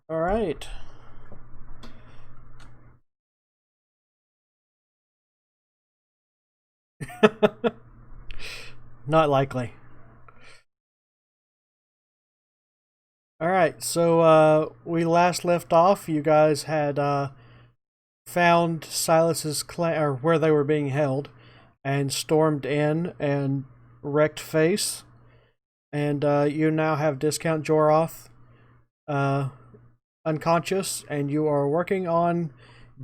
All right. Not likely. All right. So we last left off. You guys had found Silas's clan, or where they were being held, and stormed in and wrecked face. And you now have Discount Joroth uh, unconscious, and you are working on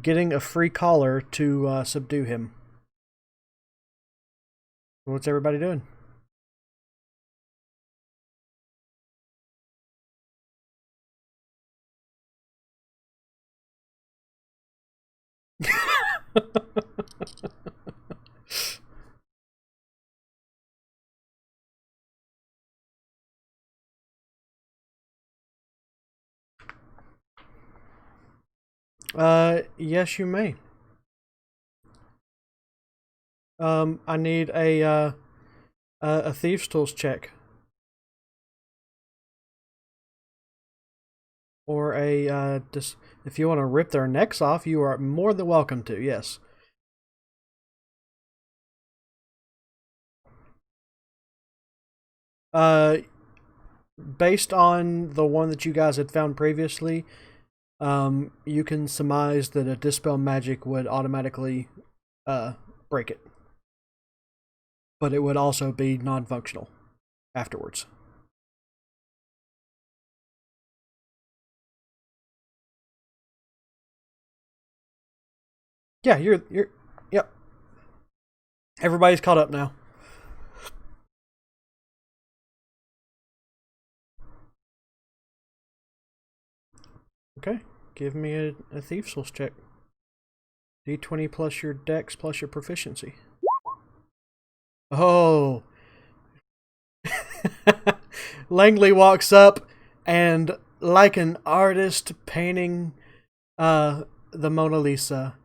getting a free collar to subdue him. What's everybody doing? Yes, you may. I need a thieves tools check or a if you want to rip their necks off, you are more than welcome to. Yes. Uh, Based on the one that you guys had found previously, you can surmise that a dispel magic would automatically uh break it, but it would also be non-functional afterwards. Yeah, you're yep. Everybody's caught up now. Okay, give me a thieves tools check. D20 plus your dex plus your proficiency. Oh. Langley walks up and, like an artist painting the Mona Lisa,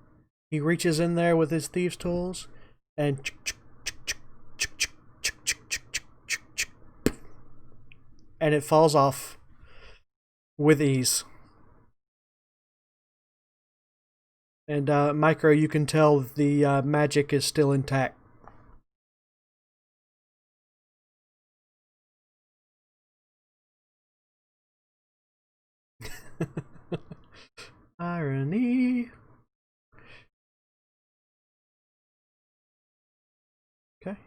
he reaches in there with his thieves' tools and it falls off with ease. And Micro, you can tell the magic is still intact. Irony. Okay.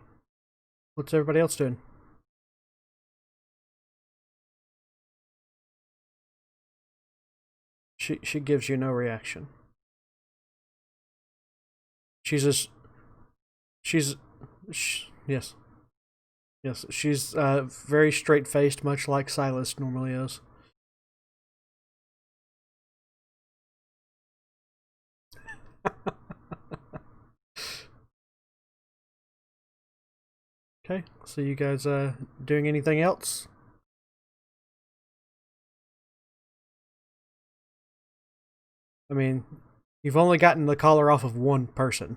What's everybody else doing? She gives you no reaction. She's a she's yes, yes, she's very straight faced, much like Silas normally is. Okay, so you guys doing anything else? I mean, you've only gotten the collar off of one person.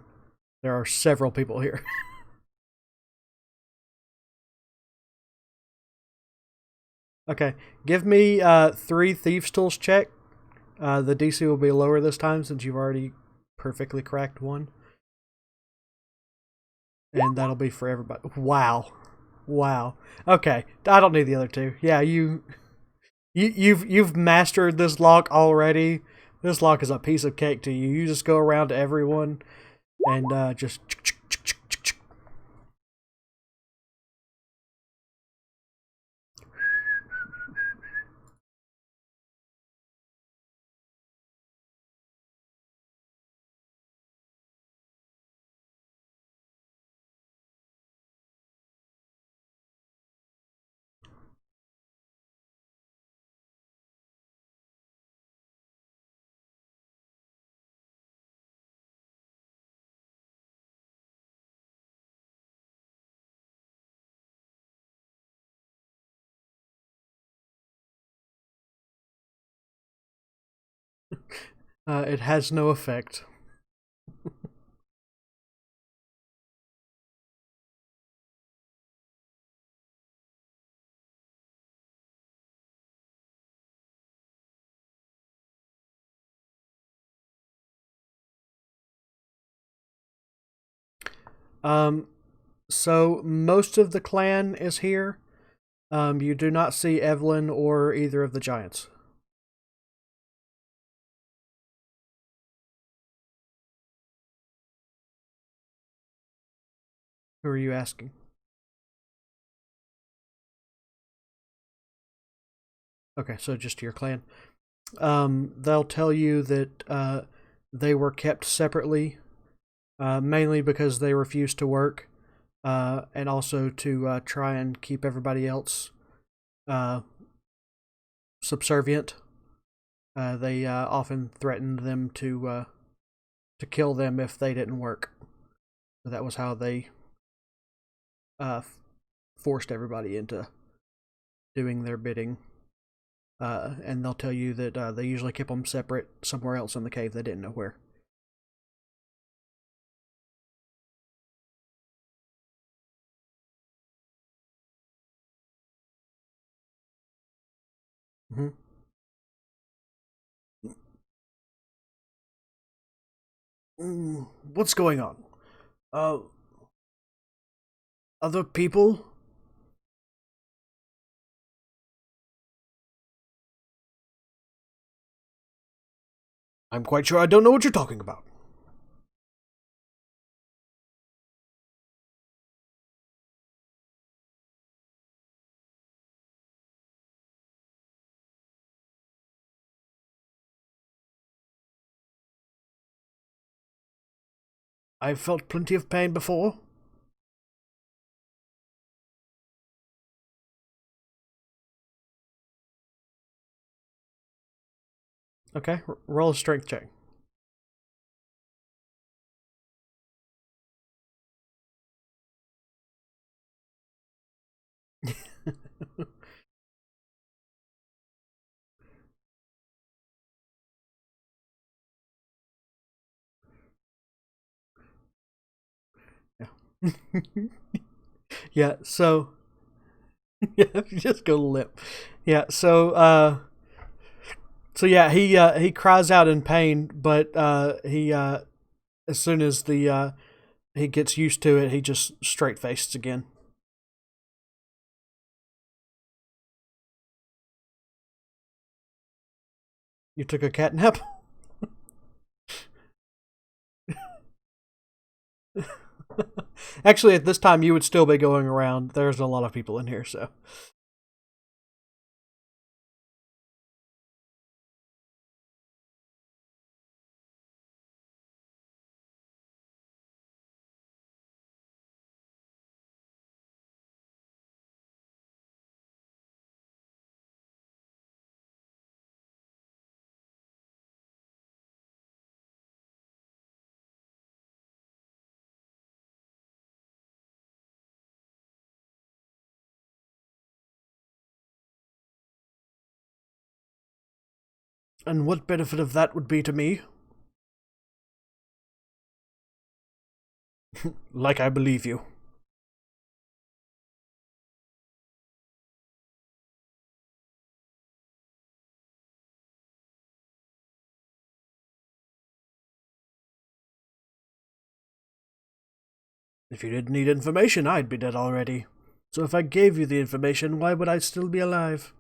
There are several people here. Okay, give me three thieves tools check. The DC will be lower this time since you've already perfectly cracked one, and that'll be for everybody. Wow, wow. Okay, I don't need the other two. Yeah, you've mastered this lock already. This lock is a piece of cake to you. You just go around to everyone and just. It has no effect. Um, so most of the clan is here. You do not see Evelyn or either of the giants. Who are you asking? Okay, so just your clan. They'll tell you that they were kept separately, mainly because they refused to work, and also to try and keep everybody else uh, subservient. They often threatened them to kill them if they didn't work. So that was how they uh, forced everybody into doing their bidding. And they'll tell you that they usually keep them separate somewhere else in the cave. They didn't know where. Mm-hmm. What's going on? Uh, other people? I'm quite sure I don't know what you're talking about. I've felt plenty of pain before. Okay, roll a strength check. Yeah. Yeah, so yeah, you just go limp. Yeah, so yeah, he cries out in pain, but he as soon as the he gets used to it, he just straight faced again. You took a cat nap. Actually, at this time, you would still be going around. There's a lot of people in here, so and what benefit of that would be to me? Like I believe you. If you didn't need information, I'd be dead already. So if I gave you the information, why would I still be alive?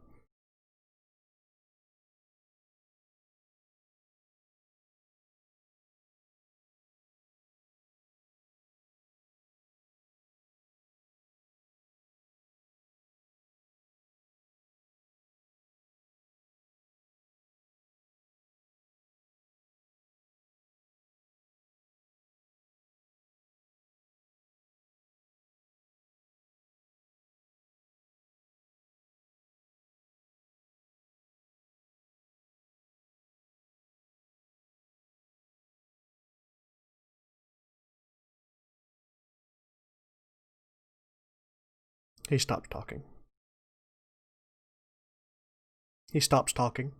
He stops talking. He stops talking.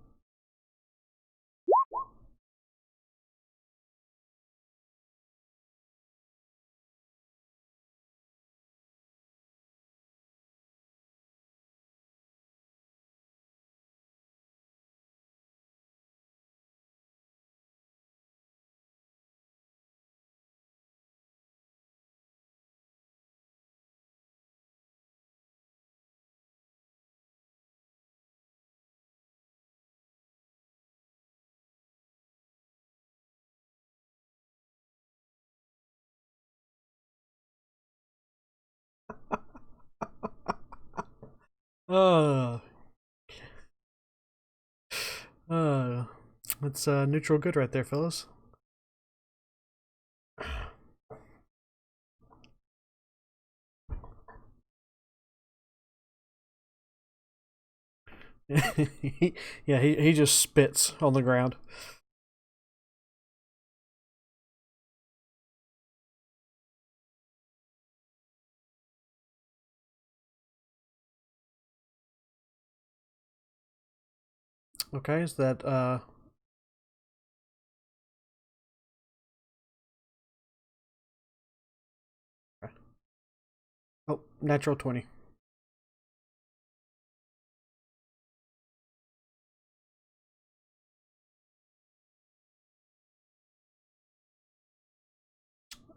Uh, uh, it's neutral good right there, fellas. Yeah, he just spits on the ground. Okay, is that oh, natural 20.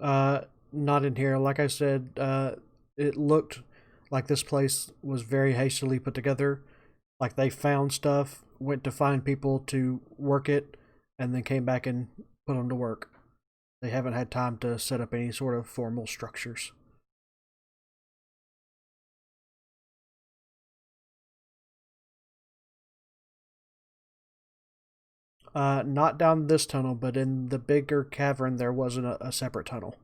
Uh, Not in here. Like I said, it looked like this place was very hastily put together. Like they found stuff, went to find people to work it, and then came back and put them to work. They haven't had time to set up any sort of formal structures. Not down this tunnel, but in the bigger cavern, there wasn't a separate tunnel.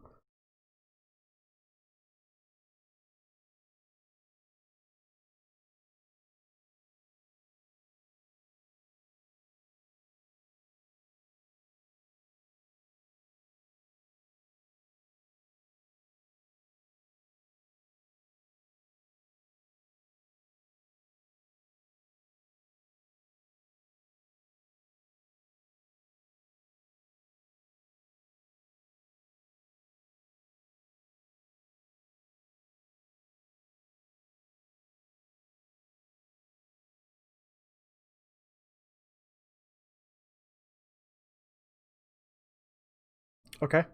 Okay.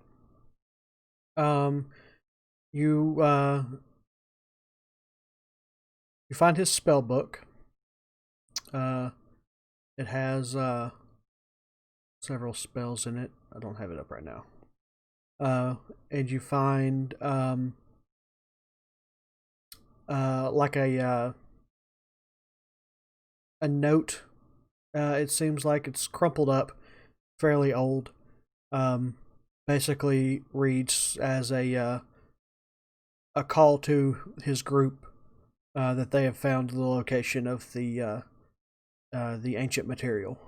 Um, you you find his spell book. Uh, it has several spells in it. I don't have it up right now. And you find like a note. It seems like it's crumpled up, fairly old. Um, Basically reads as a call to his group that they have found the location of the ancient material.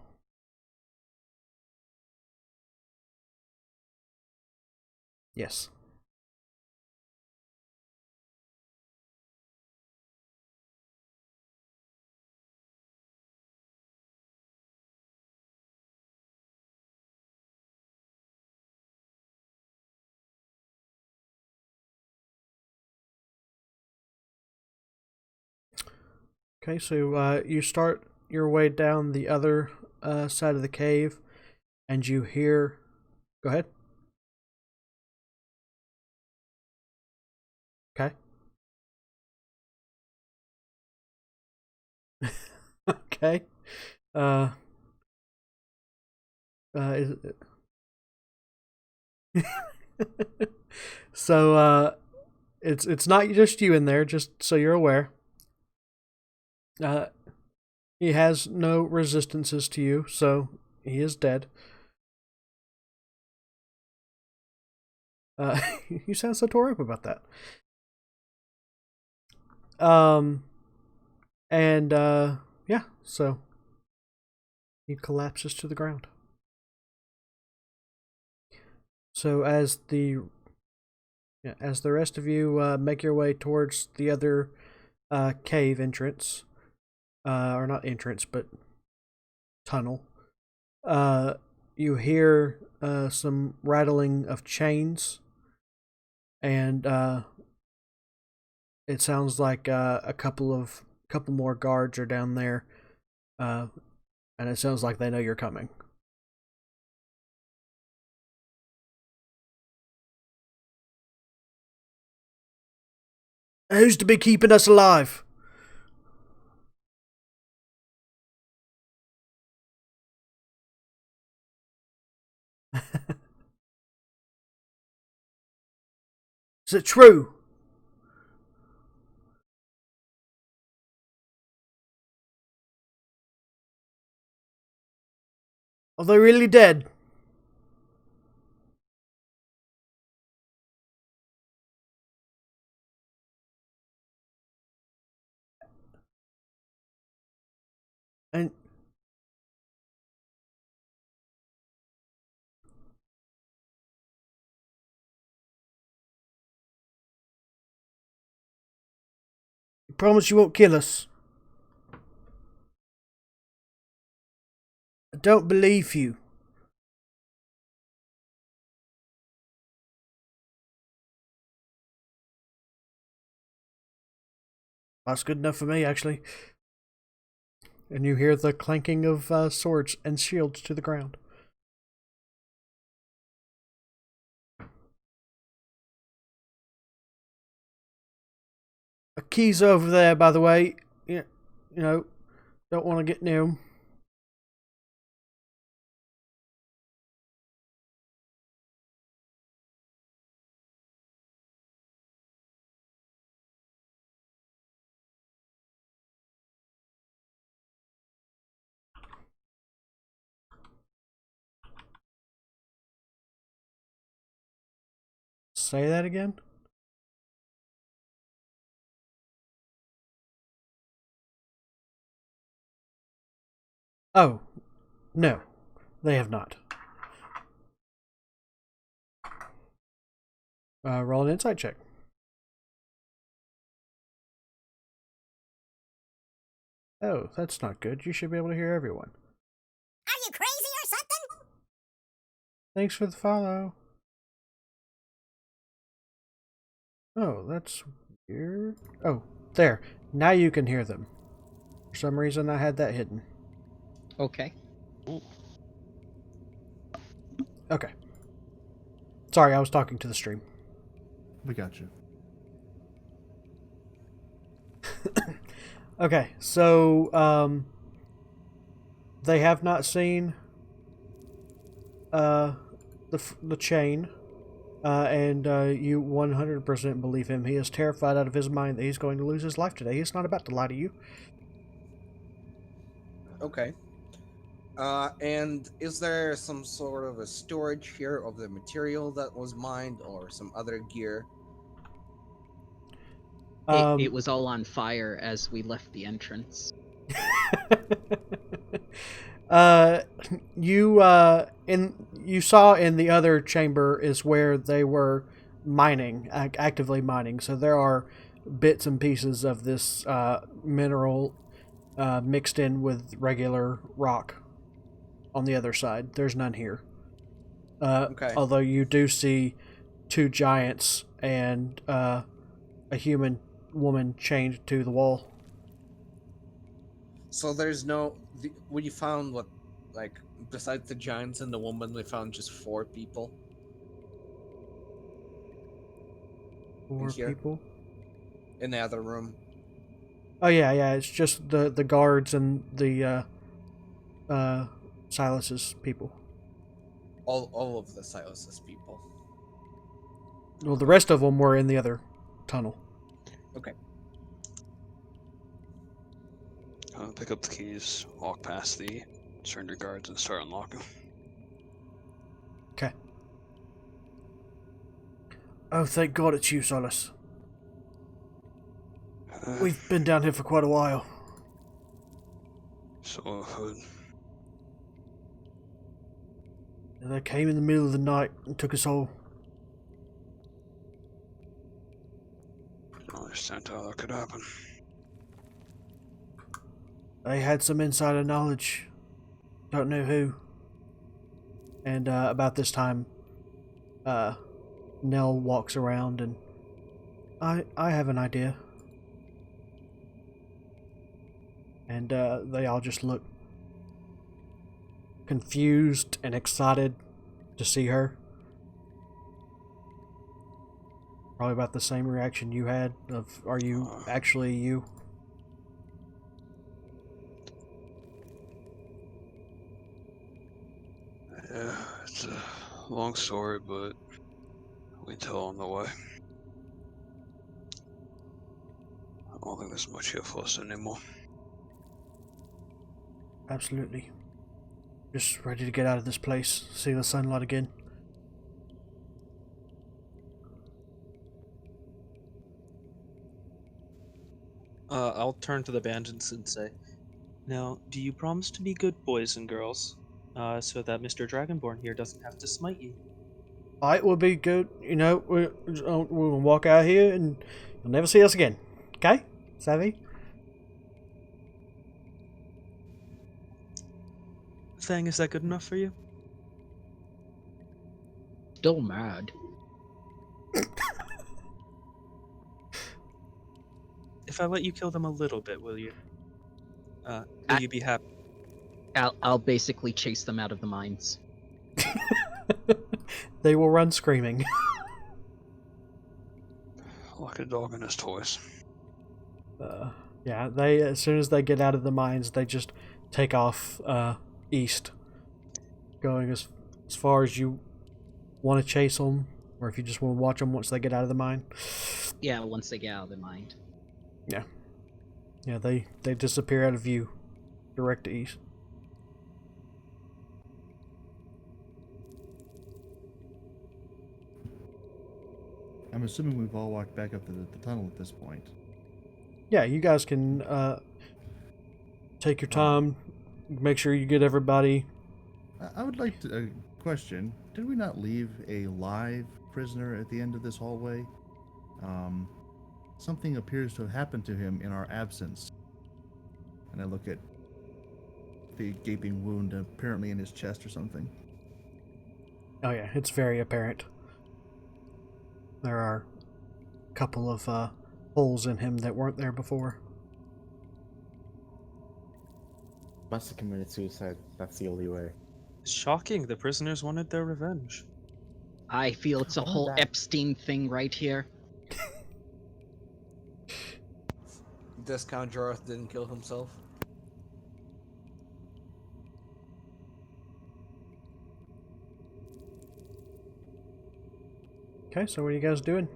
Yes. Okay, so you start your way down the other side of the cave, and you hear. Go ahead. Okay. Okay. Uh, is, so it's not just you in there, just so you're aware. Uh, he has no resistances to you, so he is dead. Uh, you sound so tore up about that. Um, and yeah, so he collapses to the ground. So as the rest of you make your way towards the other cave entrance, or not entrance, but tunnel, uh, you hear some rattling of chains, and it sounds like a couple more guards are down there, uh, and it sounds like they know you're coming. Who's to be keeping us alive? Is it true? Are they really dead? And you promise you won't kill us? I don't believe you. That's good enough for me, actually. And you hear the clanking of swords and shields to the ground. A key's over there, by the way. You know, don't want to get near them. Say that again? Oh, no, they have not. Roll an insight check. Oh, that's not good. You should be able to hear everyone. Are you crazy or something? Thanks for the follow. Oh, that's weird. Oh, there. Now you can hear them. For some reason, I had that hidden. Okay. Ooh. Okay. Sorry, I was talking to the stream. We got you. Okay, so they have not seen the chain, and you 100% believe him. He is terrified out of his mind that he's going to lose his life today. He's not about to lie to you. Okay. And is there some sort of a storage here of the material that was mined or some other gear? It was all on fire as we left the entrance. You saw in the other chamber is where they were mining, actively mining. So there are bits and pieces of this mineral mixed in with regular rock on the other side. There's none here. Okay. Although you do see two giants and a human woman chained to the wall. So there's no... we found what, like, besides the giants and the woman, we found just 4 people. 4 here? people? In the other room. Oh yeah, it's just the guards and the Silas's people. All of the Silas's people. Well, the rest of them were in the other tunnel. Okay. Pick up the keys, walk past the surrender guards, and start unlocking. Okay. Oh, thank God it's you, Silas. We've been down here for quite a while. So, And they came in the middle of the night and took us all. I don't understand how that could happen. They had some insider knowledge. Don't know who. And about this time, Nell walks around and I have an idea. And they all just look confused and excited to see her. Probably about the same reaction you had of, are you actually you? Yeah, it's a long story, but we can tell on the way. I don't think there's much here for us anymore. Absolutely. Just ready to get out of this place, see the sunlight again. I'll turn to the bandits and say, now, do you promise to be good boys and girls, so that Mr. Dragonborn here doesn't have to smite you? It will be good, you know, we'll walk out here and you'll never see us again. Okay? Savvy? Thang, is that good enough for you? Still mad. If I let you kill them a little bit, will you? Will you be happy? I'll basically chase them out of the mines. They will run screaming. Like a dog in his toys. Yeah, they as soon as they get out of the mines, they just take off east, going as far as you want to chase them, or if you just want to watch them once they get out of the mine. Yeah, once they get out of the mine. Yeah, they disappear out of view, direct to east. I'm assuming we've all walked back up the tunnel at this point. Yeah, you guys can take your time, make sure you get everybody. I would like to question: did we not leave a live prisoner at the end of this hallway? Something appears to have happened to him in our absence. And I look at the gaping wound, apparently in his chest or something. Oh yeah, it's very apparent. There are a couple of holes in him that weren't there before. Must have committed suicide. That's the only way. Shocking, the prisoners wanted their revenge. I feel it's a What was whole that? Epstein thing right here. Discount Jareth didn't kill himself. Okay, so what are you guys doing?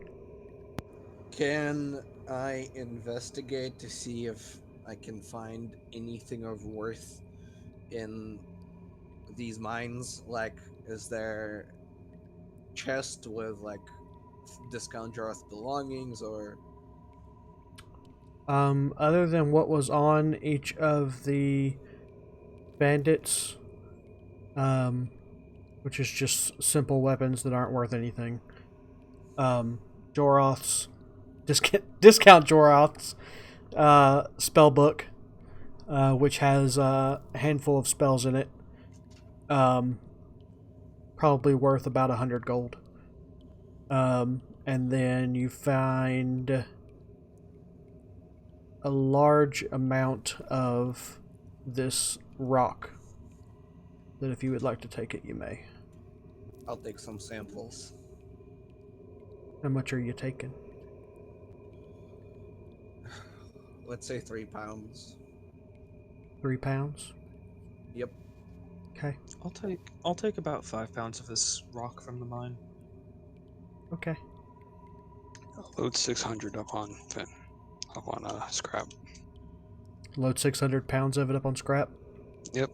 Can I investigate to see if I can find anything of worth in these mines? Like, is there chest with like Discount Jareth belongings, or Other than what was on each of the bandits, which is just simple weapons that aren't worth anything. Joroth's discount Joroth's spell book, which has a handful of spells in it. Probably worth about 100 gold. And then you find a large amount of this rock that if you would like to take it, you may. I'll take some samples. How much are you taking? Let's say 3 pounds. 3 pounds? Yep. Okay. I'll take about 5 pounds of this rock from the mine. Okay. Load 600 up on scrap. Load 600 pounds of it up on scrap. Yep.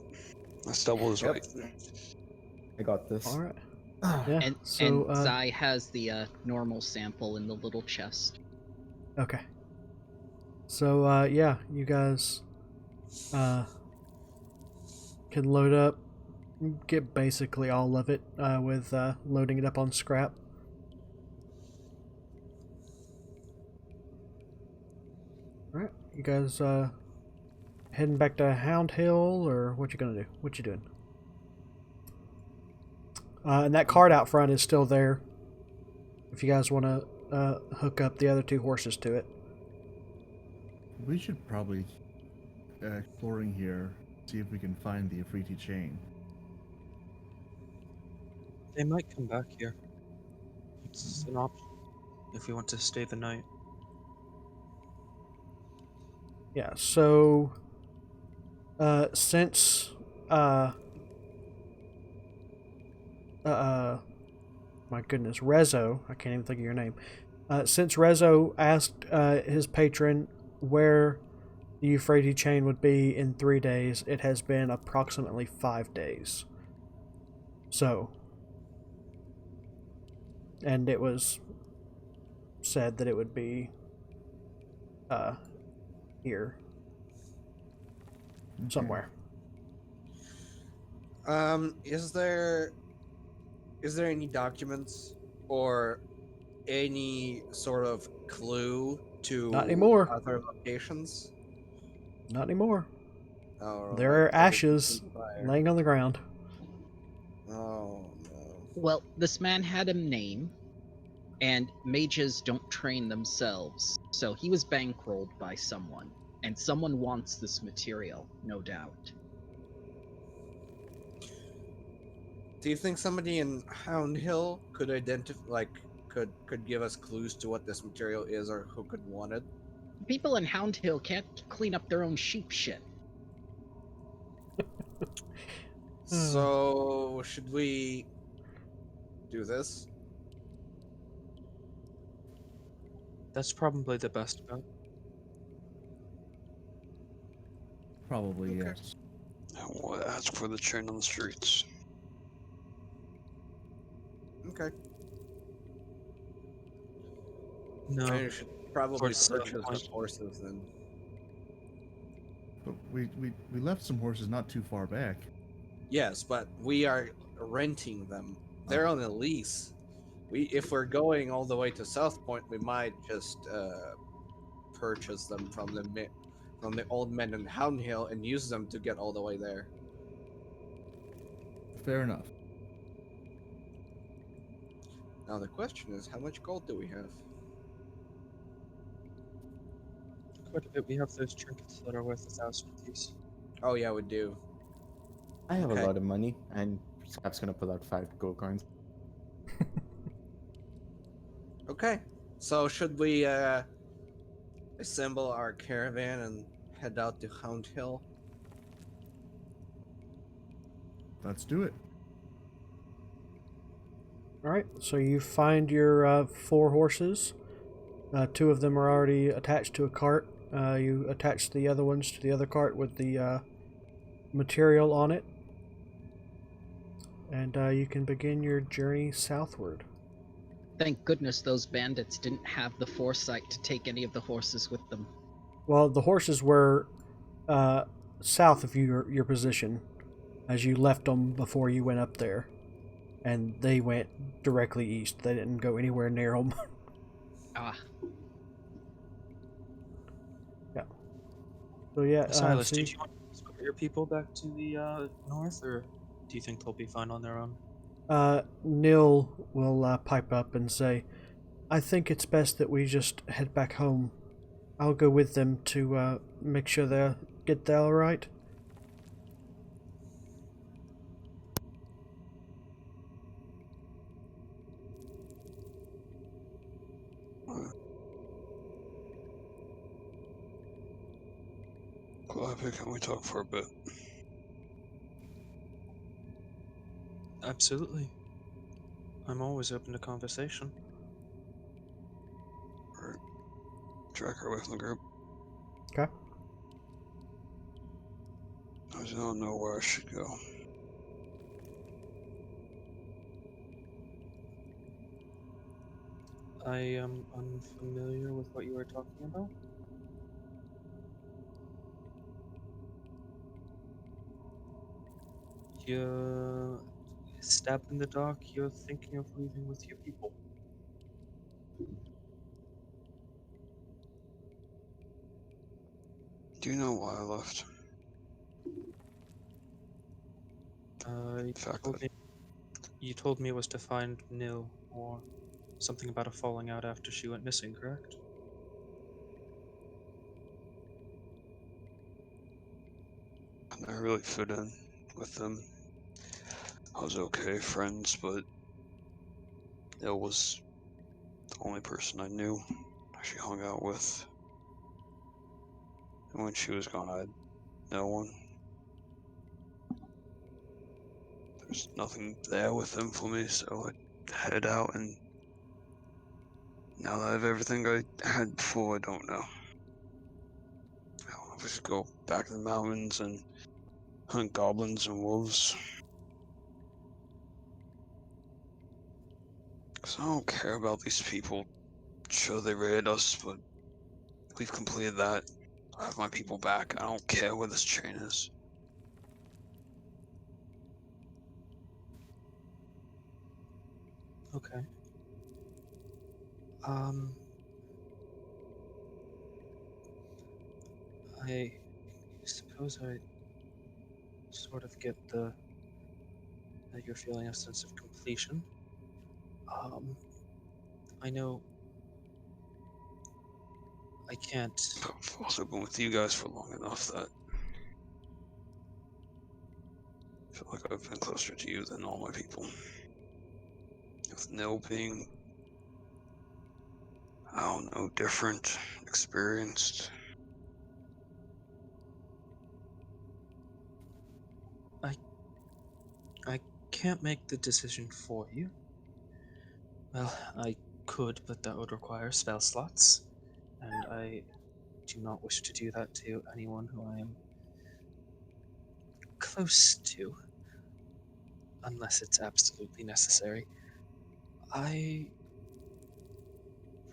That's double his Yep. weight. I got this. All right. Yeah. And So Zai has the normal sample in the little chest. okay. So yeah, you guys can load up, get basically all of it with loading it up on scrap. All right, you guys heading back to Hound Hill, or what you gonna do? What you doing? And that cart out front is still there. If you guys want to hook up the other 2 horses to it. We should probably exploring here, see if we can find the Afriti chain. They might come back here. It's an option if we want to stay the night. Yeah, so since my goodness, Rezo, I can't even think of your name. Since Rezo asked his patron where the Euphrates chain would be in 3 days. It has been approximately 5 days. So, and it was said that it would be here Okay. somewhere. Is there any documents or any sort of clue to Not anymore. other locations? Not anymore. Or There like are ashes everything's fire? laying on the ground. Oh no. Well, this man had a name, and mages don't train themselves, so he was bankrolled by someone, and someone wants this material, no doubt. Do you think somebody in Hound Hill could identify, could give us clues to what this material is or who could want it? People in Hound Hill can't clean up their own sheep shit. So should we do this? That's probably the best bet. Probably Okay. yes. We'll ask for the chain on the streets. Okay. No. And you should probably Towards the purchase the point. horses then. But we left some horses not too far back. Yes, but we are renting them. They're on a lease. If we're going all the way to South Point, we might just purchase them from the old men in Hound Hill and use them to get all the way there. Fair enough. Now the question is, how much gold do we have? Quite a bit. We have those trinkets that are worth 1,000 apiece. Oh yeah, we do. I have Okay. a lot of money, and Scap's gonna pull out 5 gold coins. Okay. So should we assemble our caravan and head out to Hound Hill? Let's do it. All right, so you find your 4 horses. 2 of them are already attached to a cart. You attach the other ones to the other cart with the material on it. And you can begin your journey southward. Thank goodness those bandits didn't have the foresight to take any of the horses with them. Well, the horses were south of your position as you left them before you went up there. And they went directly east. They didn't go anywhere near them. Ah, Yeah. So yeah, Silas, see, did you want to escort your people back to the north, or do you think they'll be fine on their own? Neil will pipe up and say, I think it's best that we just head back home. I'll go with them to make sure they get there all right. Calliope, can we talk for a bit? Absolutely. I'm always open to conversation. Or drag her away from the group? Okay. I don't know where I should go. I am unfamiliar with what you were talking about. You're stabbed in the dark. You're thinking of leaving with your people. Do you know why I left? Fact that You told me it was to find Nil, or something about a falling out after she went missing, correct? I never really fit in with them. I was okay friends, but it was the only person I knew she hung out with. And when she was gone, I had no one. There's nothing there with them for me, so I head out, and now that I have everything I had before, I don't know. We should go back to the mountains and hunt goblins and wolves. 'Cause I don't care about these people. Sure, they raided us, but we've completed that. I have my people back. I don't care where this chain is. Okay. I suppose I sort of get that you're feeling a sense of completion. I know I can't. I've also been with you guys for long enough that I feel like I've been closer to you than all my people. With Nil being, I don't know, different, experienced. I can't make the decision for you. Well, I could, but that would require spell slots, and I do not wish to do that to anyone who I am close to, unless it's absolutely necessary. I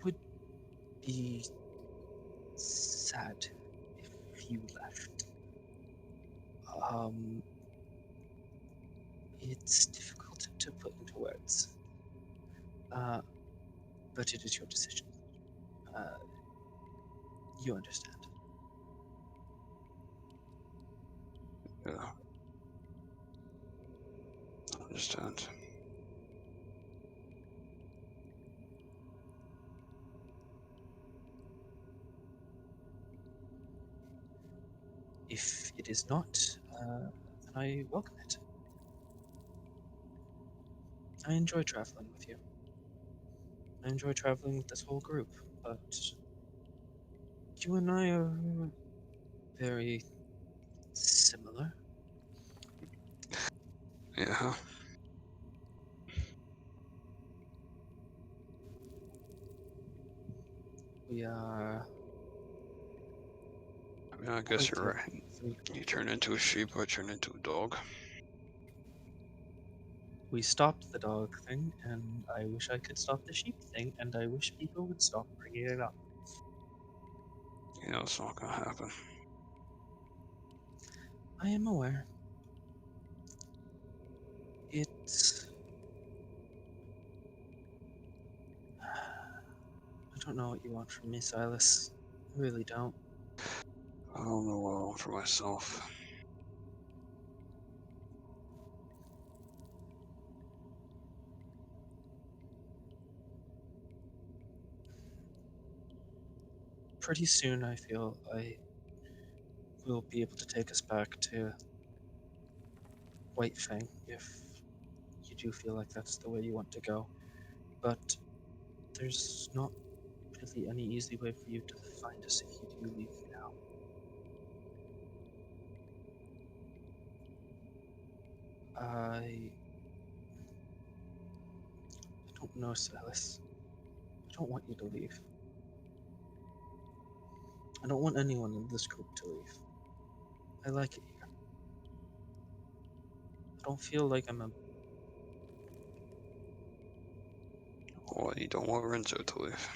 would be sad if you left. It's difficult to put into words. But it is your decision. You understand. Yeah. I understand. If it is not, then I welcome it. I enjoy traveling with you. I enjoy traveling with this whole group, but you and I are very similar. Yeah. We are. I mean, I guess quite you're right. different. You turn into a sheep, I turn into a dog. We stopped the dog thing, and I wish I could stop the sheep thing, and I wish people would stop bringing it up. You know, it's not gonna happen. I am aware. It's. I don't know what you want from me, Silas. I really don't. I don't know what I want for myself. Pretty soon, I feel I will be able to take us back to White Fang if you do feel like that's the way you want to go. But there's not really any easy way for you to find us if you do leave now. I don't know, Silas. I don't want you to leave. I don't want anyone in this group to leave. I like it here. I don't feel like I'm a. Well, you don't want Renzo to leave.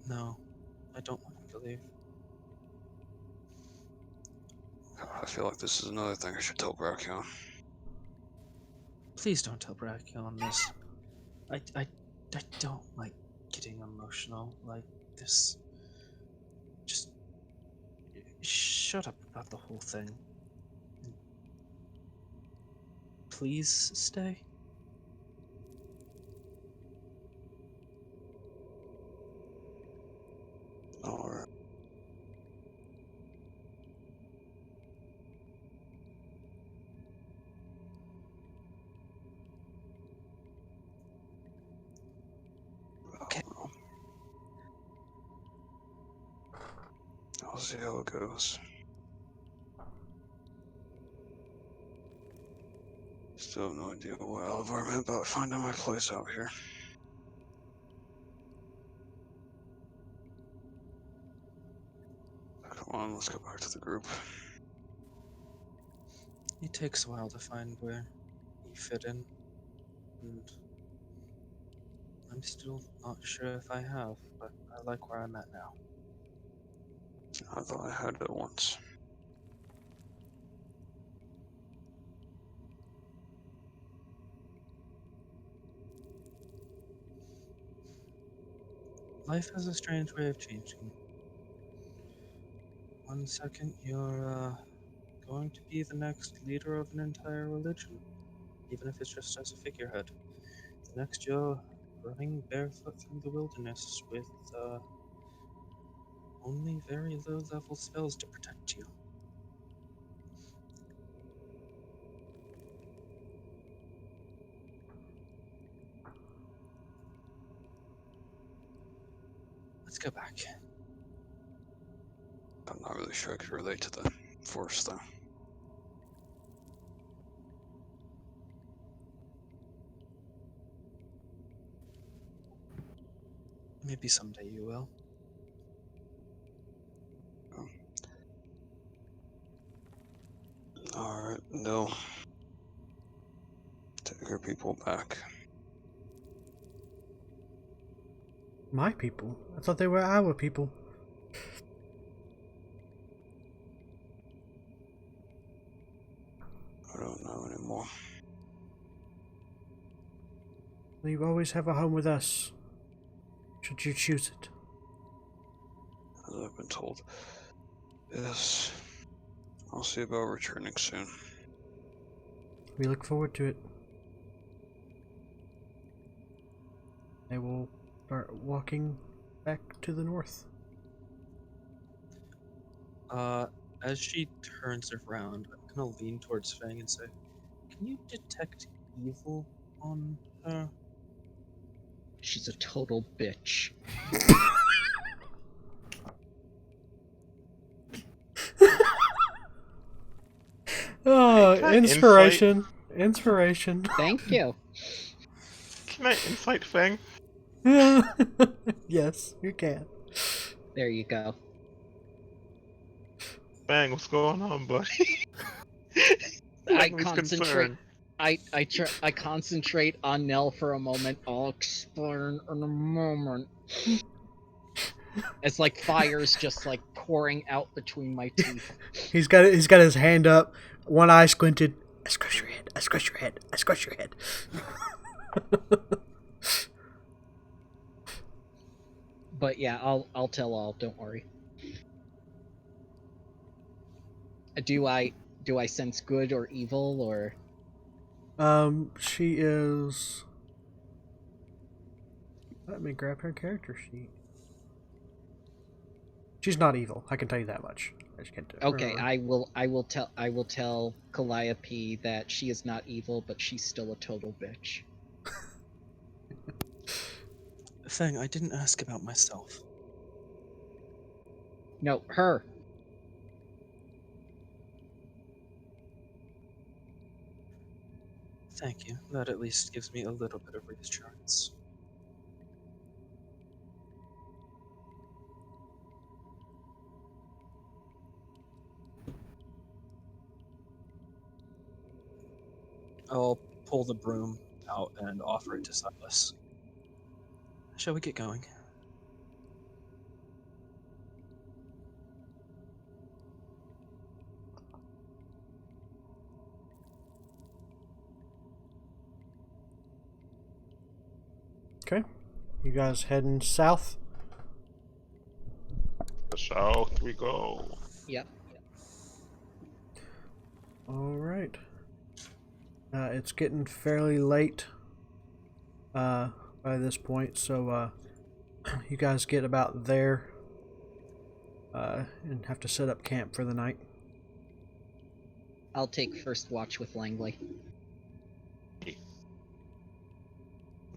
No, I don't want him to leave. I feel like this is another thing I should tell Brachion. Please don't tell Brachion this. I don't like getting emotional like this. Just shut up about the whole thing. Please stay. Alright. Okay. I'll see how it goes. Still have no idea what Alvar meant about finding my place out here. Come on, let's go back to the group. It takes a while to find where you fit in, and I'm still not sure if I have, but I like where I'm at now. I thought I had it once. Life has a strange way of changing. One second you're going to be the next leader of an entire religion, even if it's just as a figurehead. The next you're running barefoot through the wilderness with only very low-level spells to protect you. Let's go back. I'm not really sure I could relate to the Force, though. Maybe someday you will. Alright, no. Take your people back. My people? I thought they were our people. I don't know anymore. You always have a home with us, should you choose it. As I've been told. Yes. I'll see about returning soon. We look forward to it. They will start walking back to the north. As she turns around, I'm gonna lean towards Fang and say, "Can you detect evil on her?" She's a total bitch. Oh, Can I inspiration. Inspiration. Thank you. Can I insight Fang? Yes, you can. There you go. Fang, what's going on, buddy? I Langley's concentrate. concerned. I concentrate on Nell for a moment. I'll explain in a moment. It's like fire's just like pouring out between my teeth. He's got his hand up, one eye squinted. I scratch your head. I scratch your head. I scratch your head. But yeah, I'll tell all. Don't worry. Do I sense good or evil or? She is. Let me grab her character sheet. She's not evil. I can tell you that much. I just can't do it. Okay, I will tell Calliope that she is not evil, but she's still a total bitch. Fang, I didn't ask about myself. No, her. Thank you. That at least gives me a little bit of reassurance. I'll pull the broom out and offer it to Silas. Shall we get going? Okay. You guys heading south? South we go. Yep. Alright. It's getting fairly late by this point, so you guys get about there and have to set up camp for the night. I'll take first watch with Langley.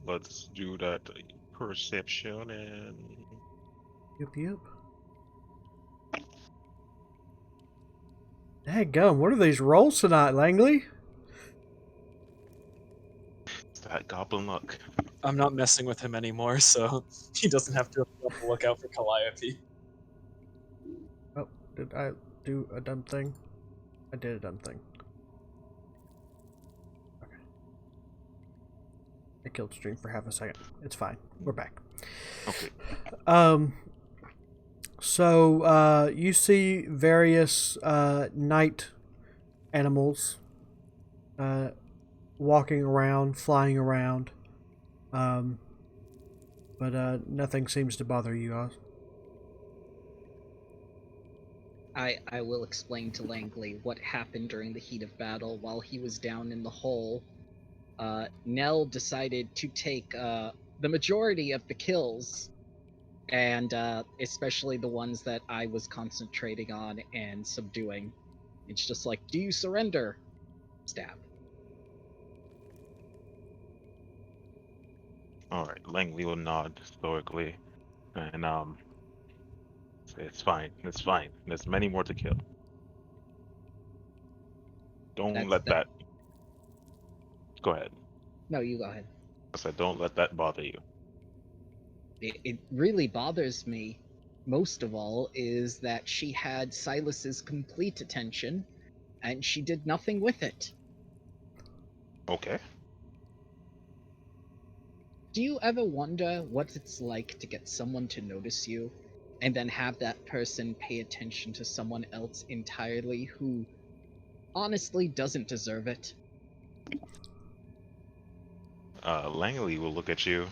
Let's do that perception and Yep. Daggum, what are these rolls tonight, Langley? it's that goblin luck. I'm not messing with him anymore, so he doesn't have to look out for Calliope. Oh, Did I do a dumb thing? I did a dumb thing. Okay. I killed stream for half a second. It's fine. We're back. Okay. So you see various night animals walking around, flying around, but nothing seems to bother you guys. I will explain to Langley what happened during the heat of battle while he was down in the hole. Nell decided to take the majority of the kills, and especially the ones that I was concentrating on and subduing. It's just like, do you surrender? Stab. All right. Langley will nod stoically, and say, it's fine. It's fine. There's many more to kill. Don't let that. Go ahead. No, you go ahead. I said, don't let that bother you. It really bothers me, most of all, is that she had Silas's complete attention, and she did nothing with it. Okay. Do you ever wonder what it's like to get someone to notice you, and then have that person pay attention to someone else entirely who honestly doesn't deserve it? Langley will look at you,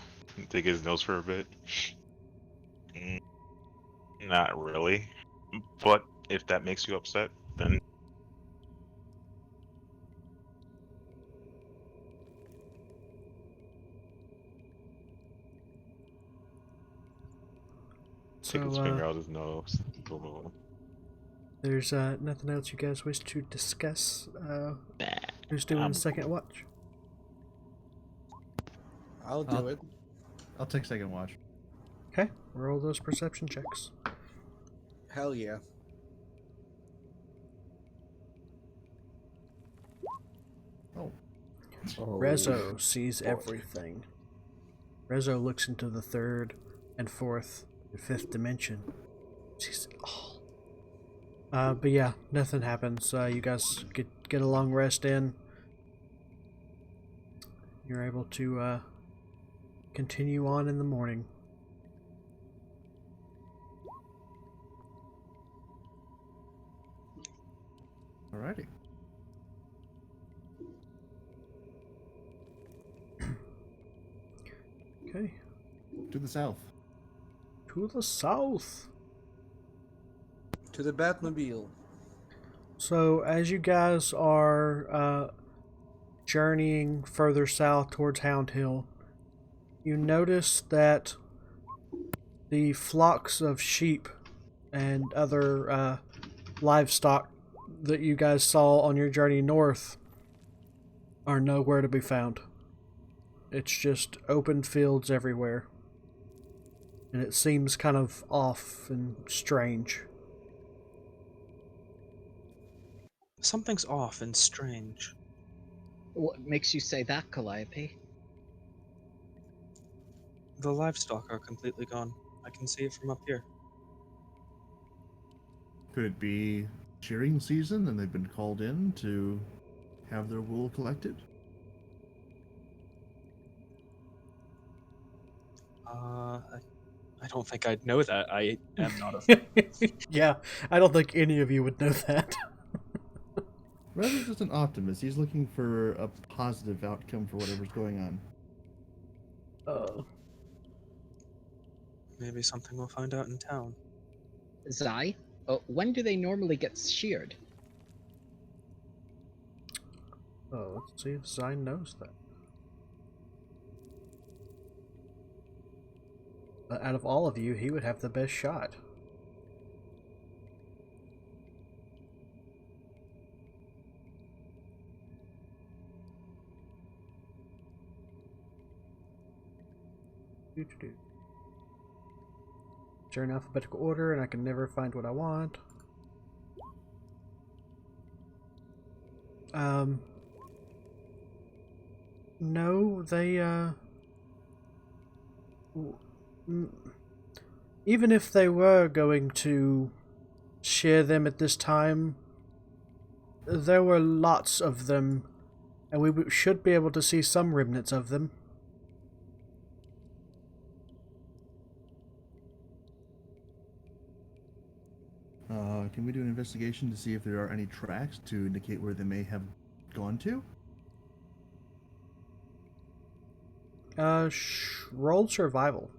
dig his nose for a bit. Not really. But if that makes you upset, then take his finger out his nose. There's nothing else you guys wish to discuss. Who's doing second watch? I'll do it. I'll take second watch. Okay, roll those perception checks. Hell yeah. Oh. Rezo sees everything. Rezo looks into the third and fourth and fifth dimension. Sees it all. But yeah, nothing happens. You guys get a long rest in. You're able to continue on in the morning. Alrighty. Okay. To the south. To the south. To the Batmobile. So as you guys are journeying further south towards Hound Hill, you notice that the flocks of sheep and other livestock that you guys saw on your journey north are nowhere to be found. It's just open fields everywhere. And it seems kind of off and strange. Something's off and strange. What makes you say that, Calliope? The livestock are completely gone. I can see it from up here. Could it be shearing season and they've been called in to have their wool collected? I don't think I'd know that. I am not a... Yeah, I don't think any of you would know that. Rezo's just an optimist. He's looking for a positive outcome for whatever's going on. Maybe something we'll find out in town. Zai, when do they normally get sheared? Oh, let's see if Zai knows that. Out of all of you, he would have the best shot. They're in alphabetical order, and I can never find what I want. No, they, even if they were going to shear them at this time. There were lots of them, and we should be able to see some remnants of them. Can we do an investigation to see if there are any tracks to indicate where they may have gone to? Roll survival.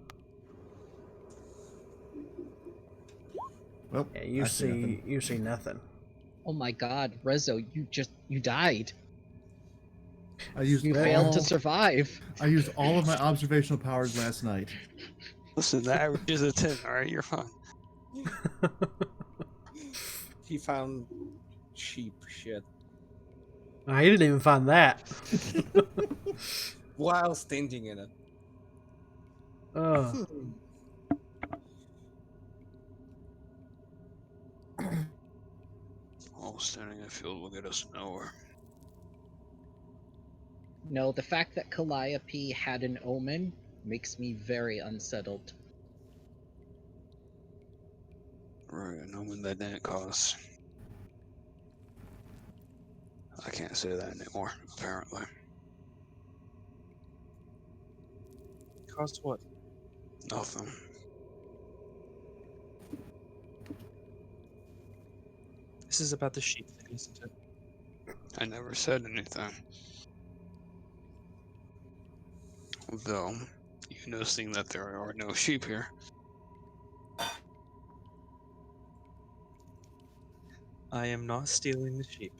Well, Yeah, you I see nothing. you see nothing. Oh my god, Rezo, you died. I used You all, failed to survive. I used all of my observational powers last night. Listen, the average is a 10, alright? You're fine. He found sheep shit. I didn't even find that. While standing in it. Oh. All standing in a field will get us nowhere. No, the fact that Calliope had an omen makes me very unsettled. Right, an omen that didn't cause. I can't say that anymore, apparently. Cost what? Nothing. This is about the sheep thing, isn't it? I never said anything. Though, you noticing that there are no sheep here. I am not stealing the sheep.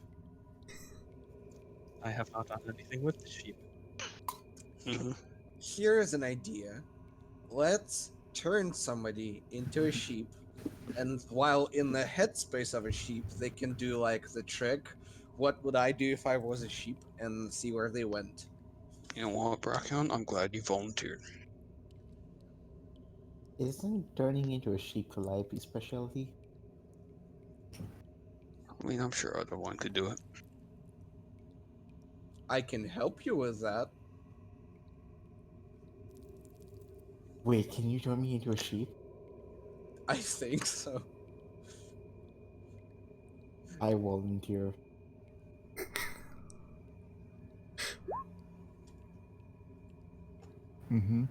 I have not done anything with the sheep. Mm-hmm. Here's an idea. Let's turn somebody into a sheep, and while in the headspace of a sheep, they can do like the trick. What would I do if I was a sheep, and see where they went? You know what, Brachion? I'm glad you volunteered. Isn't turning into a sheep Calliope's specialty? I mean, I'm sure either one could do it. I can help you with that. Wait, can you turn me into a sheep? I think so. I volunteer. Mm-hmm.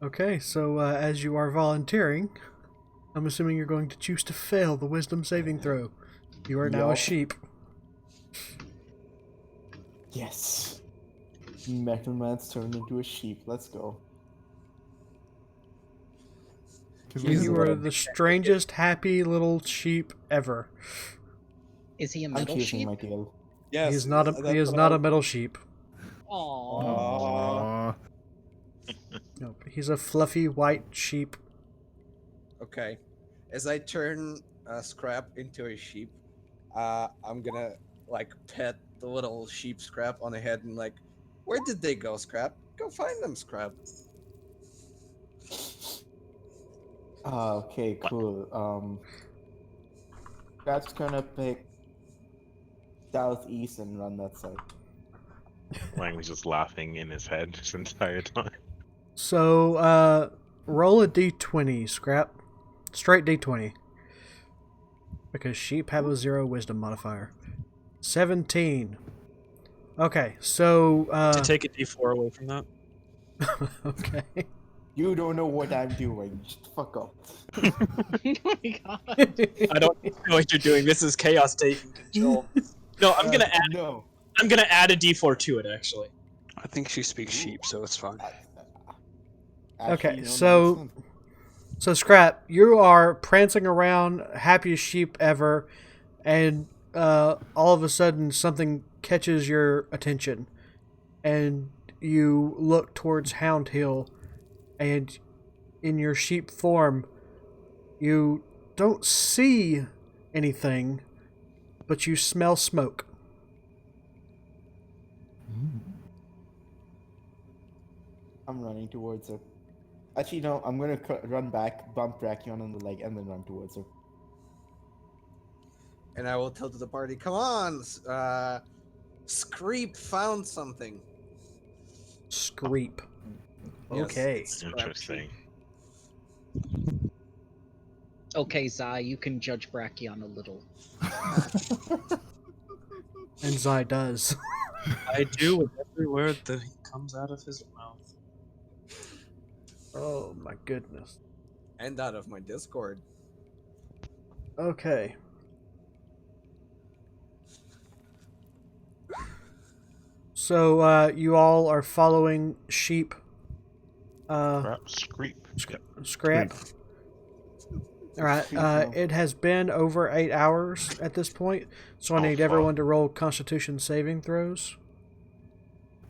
Okay, so as you are volunteering, I'm assuming you're going to choose to fail the wisdom saving throw. You are now a Yup. sheep. Yes. Metal Man's turned into a sheep. Let's go. You are the strangest, happy little sheep ever. Is he a I'm metal chasing sheep? my tail. Yes, he is not a metal sheep. Aww. Aww. Nope, he's a fluffy white sheep. Okay. As I turn Scrap into a sheep, I'm gonna like pet the little sheep Scrap on the head and like, where did they go, Scrap? Go find them, Scrap. Okay, cool. That's gonna pick southeast and run that side. Langley's just laughing in his head this entire time. So, roll a d20, Scrap. Straight d20. Because sheep have a 0 wisdom modifier. 17. Okay, so, To take a d4 away from that. okay. You don't know what I'm doing. Just fuck up. Oh my god. I don't know what you're doing. This is chaos taking control. No, I'm gonna add. No. I'm gonna add a d4 to it. Actually. I think she speaks sheep, so it's fine. Okay, no, so- no, it's So, Scrap, you are prancing around, happiest sheep ever, and all of a sudden something catches your attention, and you look towards Hound Hill, and in your sheep form, you don't see anything, but you smell smoke. I'm running towards her. Actually, no, I'm gonna run back, bump Brachion on the leg, and then run towards her. And I will tell to the party, come on, Screep found something. Screep. Yes, Okay. it's Scrap Interesting. sheep. Okay, Zai, you can judge Brachion a little. And Zai does. I do with every word that comes out of his mouth. Oh my goodness. And out of my Discord. Okay. So you all are following sheep. Crap, screep. Yep. Scrap. All right. Sheep now. It has been over 8 hours at this point, so I Oh, need fuck. everyone to roll Constitution saving throws.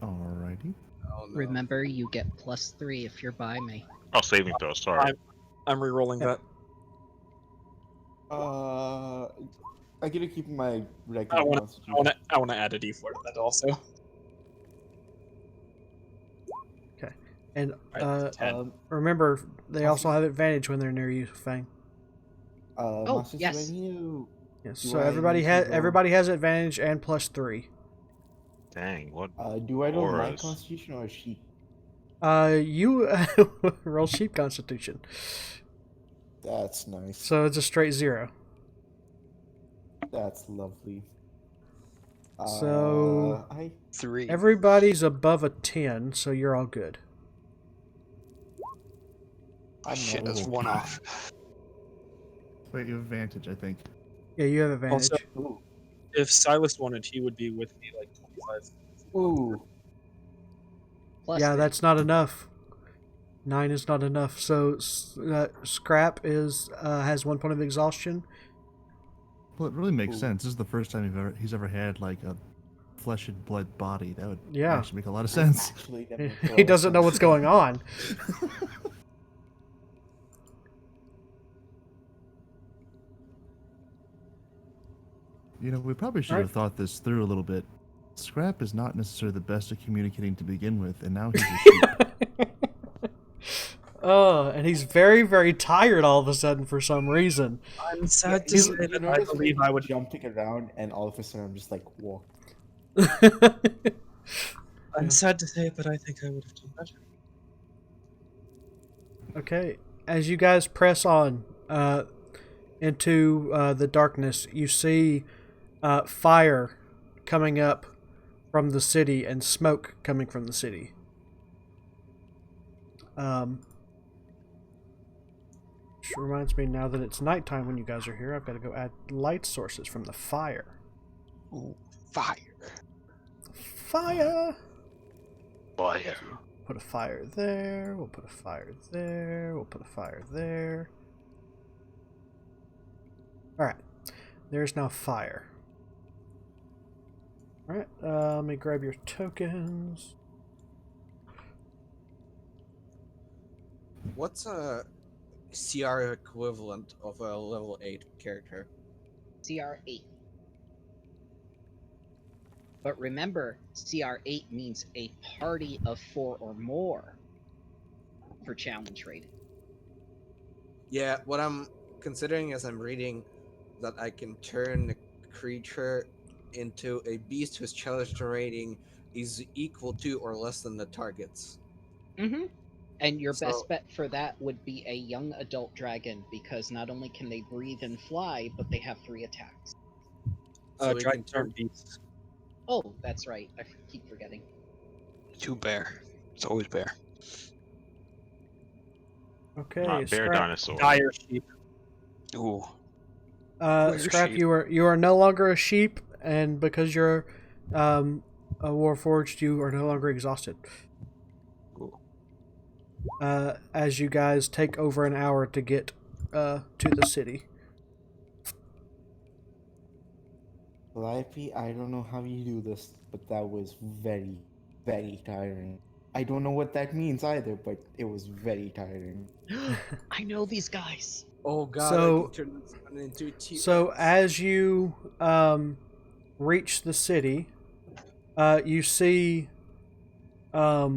Alrighty. Oh no. Remember, you get +3 if you're by me. Oh, saving throw. Sorry. I'm re-rolling Yeah. that. I get to keep my I regular want constitution. to add a d4 to that also. Okay. And Right, 10. remember, they also have advantage when they're near you, Fang. Master, yes. do I need to- Yes. Do So I everybody need to has roll- everybody has advantage and +3. Dang, what? do I roll my Auras. constitution or sheep? You roll sheep Constitution, That's nice. so it's a straight 0. That's lovely. So- I 3. Everybody's above a 10, so you're all good. I'm Shit, not that's roll. 1 off. Wait, you have advantage, I think. Yeah, you have advantage. Also, Ooh. if Silas wanted, he would be with me like 25. Ooh. Yeah, +3. that's not enough. 9 is not enough. So Scrap is has 1 point of exhaustion. Well, it really makes Ooh. sense. This is the first time he's ever had like a flesh and blood body. That would Yeah. actually make a lot of sense. Actually, that makes a lot He of doesn't know sense. what's going on. You know, we probably should Alright. have thought this through a little bit. Scrap is not necessarily the best at communicating to begin with, and now he's a sheep. Oh, and he's very, very tired all of a sudden for some reason. I'm sad to he's- say that I notice believe me I would. jumping around, and all of a sudden I'm just like, whoa. I'm sad to say, but I think I would have done better. Okay, as you guys press on into the darkness, you see fire coming up from the city and smoke coming from the city. Which reminds me, now that it's nighttime when you guys are here, I've got to go add light sources from the fire. Ooh, fire. Fire! Fire. Put a fire there, we'll put a fire there, we'll put a fire there. Alright, there's now fire. Alright, let me grab your tokens. What's a CR equivalent of a level 8 character? CR8. But remember, CR8 means a party of 4 or more for challenge rating. Yeah, what I'm considering as I'm reading that I can turn a creature into a beast whose challenge rating is equal to or less than the target's. Mm-hmm. And your So- best bet for that would be a young adult dragon, because not only can they breathe and fly, but they have 3 attacks. So we Dragons can aren't beasts. Oh, that's right. I keep forgetting. 2 bear. It's always bear. Okay, Not bear Scrap. dinosaur. Dire sheep. Ooh. We're Scrap, sheep. you are no longer a sheep, and because you're a Warforged, you are no longer exhausted. Ooh. As you guys take over an hour to get to the city. Lippy, I don't know how you do this, but that was very, very tiring. I don't know what that means either, but it was very tiring. I know these guys. Oh god, So- I can turn this one into a T-Rex. So as you reach the city, you see a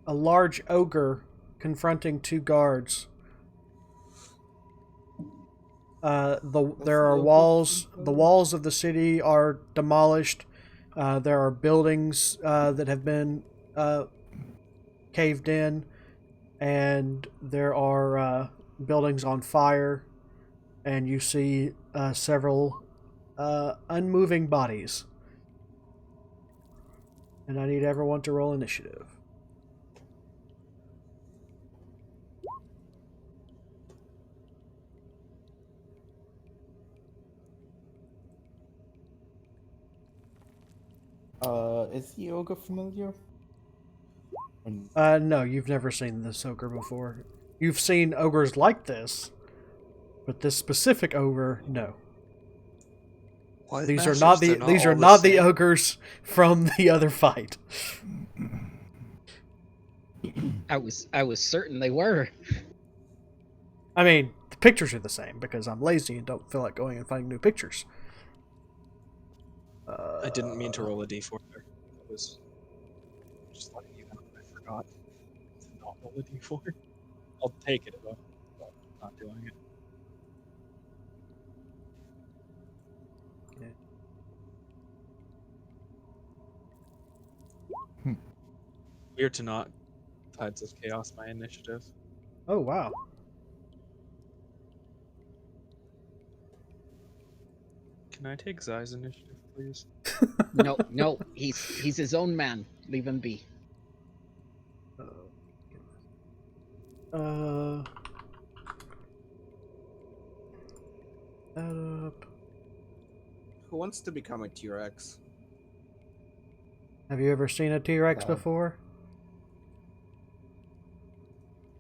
large ogre confronting 2 guards. There are walls. The walls of the city are demolished. There are buildings that have been caved in, and there are buildings on fire, and you see several unmoving bodies. And I need everyone to roll initiative. Is the ogre familiar? No, you've never seen this ogre before. You've seen ogres like this, but this specific ogre, no. What These are bastards? not They're these are all not the same? ogres from the other fight. I was certain they were. I mean, the pictures are the same because I'm lazy and don't feel like going and finding new pictures. I didn't mean to roll a d4 there. I was just letting you know. I forgot to not roll a d4. I'll take it, but not doing it. Weird to not Tides of Chaos my initiative. Oh wow. Can I take Zai's initiative, please? No, he's his own man. Leave him be. That up. Who wants to become a T-Rex? Have you ever seen a T-Rex Uh, before?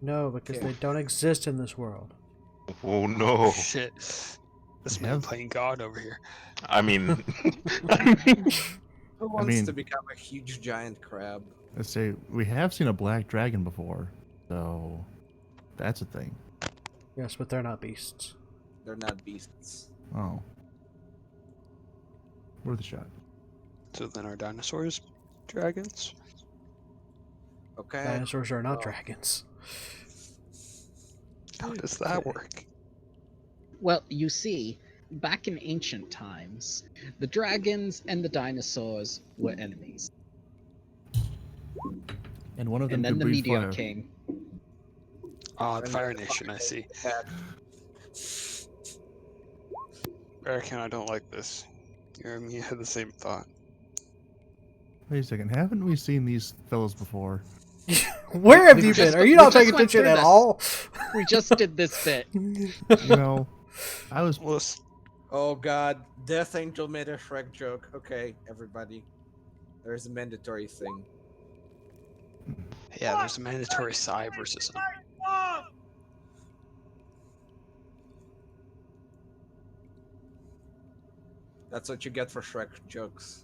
No, because Okay. they don't exist in this world. Oh no. Shit. This We man have- playing God over here. I mean, Who wants mean- to become a huge giant crab? Let's say we have seen a black dragon before, so that's a thing. Yes, but they're not beasts. They're not beasts. Oh, worth a shot. So then are dinosaurs dragons? Okay. Dinosaurs are not well, dragons. How does that work? Well, you see, back in ancient times, the dragons and the dinosaurs were enemies. And one of them And then could the breathe meteor fire. came. Ah, the And Fire the Nation, I see. attack. American, I don't like this. You and me had the same thought. Wait a second, haven't we seen these fellows before? Where have We you just- been? Are you we not just paying went attention through at this. all? We just did this bit. You know, I was Listen, Oh god, Death Angel made a Shrek joke. Okay, everybody. There's a mandatory thing. yeah, there's a mandatory Psy versus him. That's what you get for Shrek jokes.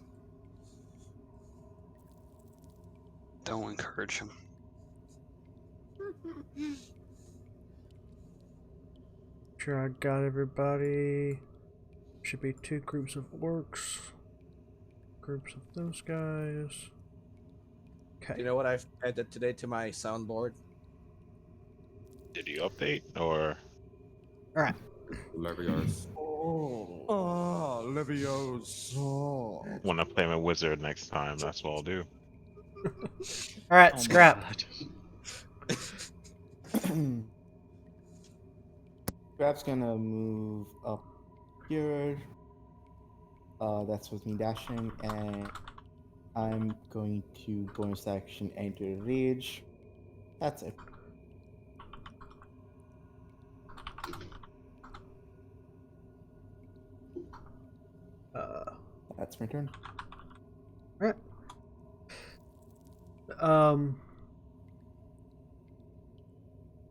Don't encourage him. Sure, I got everybody. Should be 2 groups of orcs. Groups of those guys. Okay. You know what I've added today to my soundboard? did you update or? Alright. Levios. Oh, Leviosa. Want to play my wizard next time? That's what I'll do. Alright, Oh my scrap. God. Scrap's gonna move up here. That's with me dashing, and I'm going to bonus action enter rage. That's it. That's my turn. Alright.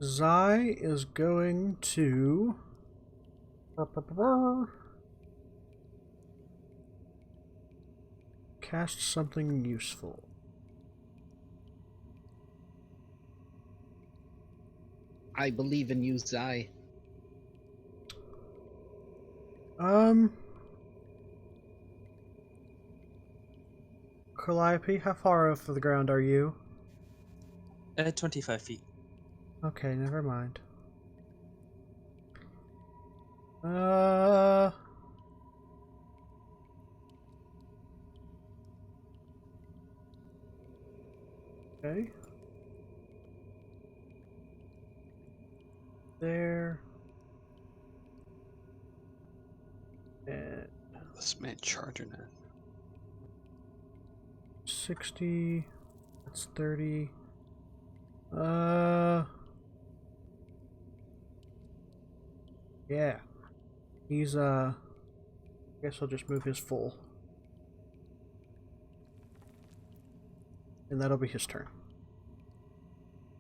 Zai is going to cast something useful. I believe in you, Zai. Calliope, how far off of the ground are you? 25 feet. Okay, never mind. Okay. there. And This man charging it. 60. That's 30. Yeah. He's, I guess I'll just move his full. And that'll be his turn.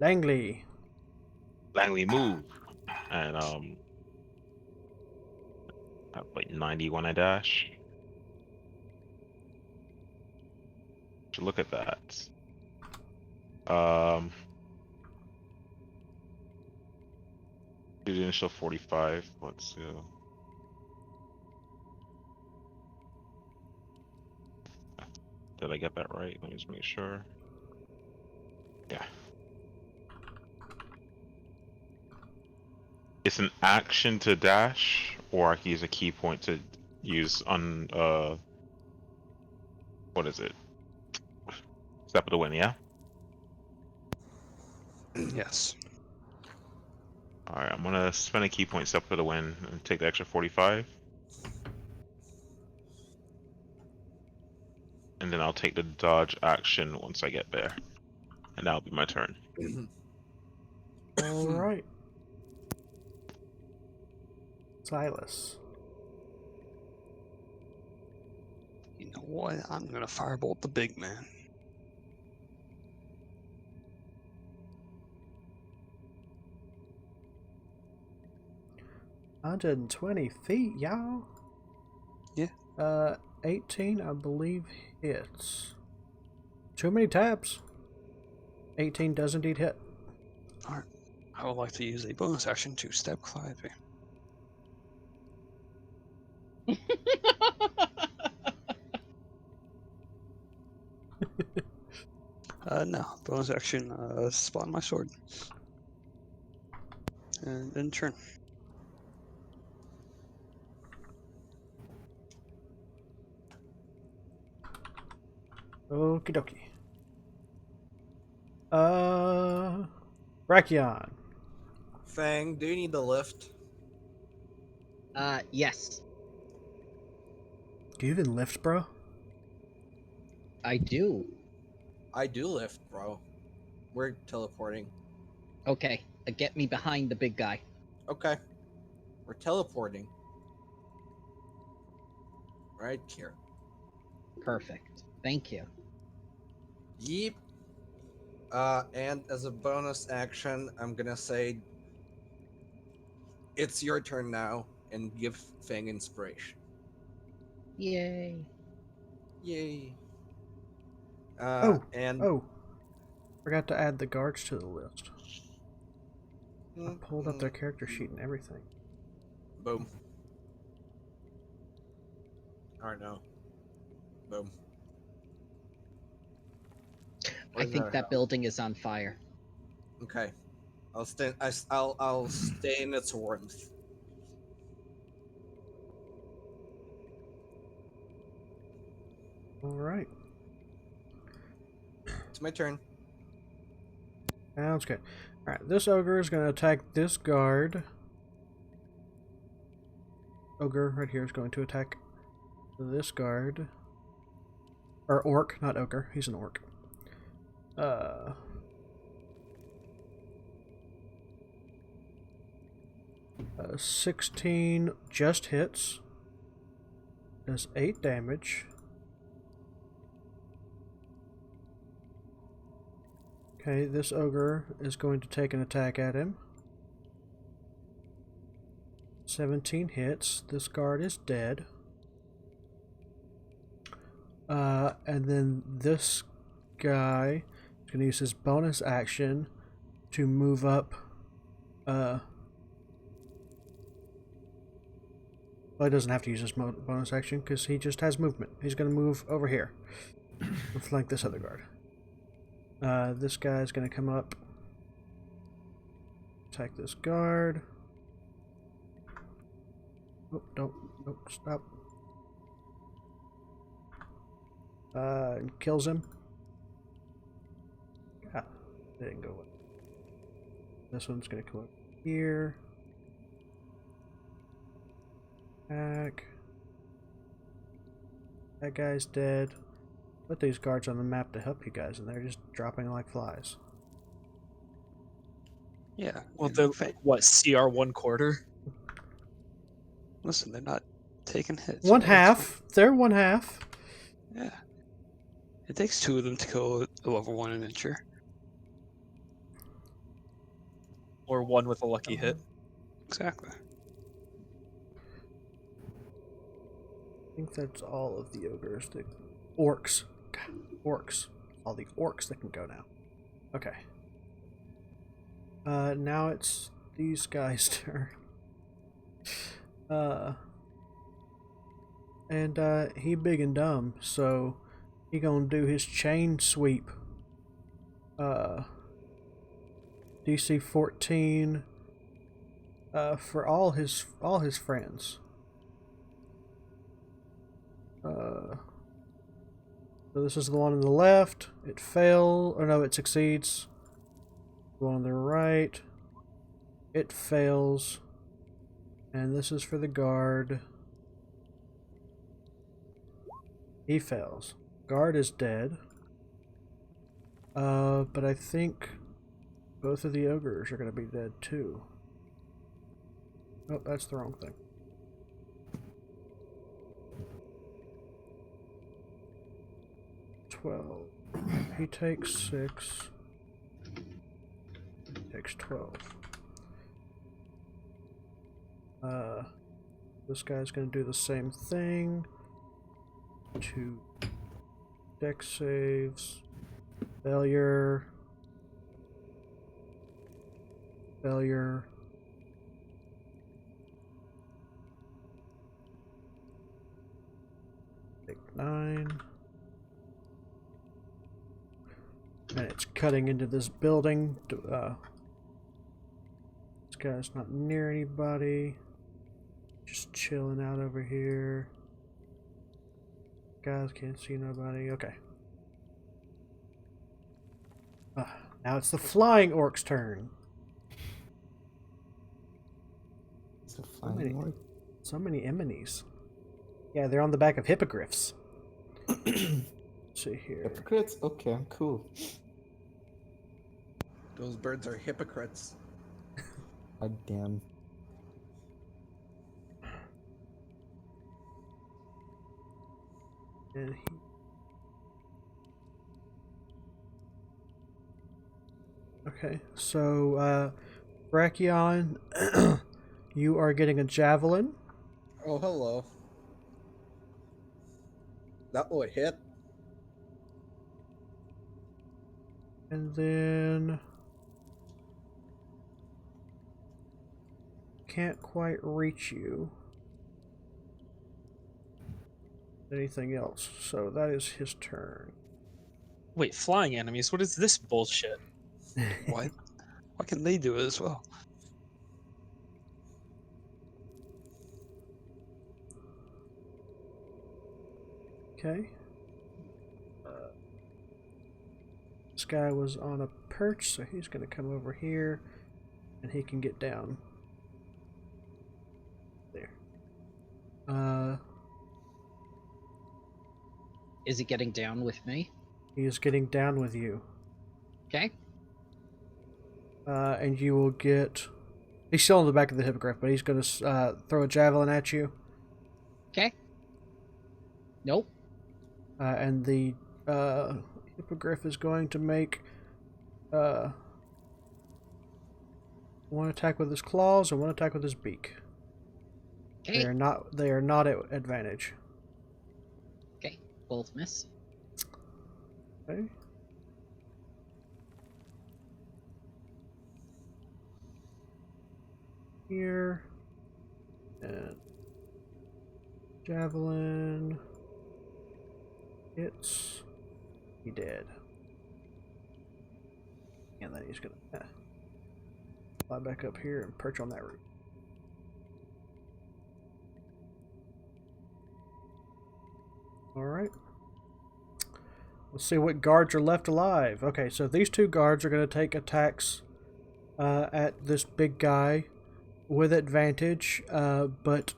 Langley. Langley move. And I have like 90 when I dash. So look at that. Did the initial 45. Let's go. Did I get that right? Let me just make sure. Yeah. It's an action to dash, or I can use a key point to use on what is it? Step of the wind, yeah? Yes. Alright, I'm gonna spend a key point step for the win and take the extra 45. And then I'll take the dodge action once I get there. And that'll be my turn. Alright. Silas. You know what? I'm gonna firebolt the big man. $120 y'all. Yeah. 18, I believe, hits. Too many tabs. 18 does indeed hit. Alright. I would like to use a bonus action to step Calliope. No. Bonus action, spawn my sword. And then turn. Okie dokie. Brachion. Fang, do you need the lift? Yes, Do you even lift, bro? I do. I do lift, bro. We're teleporting. Okay, get me behind the big guy. Okay. We're teleporting. Right here. Perfect. Thank you. Yeep. And as a bonus action, I'm gonna say it's your turn now and give Fang inspiration. Yay. Yay. And Forgot to add the guards to the list. I pulled up their character sheet and everything. Boom. Or no. Boom. I think that building is on fire. Okay. I'll stay. I'll stay in its warmth. All right. It's my turn. Sounds good. All right. This ogre is going to attack this guard. Ogre right here is going to attack this guard. Or orc, not ogre. He's an orc. 16 just hits. Does 8 damage. Okay, this ogre is going to take an attack at him. 17 hits. This guard is dead. And then this guy is going to use his bonus action to move up. Well, he doesn't have to use his bonus action because he just has movement. He's going to move over here and flank this other guard. This guy's going to come up, attack this guard. Oh, don't, stop. And kills him. Ah, they didn't go away. This one's going to come up here. Back. That guy's dead. Put these guards on the map to help you guys, and they're just dropping like flies. Yeah. Well, and they're in fact, what, CR 1/4? listen, they're not taking hits. One alright? It's fine. half. They're one half. Yeah. It takes 2 of them to kill a level 1 adventure. Or one with a lucky hit. Exactly. I think that's all of the ogres. The orcs. God, orcs. All the orcs that can go now. Okay. Now it's these guys' turn. And he big and dumb, so he gonna do his chain sweep. DC 14. For all his friends. So this is the one on the left. It fails, or no, it succeeds. The one on the right. It fails. And this is for the guard. He fails. Guard is dead. But I think both of the ogres are going to be dead too. Oh, that's the wrong thing. He takes 6. He takes 12. This guy's gonna do the same thing. 2 dex saves. Failure. Failure. Take 9. And it's cutting into this building. This guy's not near anybody. Just chilling out over here. Guys can't see nobody. Okay. Now it's the flying orc's turn. It's a flying orc. So many enemies. Yeah, they're on the back of hippogriffs. Let's see here. Hypocrites? Okay, cool. Those birds are hypocrites. God damn. And he... Okay, so Brachion, you are getting a javelin. Oh, hello. That would hit. And then... Can't quite reach you. Anything else, so that is his turn. Wait, flying enemies? What is this bullshit? What? Why can they do it as well? Okay. This guy was on a perch, so he's going to come over here, and he can get down. There. Is he getting down with me? He is getting down with you. Okay. And you will get... He's still on the back of the hippogriff, but he's going to throw a javelin at you. Okay. Nope. And the hippogriff is going to make one attack with his claws and one attack with his beak. Okay. They are not at advantage. Okay. Both miss. Okay. Here. And javelin. Hits. He dead. And then he's gonna fly back up here and perch on that roof. Alright. Let's see what guards are left alive. Okay, so these 2 guards are going to take attacks at this big guy with advantage, but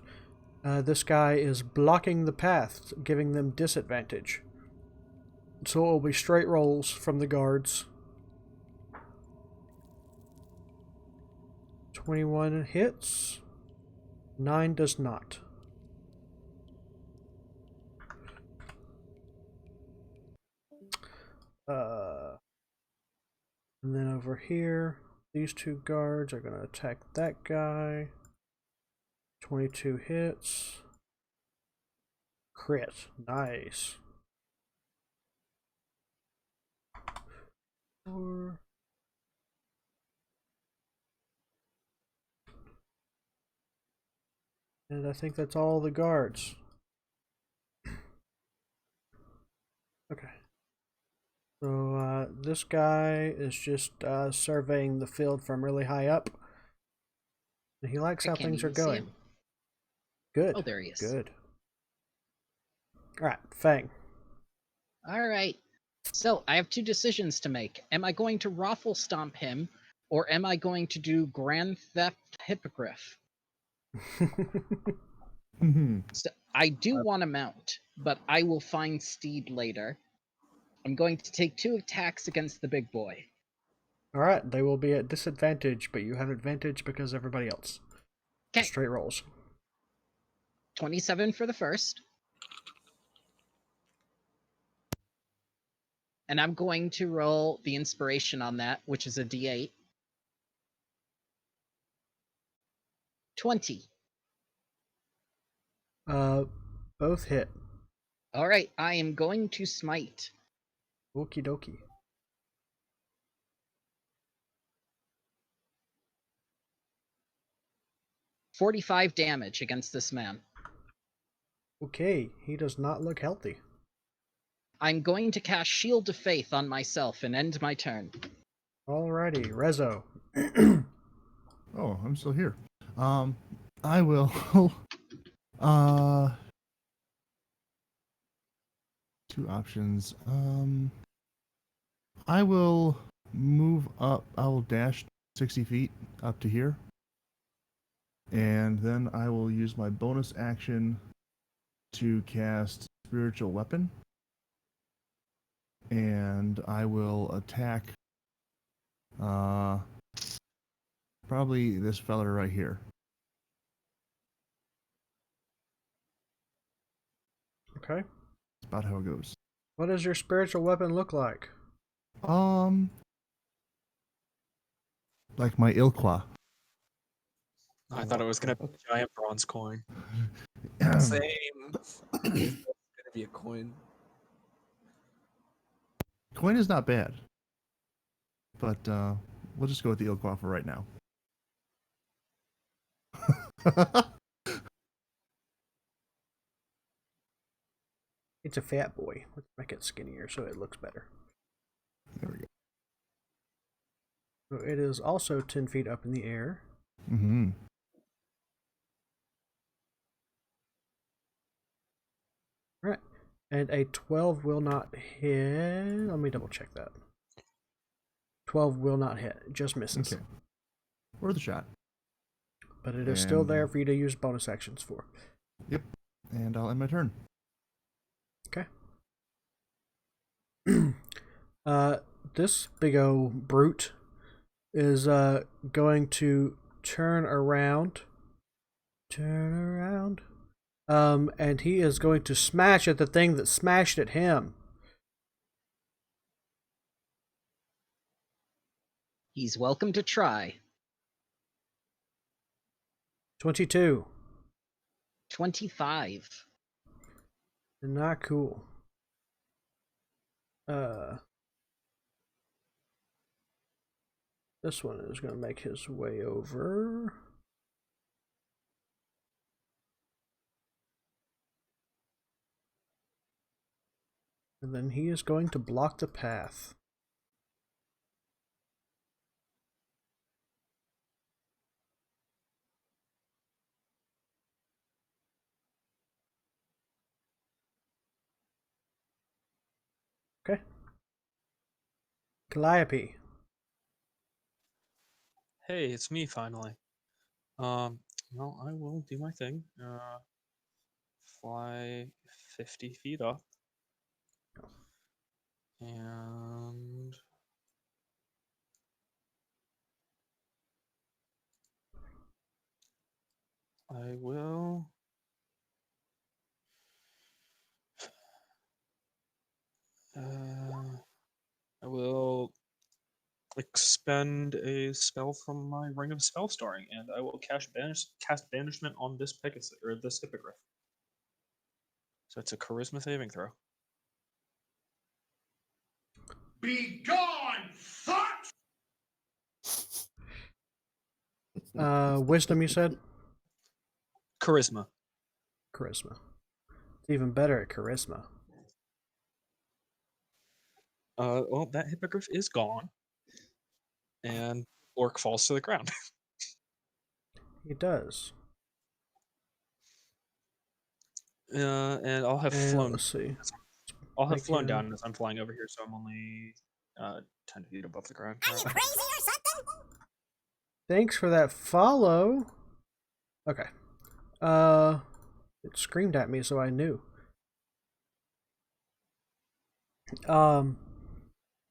This guy is blocking the path, giving them disadvantage. So it will be straight rolls from the guards. 21 hits. 9 does not. And then over here, these two guards are going to attack that guy. 22 hits. Crit. Nice. 4. And I think that's all the guards. Okay. So this guy is just surveying the field from really high up. And he likes how can't things are even see going. him. Good. Oh, there he is. Good. Alright, Fang. Alright. So, I have two decisions to make. Am I going to raffle stomp him, or am I going to do Grand Theft Hippogriff? So, I do want to mount, but I will find Steed later. I'm going to take 2 attacks against the big boy. Alright, they will be at disadvantage, but you have advantage because everybody else. Okay. Straight rolls. 27 for the first. And I'm going to roll the inspiration on that, which is a d8. 20. Both hit. Alright, I am going to smite. Okie dokie. $45 damage against this man. Okay, he does not look healthy. I'm going to cast Shield of Faith on myself and end my turn. Alrighty, Rezo. Oh, I'm still here. I will. Two options. I will move up. I will dash 60 feet up to here, and then I will use my bonus action to cast Spiritual Weapon, and I will attack. Probably this fella right here. Okay. That's about how it goes. What does your spiritual weapon look like? Like my Ilqua. I thought it was gonna be a giant bronze coin. Same. It's gonna be a coin. Coin is not bad, but we'll just go with the Ilqua for right now. It's a fat boy. Let's make it skinnier so it looks better. There we go. So it is also 10 feet up in the air. Mm-hmm. Alright. And a 12 will not hit. Let me double check that. 12 will not hit. It just misses. Okay. Worth a shot. But it is still there for you to use bonus actions for. Yep. And I'll end my turn. Okay. This big old brute is going to turn around. And he is going to smash at the thing that smashed at him. He's welcome to try. 22. 25. Not cool. This one is going to make his way over. And then he is going to block the path. Okay. Calliope. Hey, it's me finally. Well, I will do my thing. 50 feet up. And I will expend a spell from my Ring of Spellstoring, and I will cast banishment on this Pegasus or this hippogriff. So it's a Charisma saving throw. Be gone, fuck! Wisdom, you said? Charisma. Charisma. It's even better at charisma. Well, that hippogriff is gone, and Orc falls to the ground. He does. And I'll have And flown. let's see. I'll have Make flown him- down as I'm flying over here, so I'm only 10 feet above the ground. Are you crazy or something? Thanks for that follow. Okay. It screamed at me, so I knew.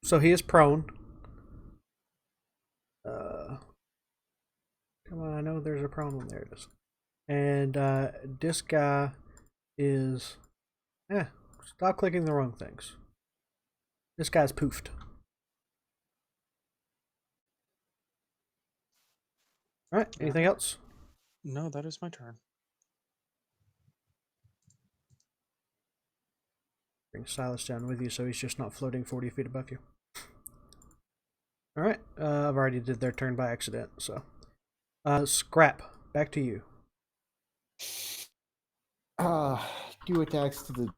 So he is prone. Come on, I know there's a problem. There it is. And this guy is. Stop clicking the wrong things. This guy's poofed. All right. Anything else? No, that is my turn. Bring Silas down with you so he's just not floating 40 feet above you. Alright, I've already did their turn by accident, so. Scrap, back to you. 2 attacks to the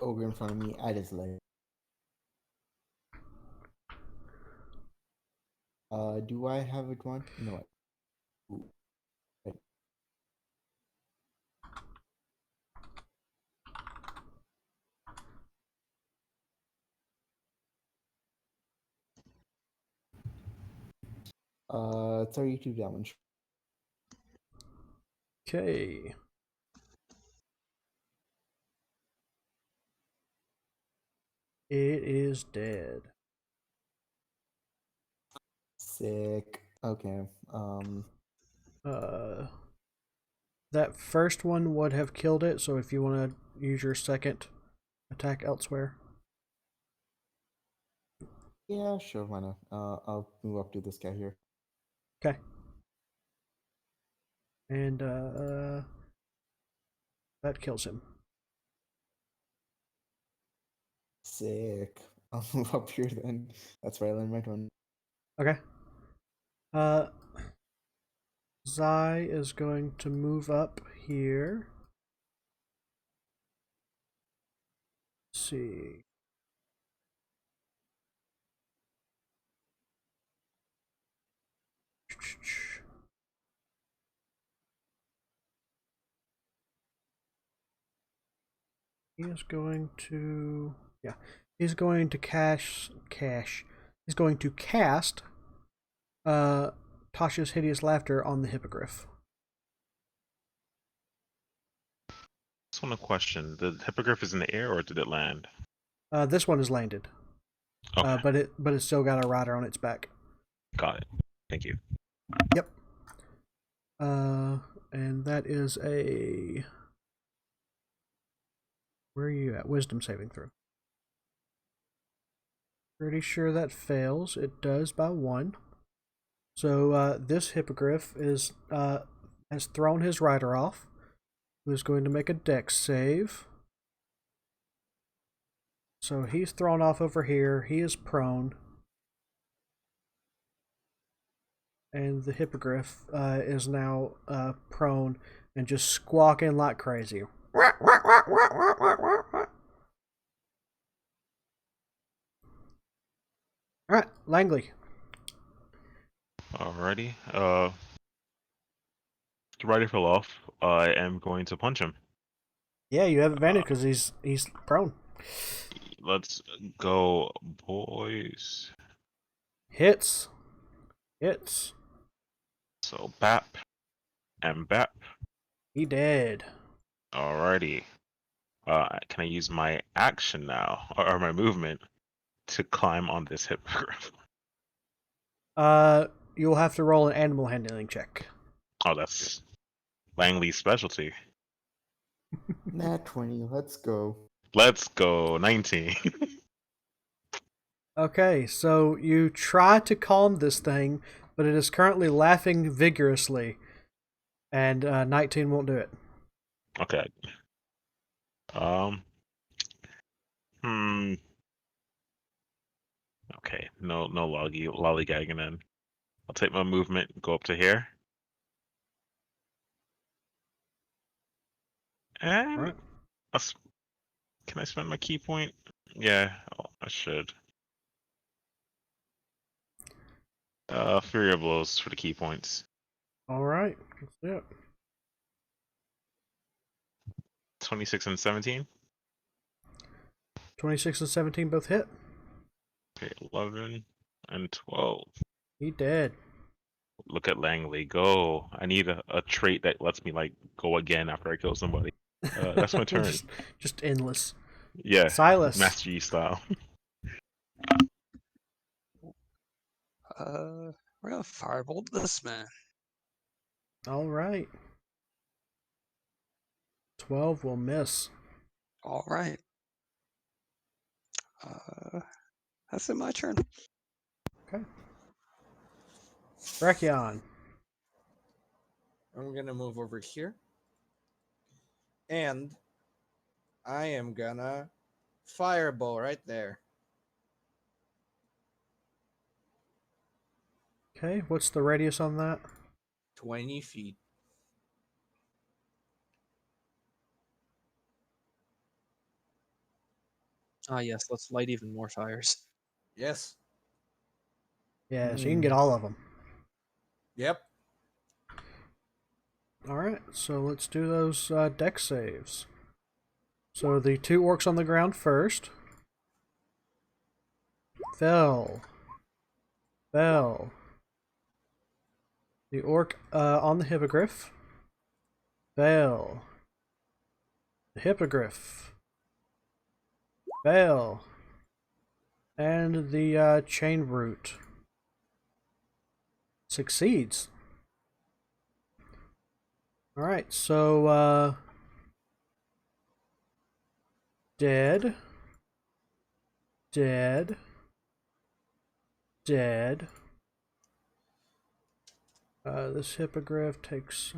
ogre in front of me at his leg. Do I have advantage? No. Ooh. Right. Uh, 32 damage. Okay. It is dead. Sick. Okay. That first one would have killed it, so if you want to use your second attack elsewhere. Yeah, sure, why not? I'll move up to this guy here. Okay. And that kills him. Sick. I'll move up here then. That's where I learned my turn. Okay. Zai is going to move up here. Let's see. He is going to, he's going to he's going to cast Tasha's Hideous Laughter on the hippogriff. Just one question: the hippogriff is in the air, or did it land? This one has landed. Okay, But it's still got a rider on its back. got it. Thank you. Yep. And that is a. Where are you at? Wisdom saving throw. Pretty sure that fails. It does by 1. So this hippogriff is has thrown his rider off. Who's going to make a dex save. So he's thrown off over here. He is prone. And the hippogriff is now prone and just squawking like crazy. Alright, Langley. Alrighty. The rider fell off. I am going to punch him. Yeah, you have advantage because he's prone. Let's go, boys. Hits. So bap and bap. He dead. Alrighty. can I use my action now, or my movement, to climb on this hippogriff? You'll have to roll an animal handling check. Oh, that's Langley's specialty. Nat 20, let's go. Let's go, 19. Okay, so you try to calm this thing, but it is currently laughing vigorously, and 19 won't do it. Okay. Um. Hmm. Okay. No lollygagging then. I'll take my movement, go up to here, and All right. can I spend my key point? Yeah, I should. Fury of Blows for the key points. All right. Let's do it. 26 and 17. 26 and 17 both hit. Okay, 11 and 12. He dead. Look at Langley go. I need a trait that lets me like go again after I kill somebody. That's my turn. just endless. Yeah, Silas. Master Yi style. We're gonna firebolt this man. All right. 12 will miss. All right. That's it. My turn. Okay. Brachion. I'm gonna move over here. And I am gonna fireball right there. Okay, what's the radius on that? 20 feet. Ah, yes, let's light even more fires. Yes. Yeah, so you can get all of them. Yep. All right, so let's do those dex saves. So the 2 orcs on the ground first. Fell. Fell. The orc on the hippogriff. Fell. The hippogriff. Fell. And the chain root succeeds. Alright, so dead. Dead. Dead. This hippogriff takes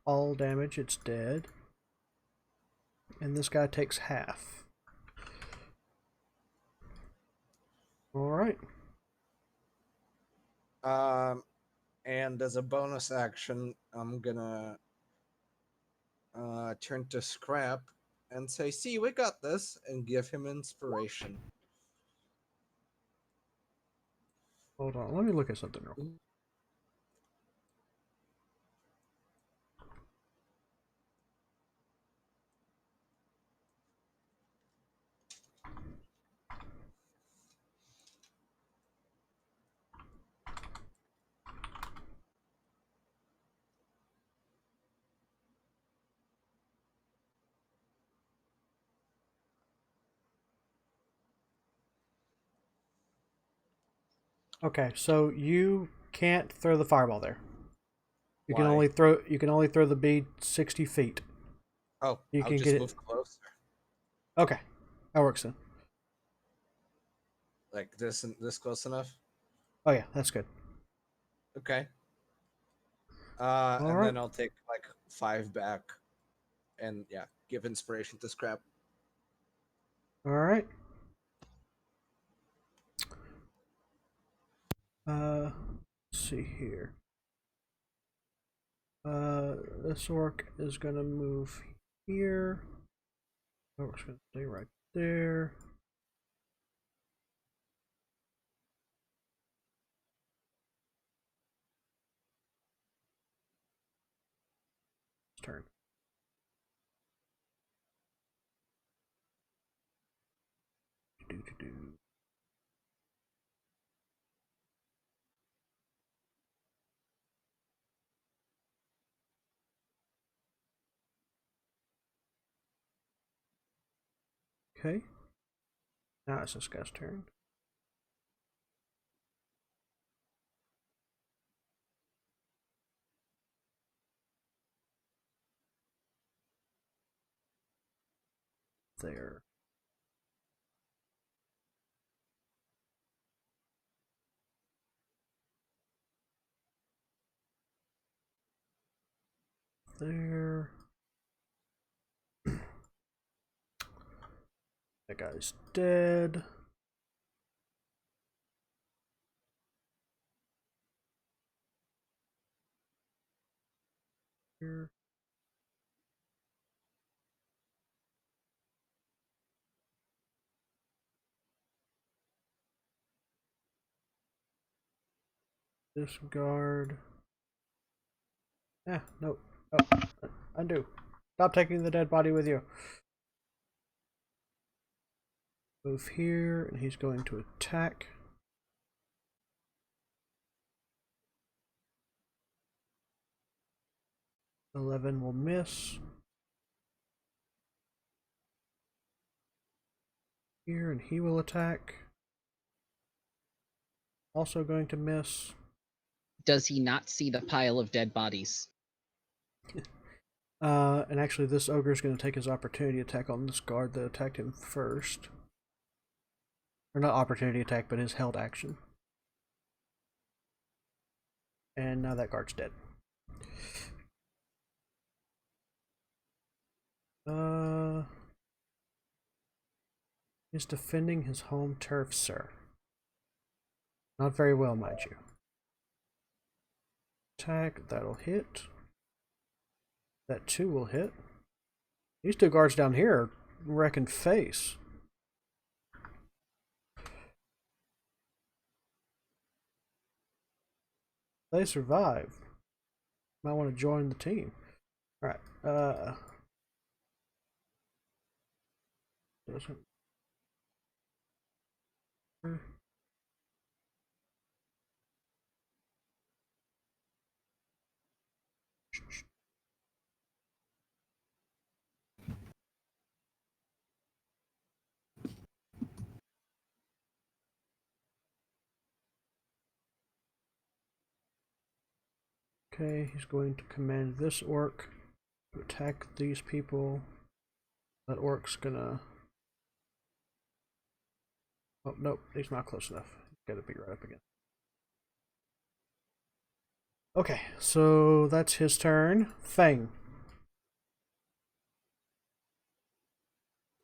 all damage, it's dead. And this guy takes half. Alright. And as a bonus action, I'm gonna turn to Scrap and say, "See, we got this," and give him inspiration. Hold on, let me look at something real quick. Okay, so you can't throw the fireball there. You can Why? only throw the bead 60 feet. Oh, You I'll can just get it. move closer. Okay, that works then. Like this close enough? Oh yeah, that's good. Okay. All And right. then I'll take like 5 back, and yeah, give inspiration to Scrap. All right. Let's see here. This orc is gonna move here. Orc's gonna stay right there. Turn. Do. Okay. Now it's this guy's turn. There. There. That guy's dead. Here. Disregard. Nope. Oh, undo. Stop taking the dead body with you. Move here, and he's going to attack. $11 will miss. Here, and he will attack. Also going to miss. Does he not see the pile of dead bodies? And actually, this ogre is going to take his opportunity attack on this guard that attacked him first. Or not opportunity attack, but his held action. And now that guard's dead. He's defending his home turf, sir. Not very well, mind you. Attack, that'll hit. That 2 will hit. These 2 guards down here are wrecking face. They survive. Might want to join the team. Alright, okay, he's going to command this orc to attack these people. That orc's gonna... Oh, nope, he's not close enough. He's gotta be right up again. Okay, so that's his turn. Fang.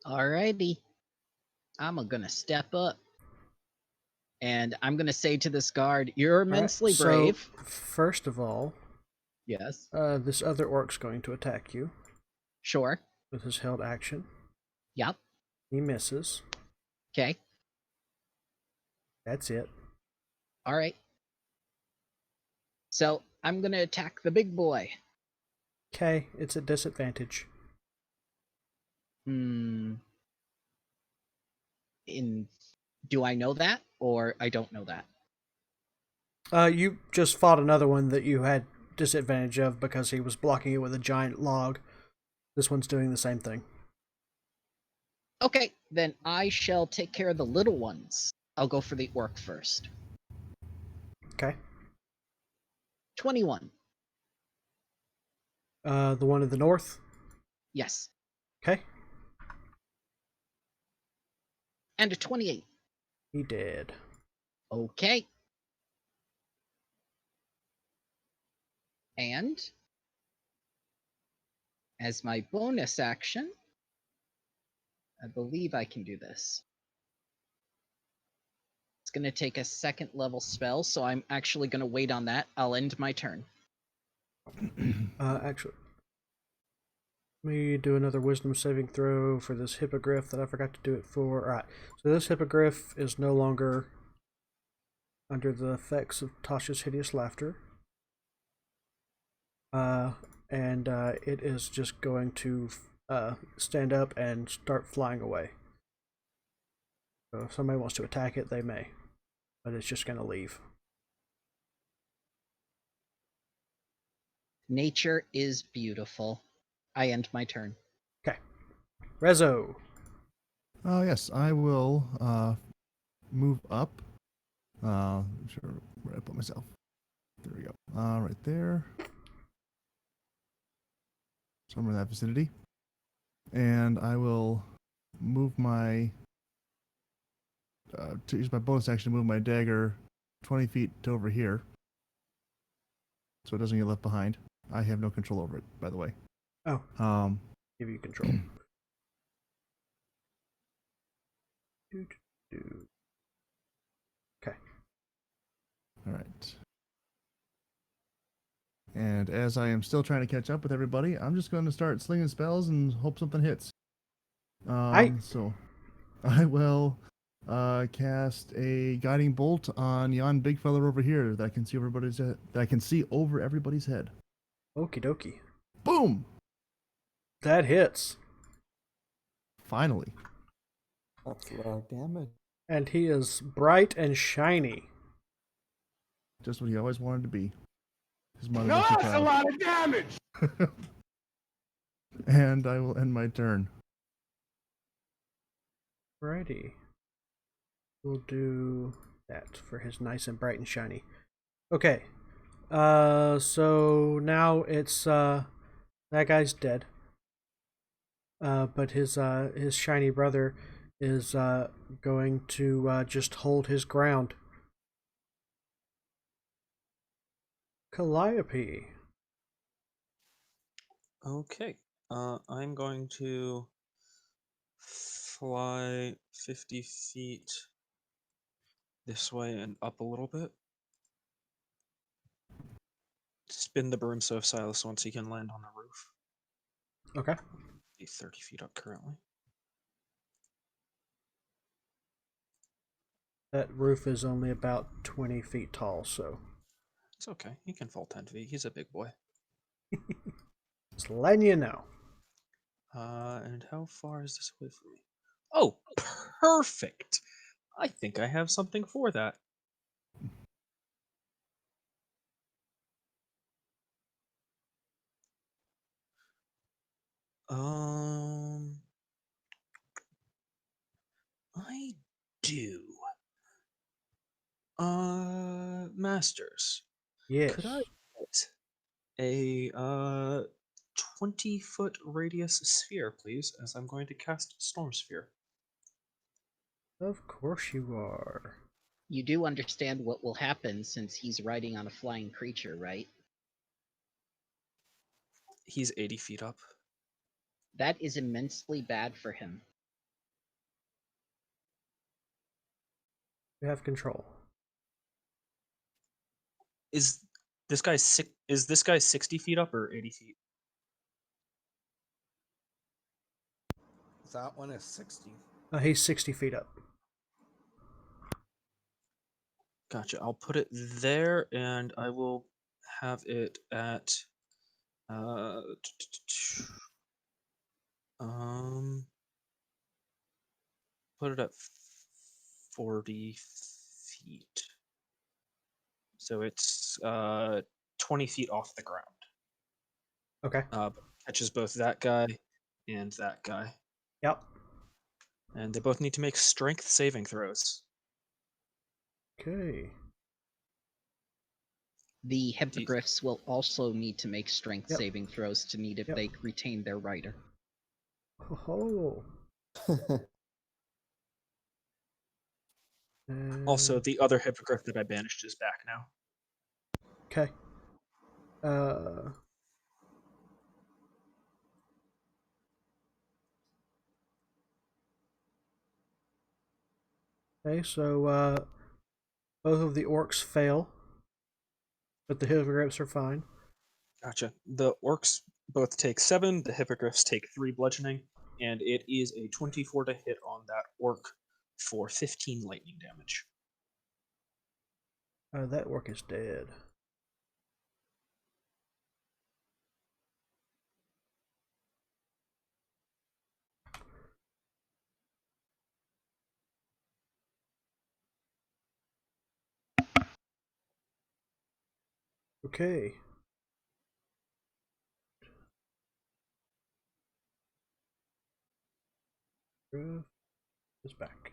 Alrighty. I'm gonna step up. And I'm gonna say to this guard, you're immensely Alright, so, brave. First of all, Yes. this other orc's going to attack you. Sure. With his held action. Yep. He misses. Okay. That's it. Alright. So, I'm gonna attack the big boy. Okay, it's a disadvantage. Do I know that, or I don't know that? You just fought another one that you had disadvantage of because he was blocking it with a giant log. This one's doing the same thing. Okay, then I shall take care of the little ones. I'll go for the orc first. Okay. 21. The one in the north? Yes. Okay. And a 28. He did. Okay. And as my bonus action, I believe I can do this. It's going to take a 2nd level spell, so I'm actually going to wait on that. I'll end my turn. Actually, let me do another wisdom saving throw for this hippogriff that I forgot to do it for. Alright, so this hippogriff is no longer under the effects of Tasha's hideous laughter. And it is just going to stand up and start flying away. So if somebody wants to attack it, they may. But it's just going to leave. Nature is beautiful. I end my turn. Okay. Rezo. Yes, I will move up. Sure, where I put myself. There we go. Right there. Somewhere in that vicinity. And I will move my to use my bonus action to move my dagger 20 feet to over here, so it doesn't get left behind. I have no control over it, by the way. Oh, give you control. Okay. All right. And as I am still trying to catch up with everybody, I'm just going to start slinging spells and hope something hits. So I will cast a guiding bolt on yon big fella over here that I can see over everybody's head. Okie dokie. Boom! That hits. Finally. That's a lot of damage. And he is bright and shiny. Just what he always wanted to be. His No, that's a lot of damage! And I will end my turn. Alrighty. We'll do that for his nice and bright and shiny. Okay. So now it's that guy's dead. But his shiny brother is going to just hold his ground. Calliope. Okay. I'm going to fly 50 feet this way and up a little bit. Spin the broom so if Silas wants, he can land on the roof. Okay. He's 30 feet up currently. That roof is only about 20 feet tall, so. It's okay. He can fall 10 feet. He's a big boy. Just letting you know. And how far is this away from me? Oh, perfect! I think I have something for that. I do. Masters. Yes. Could I get a 20-foot radius sphere, please, as I'm going to cast Storm Sphere. Of course you are. You do understand what will happen since he's riding on a flying creature, right? He's 80 feet up. That is immensely bad for him. You have control. Is this guy 60 feet up or 80 feet? That one is 60. He's 60 feet up. Gotcha. I'll put it there, and I will have it at put it at 40 feet. So it's 20 feet off the ground. Okay. Catches both that guy and that guy. Yep. And they both need to make strength saving throws. Okay. The hippogriffs will also need to make strength saving throws to need if they retain their rider. Oh. Also, the other hippogriff that I banished is back now. Okay. Okay, so both of the orcs fail, but the hippogriffs are fine. Gotcha. The orcs both take 7, the hippogriffs take 3 bludgeoning, and it is a 24 to hit on that orc for 15 lightning damage. That orc is dead. Okay. is back.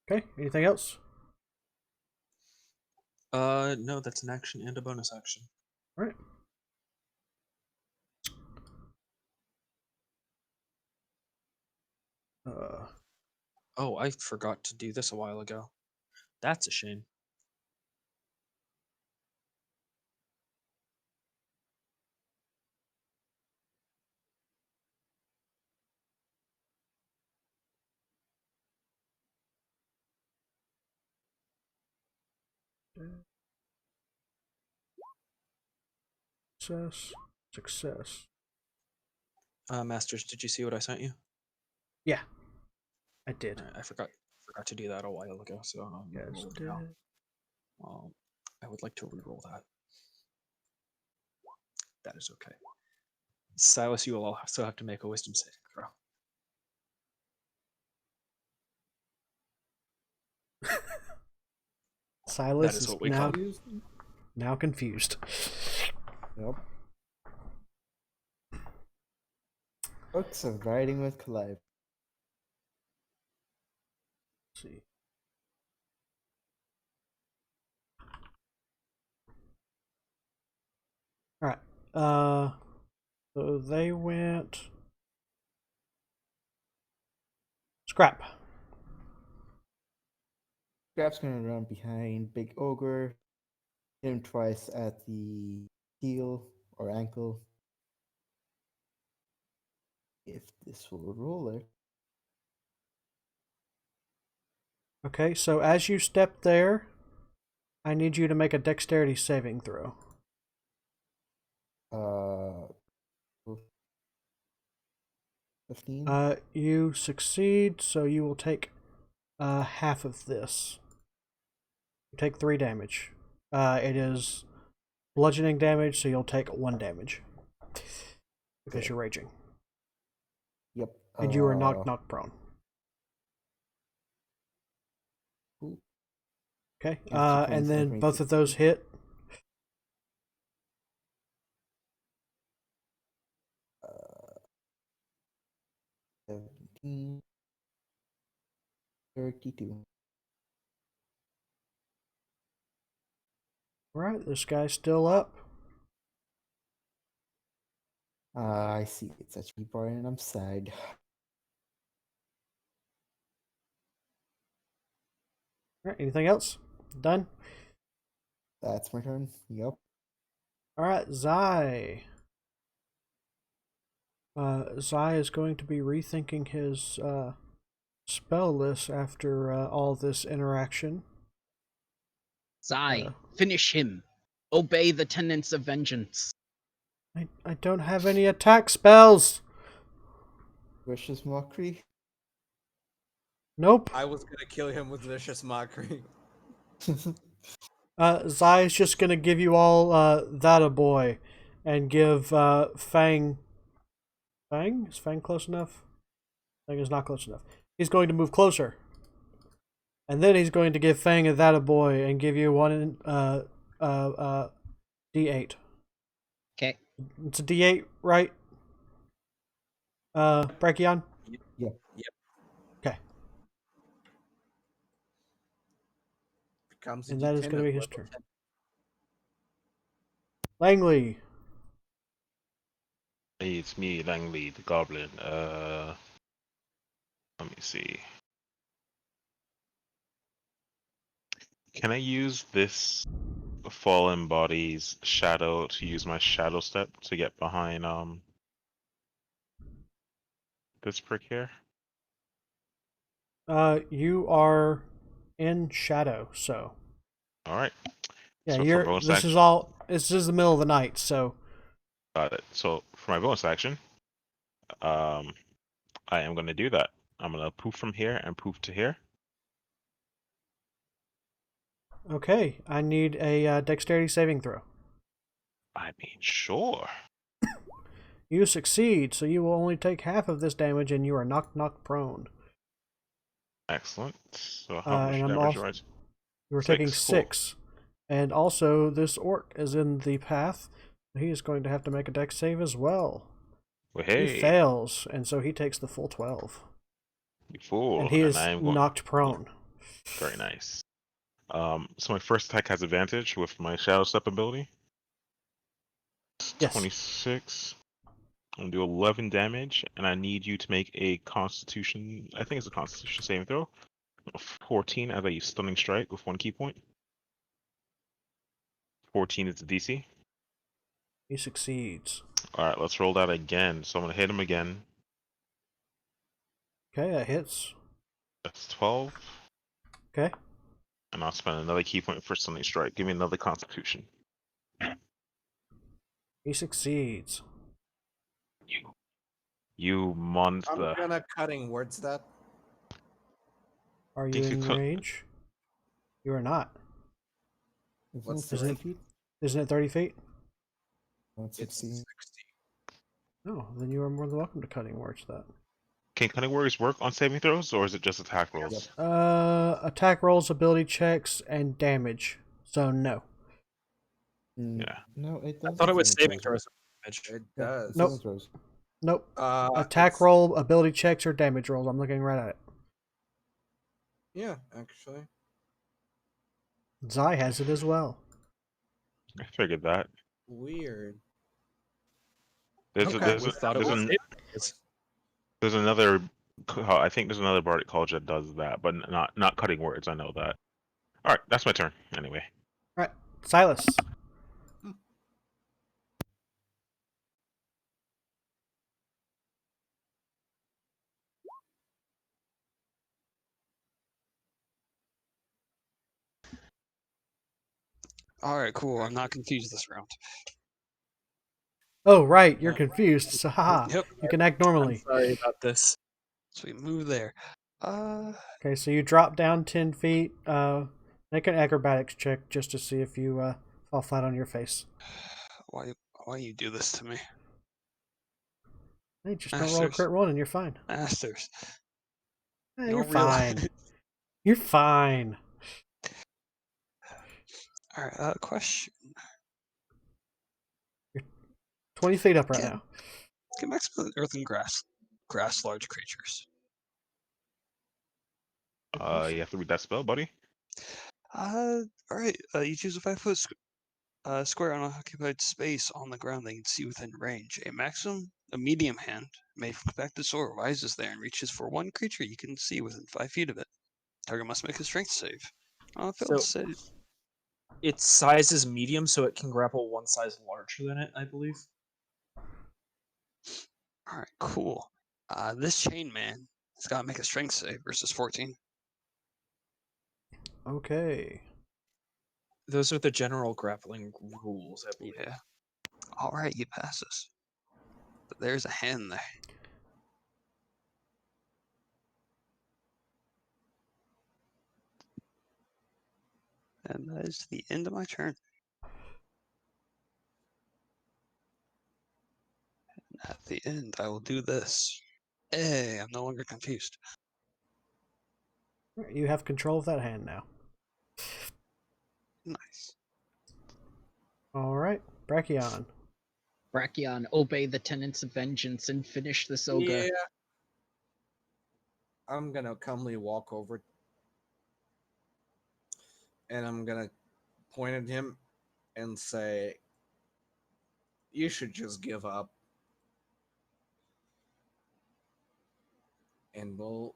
Okay, anything else? No, that's an action and a bonus action. All right. Oh, I forgot to do this a while ago. That's a shame. Success. Masters, did you see what I sent you? Yeah, I did. I forgot to do that a while ago, so I'm Yes, rolling did. now. I would like to reroll that. That is okay. Silas, you will also have to make a wisdom saving throw. Silas That is is what we now call now confused. Yep. Books of Writing with Calliope. Let's see. All right. So they went scrap. Scrap's gonna run behind Big Ogre, hit him twice at the heel or ankle. If this will roll it. Okay, so as you step there, I need you to make a dexterity saving throw. 15. You succeed, so you will take half of this. You take 3 damage. It is bludgeoning damage, so you'll take 1 damage because Okay. you're raging, Yep. and you are knocked prone. Cool. Okay, After and then 27, both of those hit. 17, 32. Alright, this guy's still up. I see it's a cheap bar and I'm sad. Alright, anything else? Done? That's my turn. Yep. Alright, Zai. Zai is going to be rethinking his spell list after all this interaction. Zai, finish him. Obey the tenets of vengeance. I don't have any attack spells. Vicious Mockery. Nope. I was gonna kill him with Vicious Mockery. Zai is just gonna give you all that a boy, and give Fang. Fang? Is Fang close enough? Fang is not close enough. He's going to move closer, and then he's going to give Fang a that a boy and give you one D8. Okay. It's a D8, right? Brachion? Yep. Okay. Becomes And that is D10 going to at be his level turn. 10. Langley. Hey, it's me, Langley, the Goblin. Let me see. Can I use this fallen body's shadow to use my shadow step to get behind this prick here? You are in shadow, so All right. yeah, So for you're. bonus This action, is all. This is the middle of the night, so got it. So for my bonus action, I am going to do that. I'm going to poof from here and poof to here. okay. I need a dexterity saving throw. I mean, sure. You succeed, so you will only take half of this damage, and you are knocked prone. Excellent. So how much And I'm damage also, do I? you are 6, taking cool. 6, and also this orc is in the path. He is going to have to make a dex save as well. Well, He hey. fails, and so he takes the full 12. You fool. And he And is I am going. knocked prone. Very nice. So my first attack has advantage with my Shadow Step ability. Yes. 26. I'm gonna do 11 damage, and I need you to make a Constitution. I think it's a Constitution saving throw. 14 as I use Stunning Strike with 1 key point. 14 is the DC. He succeeds. All right, let's roll that again. So I'm gonna hit him again. Okay, that hits. That's 12, Okay. and I'll spend another key point for Stunning Strike. Give me another Constitution. He succeeds. You I'm monster. gonna cutting words that. Are you Think you in could- range? You are not. What's Isn't the it, isn't it 30 feet? That's It's 16. 60. No, then you are more than welcome to cutting words that. Can Cunning Warriors work on saving throws, or is it just attack rolls? Yep. Attack rolls, ability checks, and damage. So no. Yeah. No, it does. I thought it was saving throws. Damage. It Yeah, does. it's Nope. saving throws. Nope. Attack It's- roll, ability checks, or damage rolls. I'm looking right at it. Yeah, actually. Zai has it as well. I figured that. Weird. There's Okay. there's We thought it there's, was an, saving throws. there's another. I think there's another Bardic College that does that, but not cutting words. I know that. All right, that's my turn. Anyway. All right, Silas. All right, cool. I'm not confused this round. Oh, right, you're confused. So, haha. Yep. You can act I'm normally. sorry about this. So we move there. Okay, so you drop down 10 feet. Make an acrobatics check just to see if you fall flat on your face. Why you do this to me? Hey, just don't roll a crit one and you're fine. Masters. Hey, You you're don't realize- fine. You're fine. All right. Question. 20 feet up right Get- now. Get maximum earth and grass large creatures. You have to read that spell, buddy. All right. You choose a 5-foot square unoccupied space on the ground that you can see within range. A medium hand made from compacted soil rises there and reaches for one creature you can see within 5 feet of it. Target must make a strength save. Failed So- save. Its size is medium, so it can grapple one size larger than it, I believe. All right, cool. This chain man has got to make a strength save versus 14. Okay. Those are the general grappling rules, I believe. Yeah. All right, he passes. But there's a hand there. And that is the end of my turn. And at the end, I will do this. Hey, I'm no longer confused. You have control of that hand now. Nice. All right, Brachion. Brachion, obey the tenets of vengeance and finish this ogre. Yeah. I'm gonna calmly walk over and I'm gonna point at him and say, "You should just give up." And we'll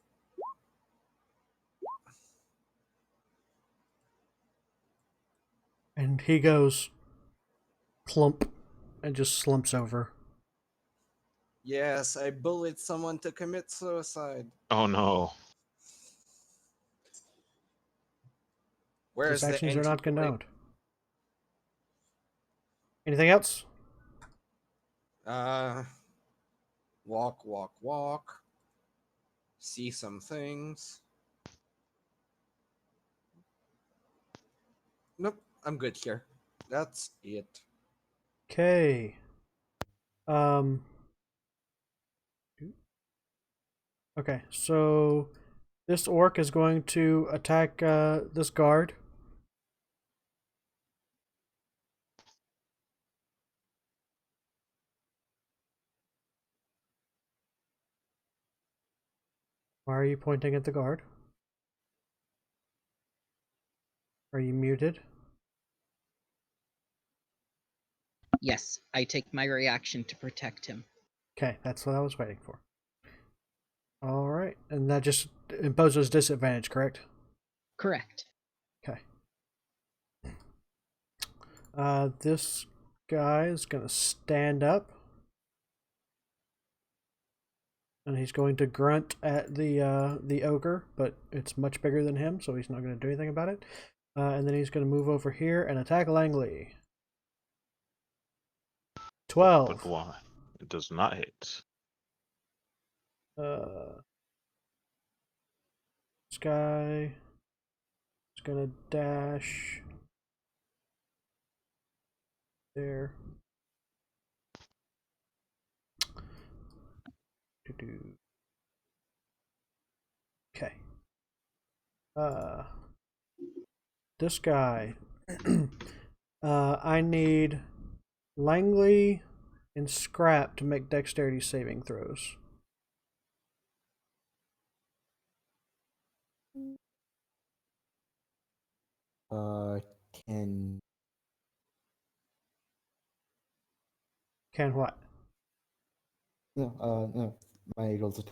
And he goes clump and just slumps over. Yes, I bullied someone to commit suicide. Oh no. Where's These the actions are not anti-bullying? condoned. Anything else? Walk, walk, walk. See some things. Nope, I'm good here. That's it. Okay. Okay, so this orc is going to attack this guard. Why are you pointing at the guard? Are you muted? Yes, I take my reaction to protect him. Okay, that's what I was waiting for. Alright, and that just imposes disadvantage, correct? Correct. Okay. This guy is going to stand up. And he's going to grunt at the ogre, but it's much bigger than him, so he's not going to do anything about it. And then he's going to move over here and attack Langley. 12. But why? It does not hit. This guy is going to dash there. Okay. This guy. I need Langley and Scrap to make dexterity saving throws. Can Can what? no. My rolls are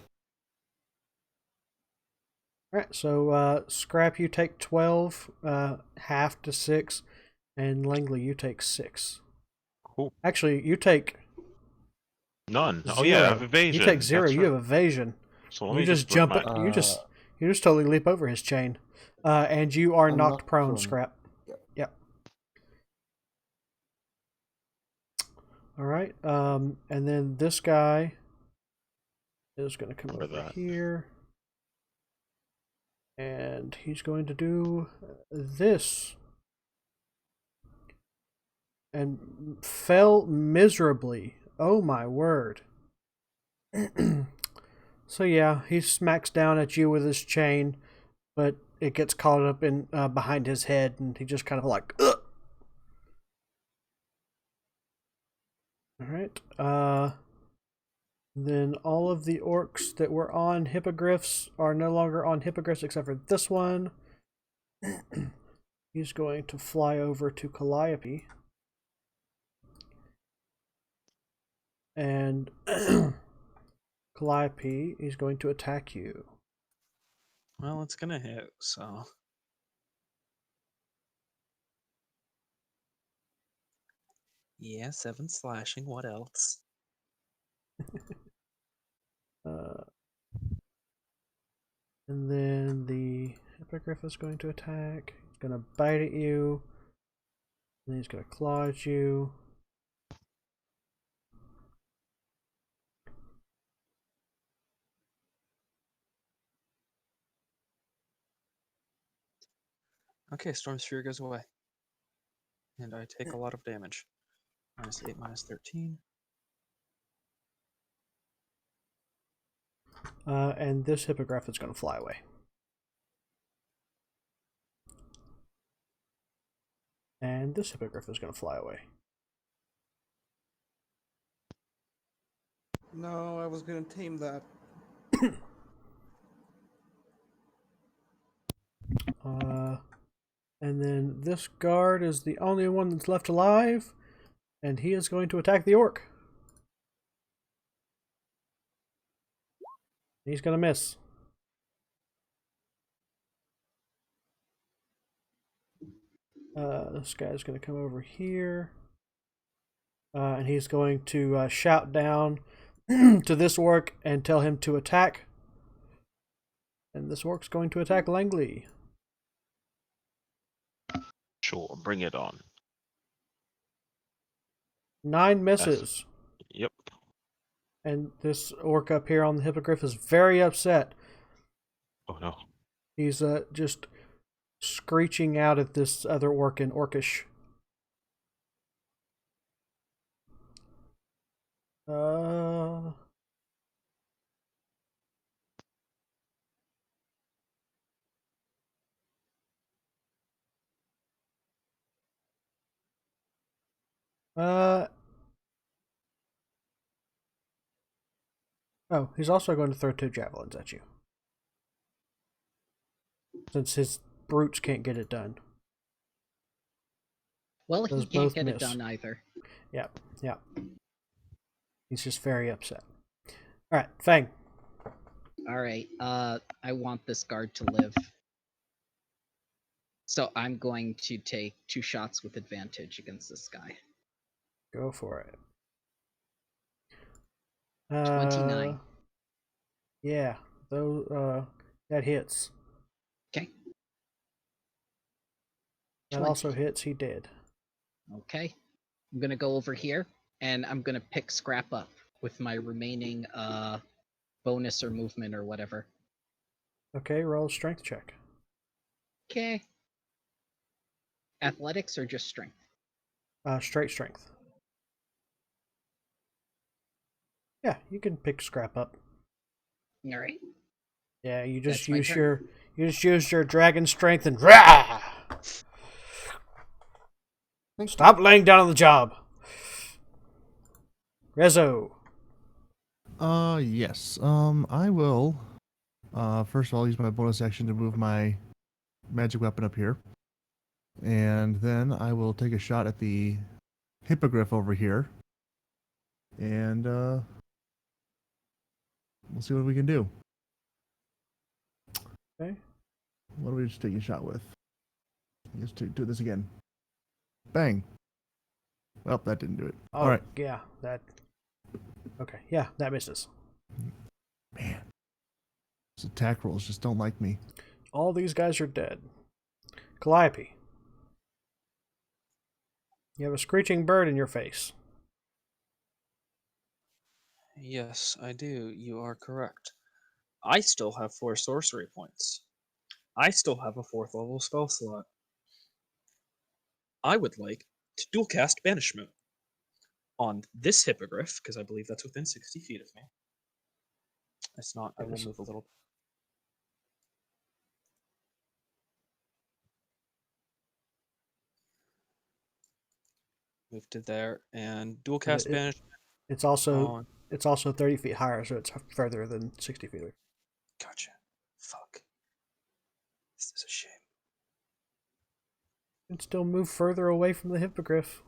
Alright, so Scrap, you take 12, half to 6, and Langley, you take 6. Cool. Actually, you take None. 0. Oh yeah, I have evasion. You take 0. That's You right. have ever. So let You me just put jump. my- You just totally leap over his chain, and you are I'm knocked knocked prone, prone. Scrap. Yep. All right. And then this guy is going to come Remember over that. here, and he's going to do this, and fell miserably. Oh my word. So yeah, he smacks down at you with his chain, but it gets caught up in behind his head, and he just kind of like, ugh. All right. Then all of the orcs that were on hippogriffs are no longer on hippogriffs except for this one. He's going to fly over to Calliope. And Calliope is going to attack you. Well, it's gonna hit, so. Yeah, 7 slashing. What else? And then the hippogriff is going to attack. He's going to bite at you. And he's going to claw at you. Okay, Storm Sphere goes away. And I take a lot of damage. -8, -13. And this hippogriff is going to fly away. And this hippogriff is going to fly away. No, I was gonna tame that. And then this guard is the only one that's left alive, and he is going to attack the orc. He's going to miss. This guy's going to come over here, and he's going to shout down to this orc and tell him to attack. And this orc's going to attack Langley. Sure, bring it on. 9 misses. Yep. And this orc up here on the hippogriff is very upset. Oh no. He's just screeching out at this other orc in Orcish. Oh, he's also going to throw 2 javelins at you. since his brutes can't get it done. Well, he Those can't both get it miss. done either. Yep. He's just very upset. All right, Fang. All right. I want this guard to live. So I'm going to take 2 shots with advantage against this guy. Go for it. 29. Yeah, that hits. Okay. That 20. also hits. He did. Okay. I'm gonna go over here and I'm gonna pick scrap up with my remaining bonus or movement or whatever. Okay, roll a strength check. Okay. Athletics or just strength? Straight strength. Yeah, you can pick scrap up. All right. Yeah, you just That's my turn. use your dragon strength and rah! Stop laying down on the job. Rezo. Yes. I will. First of all, use my bonus action to move my magic weapon up here, and then I will take a shot at the hippogriff over here, and we'll see what we can do. Okay. What are we just taking a shot with? Let's do this again. Bang. Well, that didn't do it. Oh, All right. yeah, that. Okay, yeah, that misses. Man, these attack rolls just don't like me. All these guys are dead. Calliope. You have a screeching bird in your face. Yes, I do. You are correct. I still have 4 sorcery points. I still have a 4th level spell slot. I would like to dual cast Banishment on this hippogriff, because I believe that's within 60 feet of me. It's not, I will move a little. Move to there and dual cast Banishment. It's also 30 feet higher, so it's further than 60 feet. Gotcha. Fuck. This is a shame. You can still move further away from the hippogriff.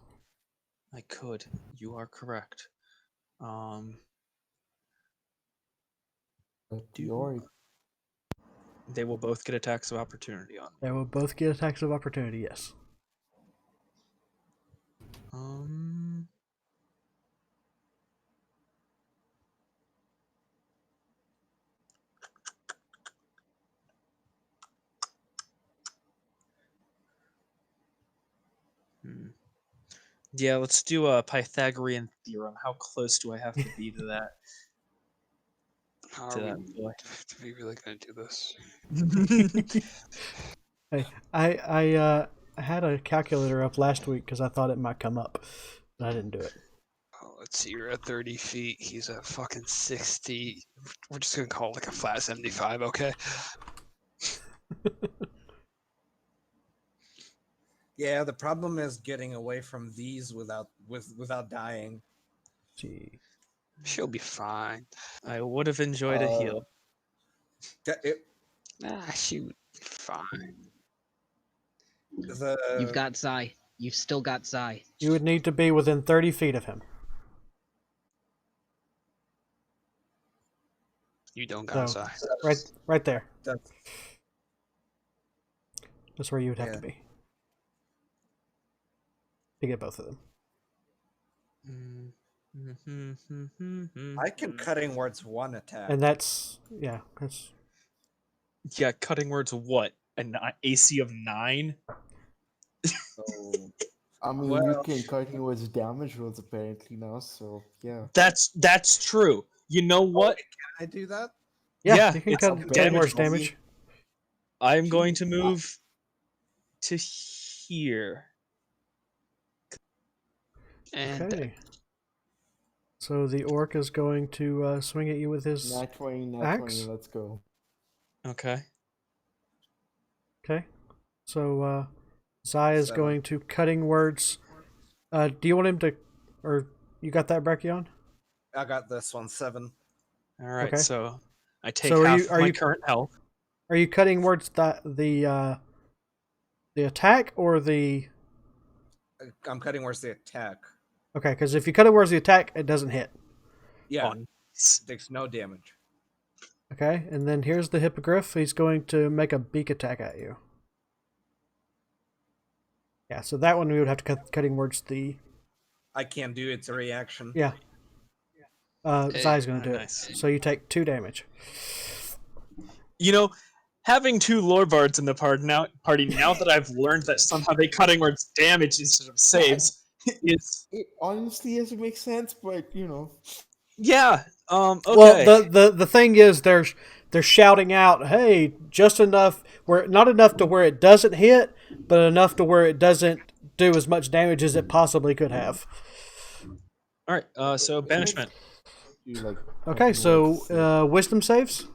I could. You are correct. They will both get attacks of opportunity on me. They will both get attacks of opportunity, yes. Yeah, let's do a Pythagorean theorem. How close do I have to be to that? How to are that we, boy? are we really gonna do this? Hey, I had a calculator up last week because I thought it might come up, but I didn't do it. Oh, let's see, you're at 30 feet. He's at fucking 60. We're just gonna call it like a flat 75, okay? Yeah, the problem is getting away from these without dying. Gee. She'll be fine. I would have enjoyed a heal. She would be fine. You've got Zai. You've still got Zai. You would need to be within 30 feet of him. You don't got So, Zai. right there. That's where you would have to be. To get both of them. I can cutting words 1 attack. And that's. Yeah, cutting words what? An AC of 9? So, I mean, you can cutting words damage rolls apparently now, so yeah. That's true. You know what? Can I do that? Yeah, you can it's cut cutting words damage. I'm going to move to here. And Okay. So the orc is going to swing at you with his Nat 20, axe. let's go. Okay. Okay. So Zai is going to cutting words. Do you want him to, or you got that, Brachion? I got this one, 7. All right. Okay. So I take So half my current health. Are you cutting towards the attack or the? I'm cutting where's the attack. Okay, because if you cut it towards the attack, it doesn't hit. Yeah, On. takes no damage. Okay, and then here's the hippogriff. He's going to make a beak attack at you. Yeah, so that one we would have to cutting towards the. I can't do it. It's a reaction. Yeah. Zai's going to do nice. it. So you take 2 damage. You know, having 2 lore bards in the party now that I've learned that somehow they cut inwards damage instead of saves is. It honestly doesn't make sense, but you know. Yeah. Okay. Well, the thing is, they're shouting out, "Hey, just enough where not enough to where it doesn't hit, but enough to where it doesn't do as much damage as it possibly could have." All right. So banishment. Okay, so wisdom saves,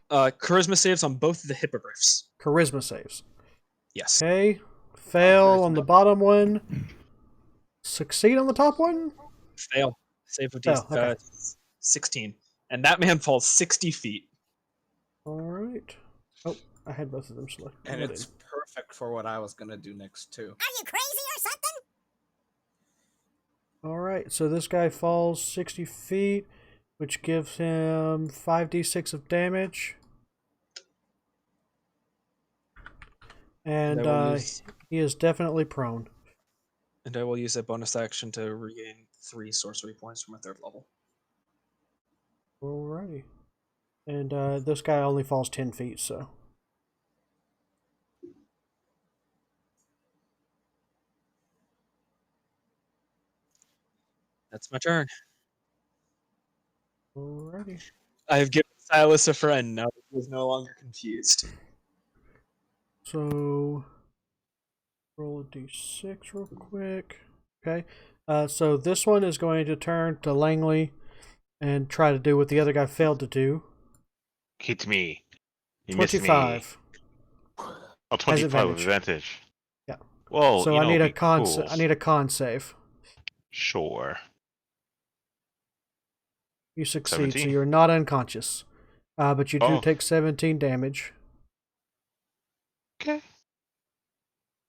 Charisma saves on both of the hippogriffs. charisma saves. Yes. Okay, fail on the bottom one, succeed on the top one. Fail. Save of Fail, okay. 16, and that man falls 60 feet. All right. Oh, I had both of them selected. And it's perfect for what I was gonna do next too. Are you crazy or something? All right, so this guy falls 60 feet, which gives him 5d6 of damage. And he is definitely prone. And I will use a bonus action to regain 3 sorcery points from a 3rd level. Alrighty. And this guy only falls 10 feet, so. That's my turn. Alrighty. I have given Silas a friend, now he is no longer confused. So, roll a d6 real quick. Okay. So this one is going to turn to Langley and try to do what the other guy failed to do. Hit me. You 25. missed me. Oh, 25 with advantage. Yeah. Well, so you I know, need a be con. cool. I need a con save. Sure. You succeed, 17. so you're not unconscious, but you do Oh. take 17 damage. Okay.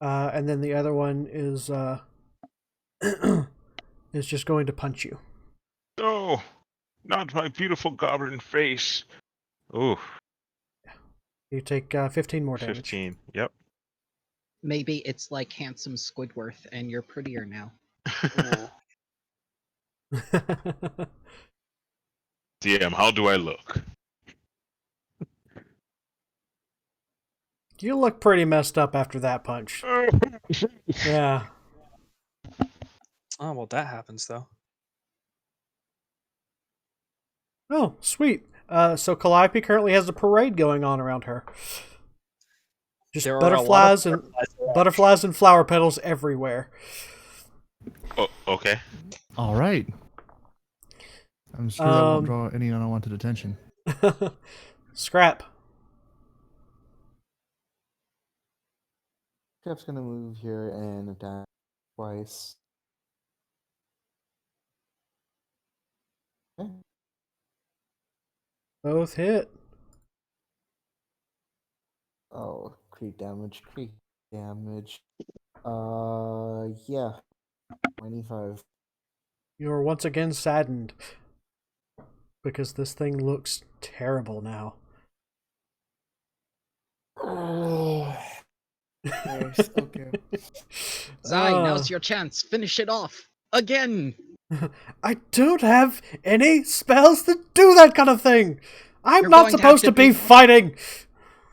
And then the other one is is just going to punch you. No, not my beautiful goblin face. Ooh, You take 15 more damage. 15. Yep. Maybe it's like handsome Squidward and you're prettier now. DM, how do I look? You look pretty messed up after that punch. Yeah. Oh, well, that happens, though. Oh, sweet. So Calliope currently has a parade going on around her. Just There are a lot of butterflies and flower petals everywhere. Oh, okay. All right. I'm sure that won't draw any unwanted attention. Scrap. Scrap's gonna move here and attack twice. Okay. Both hit. Oh, creep damage, creep damage. Yeah. 25. You're once again saddened because this thing looks terrible now. Oh. Nice, okay. Zai, now's your chance. Finish it off. Again! I don't have any spells that do that kind of thing. I'm You're not going to supposed to have to be be- fighting.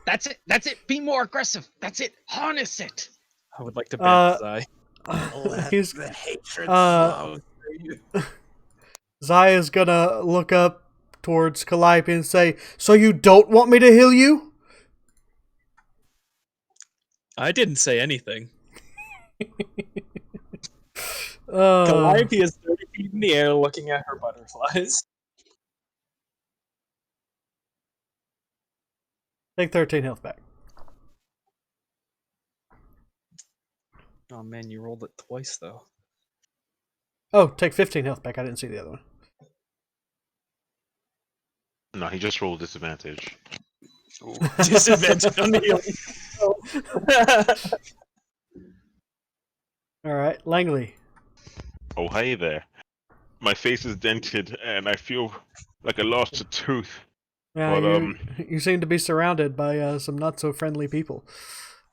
That's it. That's it. Be more aggressive. That's it. Harness it. I would like to ban Zai. He's, The hatred uh, flows through you. Zai is gonna look up towards Calliope and say, "So you don't want me to heal you?" I didn't say anything. Calliope is 30 feet in the air looking at her butterflies. Take 13 health back. Oh man, you rolled it twice though. Oh, take 15 health back. I didn't see the other one. No, he just rolled disadvantage. Ooh. Disadvantage on the healing. All right, Langley. Oh, hey there. My face is dented, and I feel like I lost a tooth. Yeah, But you seem to be surrounded by some not so friendly people.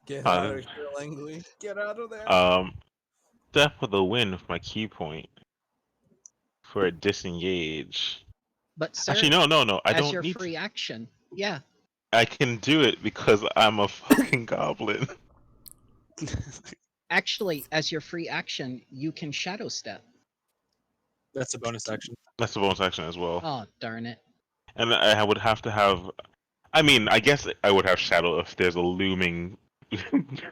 Get Uh, out of here, Langley. Get out of there. Step with a win with my key point for a disengage. But sir, Actually, no. I as don't your need. free action, yeah. I can do it because I'm a fucking goblin. Actually, as your free action, you can shadow step. That's a bonus action. That's the bonus action as well. Oh, darn it. And I would have to have. I mean, I guess I would have shadow if there's a looming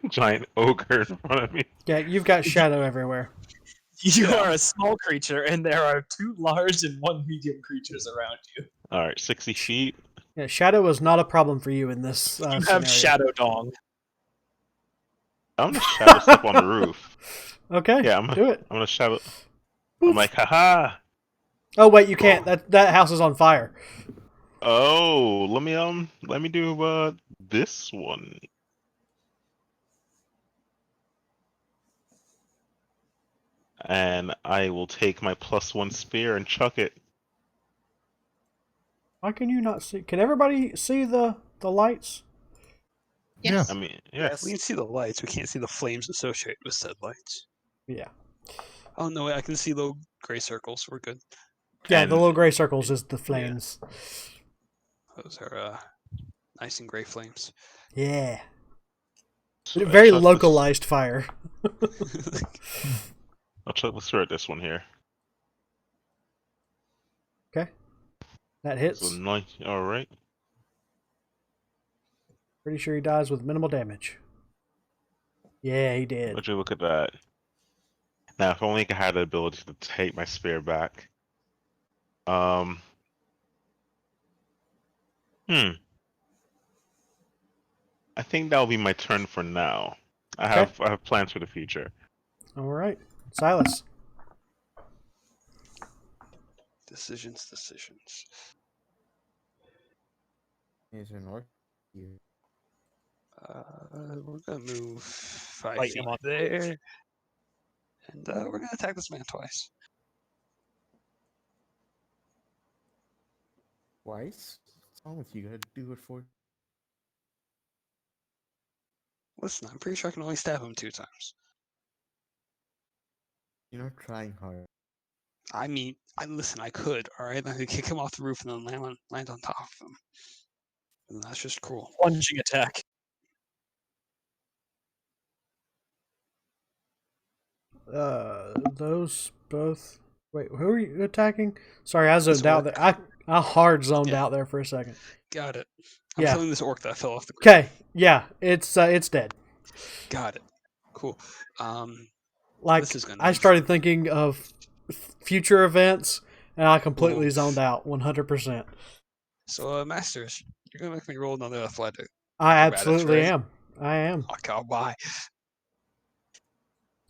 giant ogre in front of me. Yeah, you've got shadow everywhere. You are a small creature, and there are 2 large and 1 medium creatures around you. All right, 60 feet. Yeah, shadow is not a problem for you in this You scenario. have Shadow Dong. I'm gonna shadow step on the roof. Okay, Yeah, do it. I'm gonna shadow. Poof. I'm like, haha. Oh wait, you can't. That house is on fire. Oh, let me do this one. And I will take my +1 spear and chuck it. Why can you not see? Can everybody see the lights? Yes. I mean, yeah. We can see the lights. We can't see the flames associated with said lights. Yeah. Oh no, I can see the gray circles. We're good. Yeah, And the little gray circles is the flames. Those are nice and gray flames. Yeah. so I Very chuck localized fire. I'll chuck the spear at this one here. Okay. That hits. So all right. Pretty sure he dies with minimal damage. Yeah, he did. Would you look at that? Now, if only I had the ability to take my spear back. I think that'll be my turn for now. I have plans for the future. All right. Silas. Decisions. Is there north? You. We're gonna move 5 Light feet him on. there, and we're gonna attack this man twice. Twice? What's wrong with you? You gotta do it for. Listen, I'm pretty sure I can only stab him 2 times. You're not trying hard. I mean, I could. All right, I could kick him off the roof and then land on top of him. And that's just cruel. Plunging attack. Those both. Wait, who are you attacking? Sorry, I zoned This out orc. there. I hard zoned out there for a second. Got it. I'm Yeah. killing this orc that fell off the cliff. Okay, yeah, it's dead. Got it. Cool. Like This is gonna I be started thinking of future events, and I completely Ooh. zoned out 100%. So, Masters, you're gonna make me roll another athletic. I Acrobatics, absolutely right? am. I am. Fuck, I'll buy.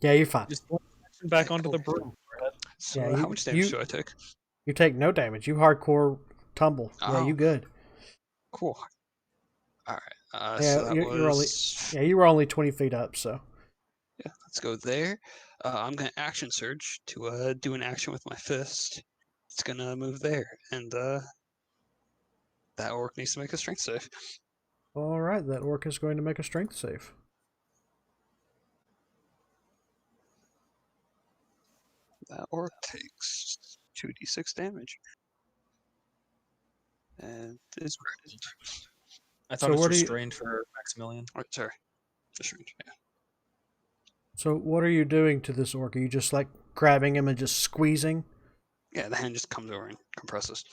Yeah, you're fine. Just back onto the Cool. broom. So, Yeah, how you- much damage you- do I take? You take no damage. You hardcore tumble. Yeah, you Oh. good. Cool. All right. Yeah, So that you're only was. yeah, you were only 20 feet up, so Yeah, let's go there. I'm gonna action surge to do an action with my fist. It's gonna move there, and that orc needs to make a strength save. all right. That orc is going to make a strength save. That orc takes 2d6 damage, and is critical. I So thought it was what are you- restrained for Maximilian. Oh, sorry, just range. Yeah. So what are you doing to this orc? Are you just like grabbing him and just squeezing? Yeah, the hand just comes over and compresses.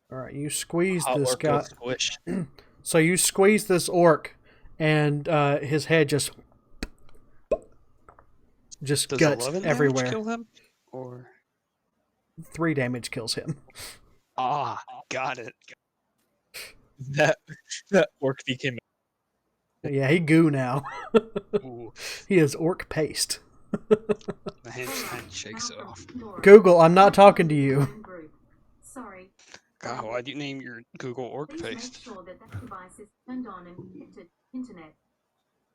All right, you squeeze Hot this orc guy. goes squish. So you squeeze this orc, and his head just Does guts 11 everywhere. damage kill him? Or 3 damage kills him. got it. That orc became. Yeah, he goo now. Ooh, He is orc paste. the hand shakes it off. Google, I'm not talking to you. Sorry. God, why'd you name your Google org Please make paste? sure that device is turned on and connected to internet.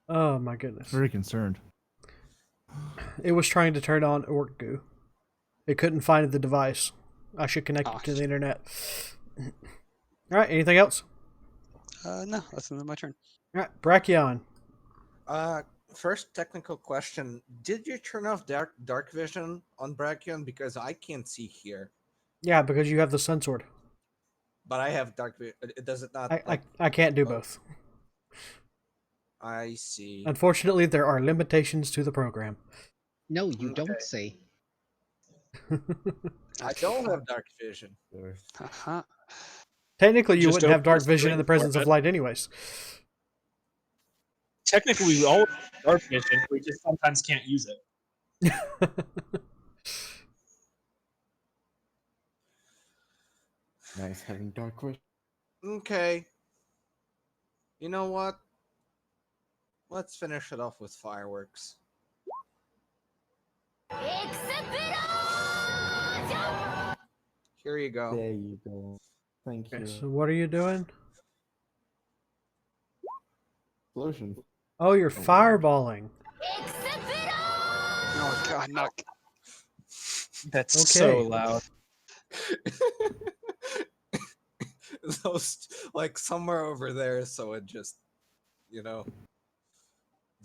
Oh my goodness. Very concerned. It was trying to turn on OrcGoo. It couldn't find the device. I should connect it to the internet. Alright, anything else? No, that's my turn. Alright, Brachion. First technical question: did you turn off dark vision on Brachion? Because I can't see here, Yeah, because you have the Sun Sword. but I have dark vision. Does it not? I can't do both. I see. Unfortunately, there are limitations to the program. No, you don't say. I don't have dark vision. Technically, you Just wouldn't have open dark the vision in the screen presence for of it. light, anyways. Technically, we all have dark vision. We just sometimes can't use it. Nice having dark vision. Okay. You know what? Let's finish it off with fireworks. Here you go. There you go. Thank Okay, you. so what are you doing? Explosion. Oh, you're fireballing. Oh God, not. That's Okay. so loud. Those, like, somewhere over there, so it just, you know.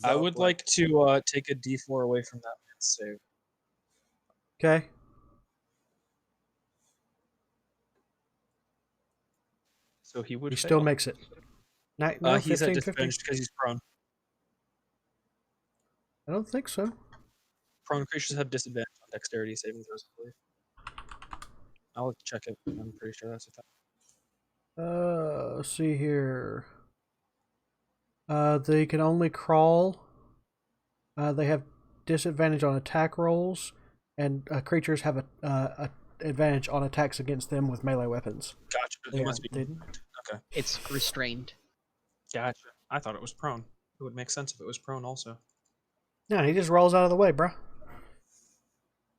I would like to take a D4 away from that man's save. Okay. So he would He fail. still makes it. No, He's at 15, 50. disadvantage because he's prone. I don't think so. Prone creatures have disadvantage on dexterity saving throws, I believe. I'll check it. I'm pretty sure that's a fact. Let's see here. They can only crawl. They have disadvantage on attack rolls, and creatures have a advantage on attacks against them with melee weapons. Gotcha. He must be. Didn't. Okay. It's restrained. Gotcha. I thought it was prone. It would make sense if it was prone also. No, he just rolls out of the way, bruh.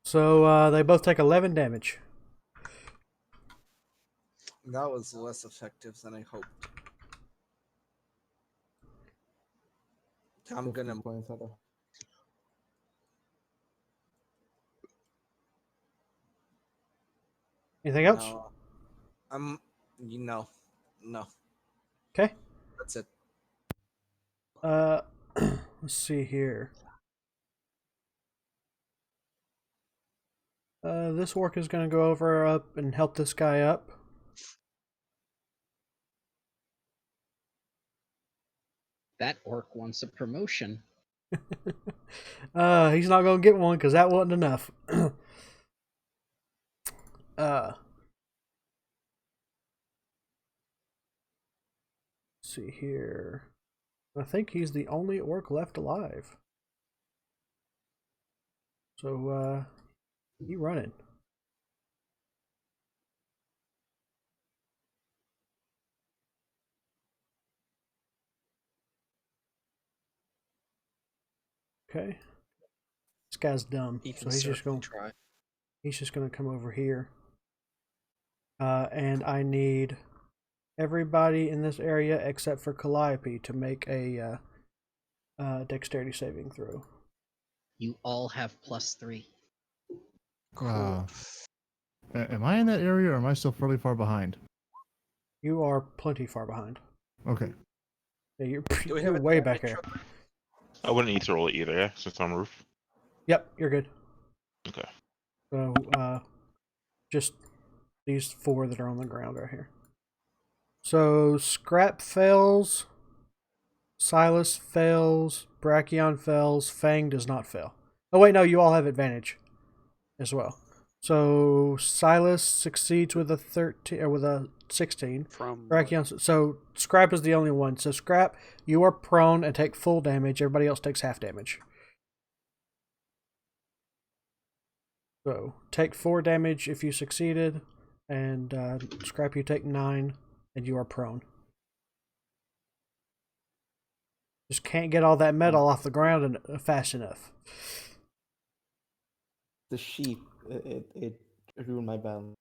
So they both take 11 damage. That was less effective than I hoped. I'm gonna. Points out of... Anything else? No. No. Okay. That's it. Let's see here. This orc is going to go over up and help this guy up. That orc wants a promotion. He's not going to get one because that wasn't enough. Let's see here. I think he's the only orc left alive. So, he running. Okay. This guy's dumb, so he's just going to try. He's just going to come over here. And I need everybody in this area except for Calliope to make a dexterity saving throw. You all have +3. Am I in that area or am I still fairly far behind? You are plenty far behind. Okay. Yeah, Do we have you're a way damage back here. I wouldn't need to roll it either, yeah, since I'm roof. Yep, you're good. Okay. So, just these 4 that are on the ground right here. So, Scrap fails, Silas fails, Brachion fails, Fang does not fail. Oh wait, no, you all have advantage as well. So, Silas succeeds with a 13 or with a 16. From Brachion, so Scrap is the only one. So Scrap, you are prone and take full damage. Everybody else takes half damage. So take 4 damage if you succeeded, and Scrap, you take 9, and you are prone. Just can't get all that metal off the ground fast enough. The sheep, it ruined my balance.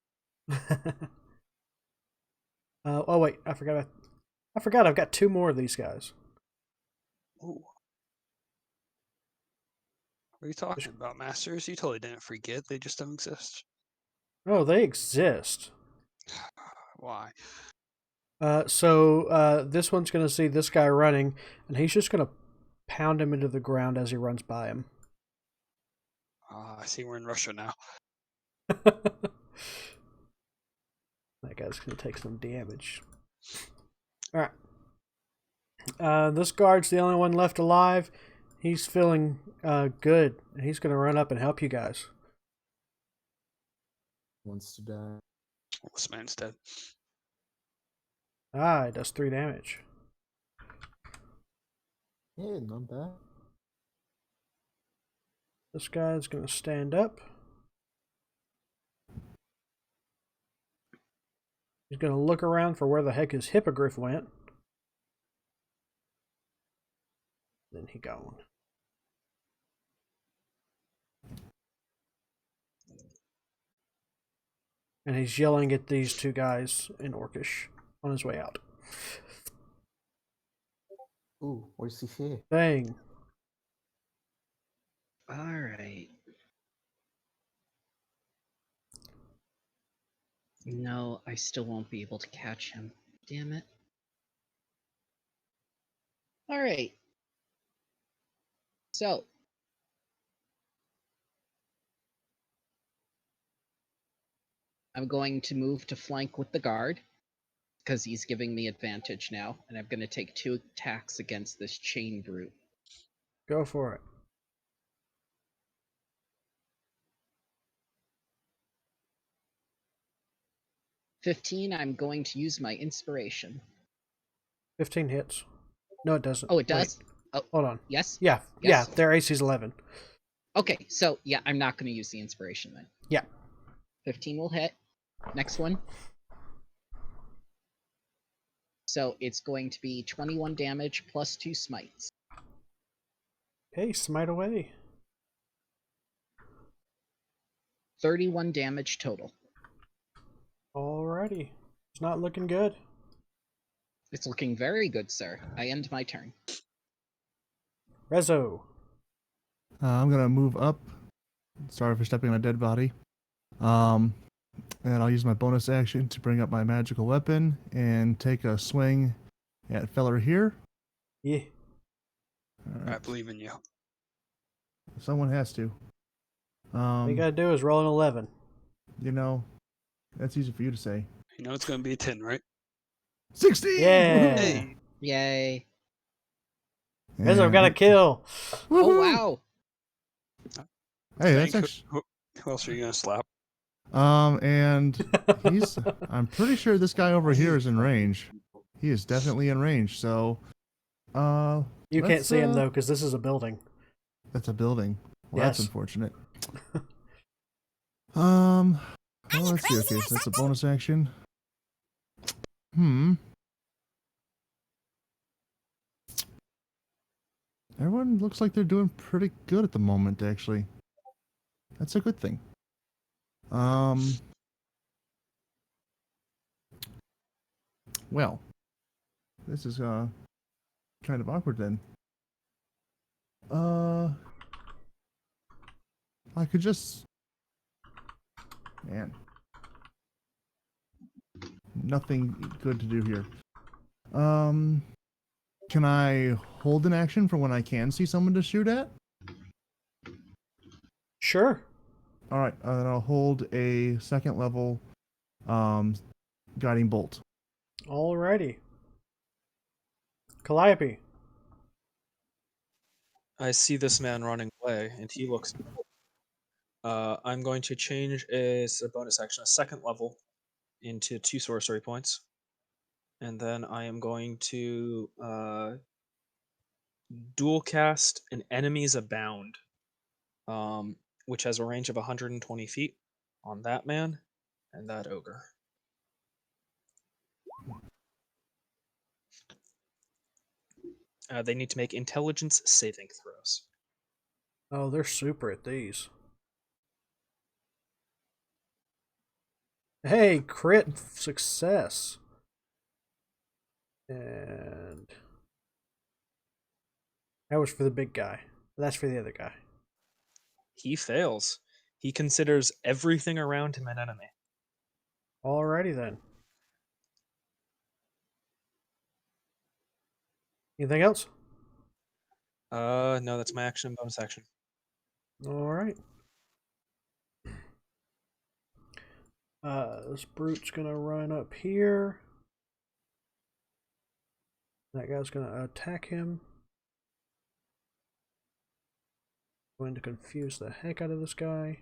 Oh wait, I forgot. I forgot. I've got 2 more of these guys. Ooh. What are you talking about, Masters? You totally didn't forget. They just don't exist. Oh, they exist. Why? So this one's gonna see this guy running, and he's just gonna pound him into the ground as he runs by him. I see we're in Russia now. That guy's gonna take some damage. Alright. This guard's the only one left alive. He's feeling good. He's gonna run up and help you guys. Wants to die. This man's dead. Ah, it does 3 damage. Yeah, not bad. This guy's gonna stand up. He's gonna look around for where the heck his hippogriff went. Then he gone. And he's yelling at these 2 guys in Orcish on his way out. Ooh, what's he say? Bang. Alright. No, I still won't be able to catch him. Damn it. Alright. So. I'm going to move to flank with the guard, because he's giving me advantage now, and I'm going to take 2 attacks against this chain brute. Go for it. $15, I'm going to use my inspiration. 15 hits. No, it doesn't. Oh, it does? Wait. Oh, hold on. Yes? Yeah, Yes? yeah, their AC's 11. Okay, so yeah, I'm not going to use the inspiration then. Yeah. 15 will hit. Next one. So it's going to be 21 damage plus 2 smites. Okay, smite away. 31 damage total. Alrighty. It's not looking good. It's looking very good, sir. I end my turn. Rezo. I'm gonna move up. Sorry for stepping on a dead body. And I'll use my bonus action to bring up my magical weapon and take a swing at feller here. Yeah. I believe in you. Someone has to. All you gotta do is roll an 11. You know, that's easy for you to say. You know it's going to be a 10, right? 16! Yeah. Hey! Yay. Rezo got a kill. Oh, wow. Hey, that's Thank- actually... Who else are you going to slap? And he's... I'm pretty sure this guy over here is in range. He is definitely in range, so... You can't see him, though, because this is a building. That's a building. Well, Yes. that's unfortunate. Well, let's see. Okay, so that's a bonus action. Everyone looks like they're doing pretty good at the moment, actually. That's a good thing. Well, this is kind of awkward then. I could just... Man. Nothing good to do here. Can I hold an action for when I can see someone to shoot at? Sure. Alright, then I'll hold a 2nd level guiding bolt. Alrighty. Calliope. I see this man running away, and he looks. I'm going to change a bonus action, a 2nd level, into 2 sorcery points, and then I am going to dual cast an Enemies Abound, which has a range of 120 feet on that man and that ogre. They need to make intelligence saving throws. Oh, they're super at these. Hey, crit success. And that was for the big guy. That's for the other guy. He fails. He considers everything around him an enemy. Alrighty then. Anything else? No, that's my action and bonus action. Alright. This brute's gonna run up here. That guy's gonna attack him. Going to confuse the heck out of this guy.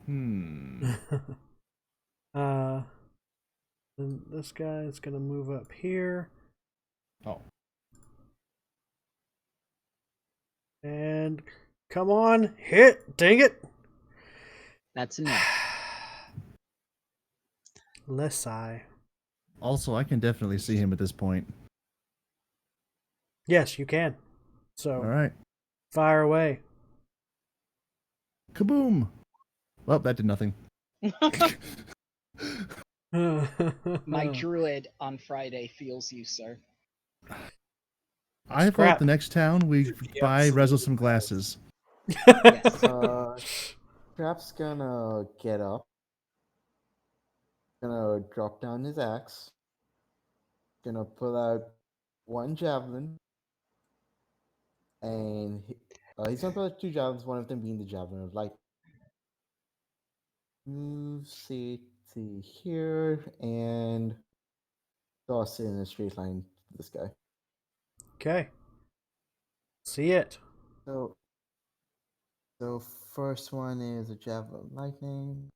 Hmm. And this guy is gonna move up here. Oh. And come on, hit! Dang it! That's enough. Less sigh. Also, I can definitely see him at this point. Yes, you can. So, All right. fire away. Kaboom! Well, that did nothing. My druid on Friday feels you, sir. I vote Scrap. the next town we buy Rezo some glasses. Yes. Scrap's gonna get up. Gonna drop down his axe. Gonna pull out one javelin. And he's gonna pull out two javelins, one of them being the javelin of light. Move, see here, and toss it in a straight line to this guy. Okay. See it. So first one is a javelin lightning.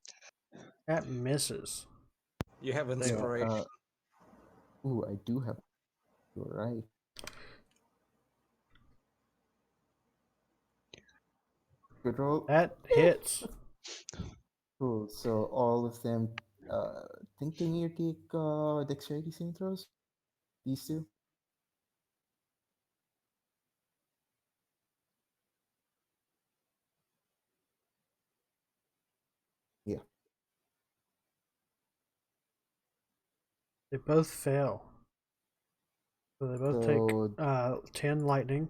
That misses. You have They are, inspiration. Ooh, I do have. You're right. Good roll. That hits. Cool. So all of them, think they need to take dexterity saving throws. These two. Yeah. They both fail. So they both take 10 lightning.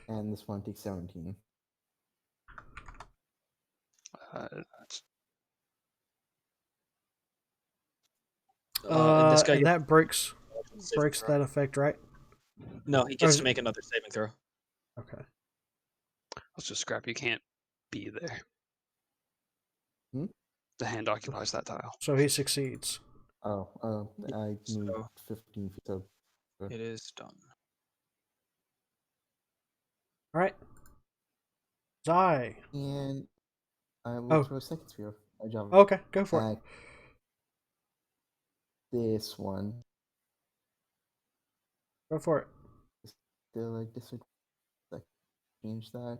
And this one takes 17. And this guy and that breaks that effect, right? No, he gets to make another saving throw. Okay. Let's just scrap. You can't be there. Hmm? The hand occupies that tile. So he succeeds. Oh, I moved 15 feet. So it is done. All right. Zai. And I will throw a second spear. Okay, go for it. This one. Go for it. Still like this. Change that.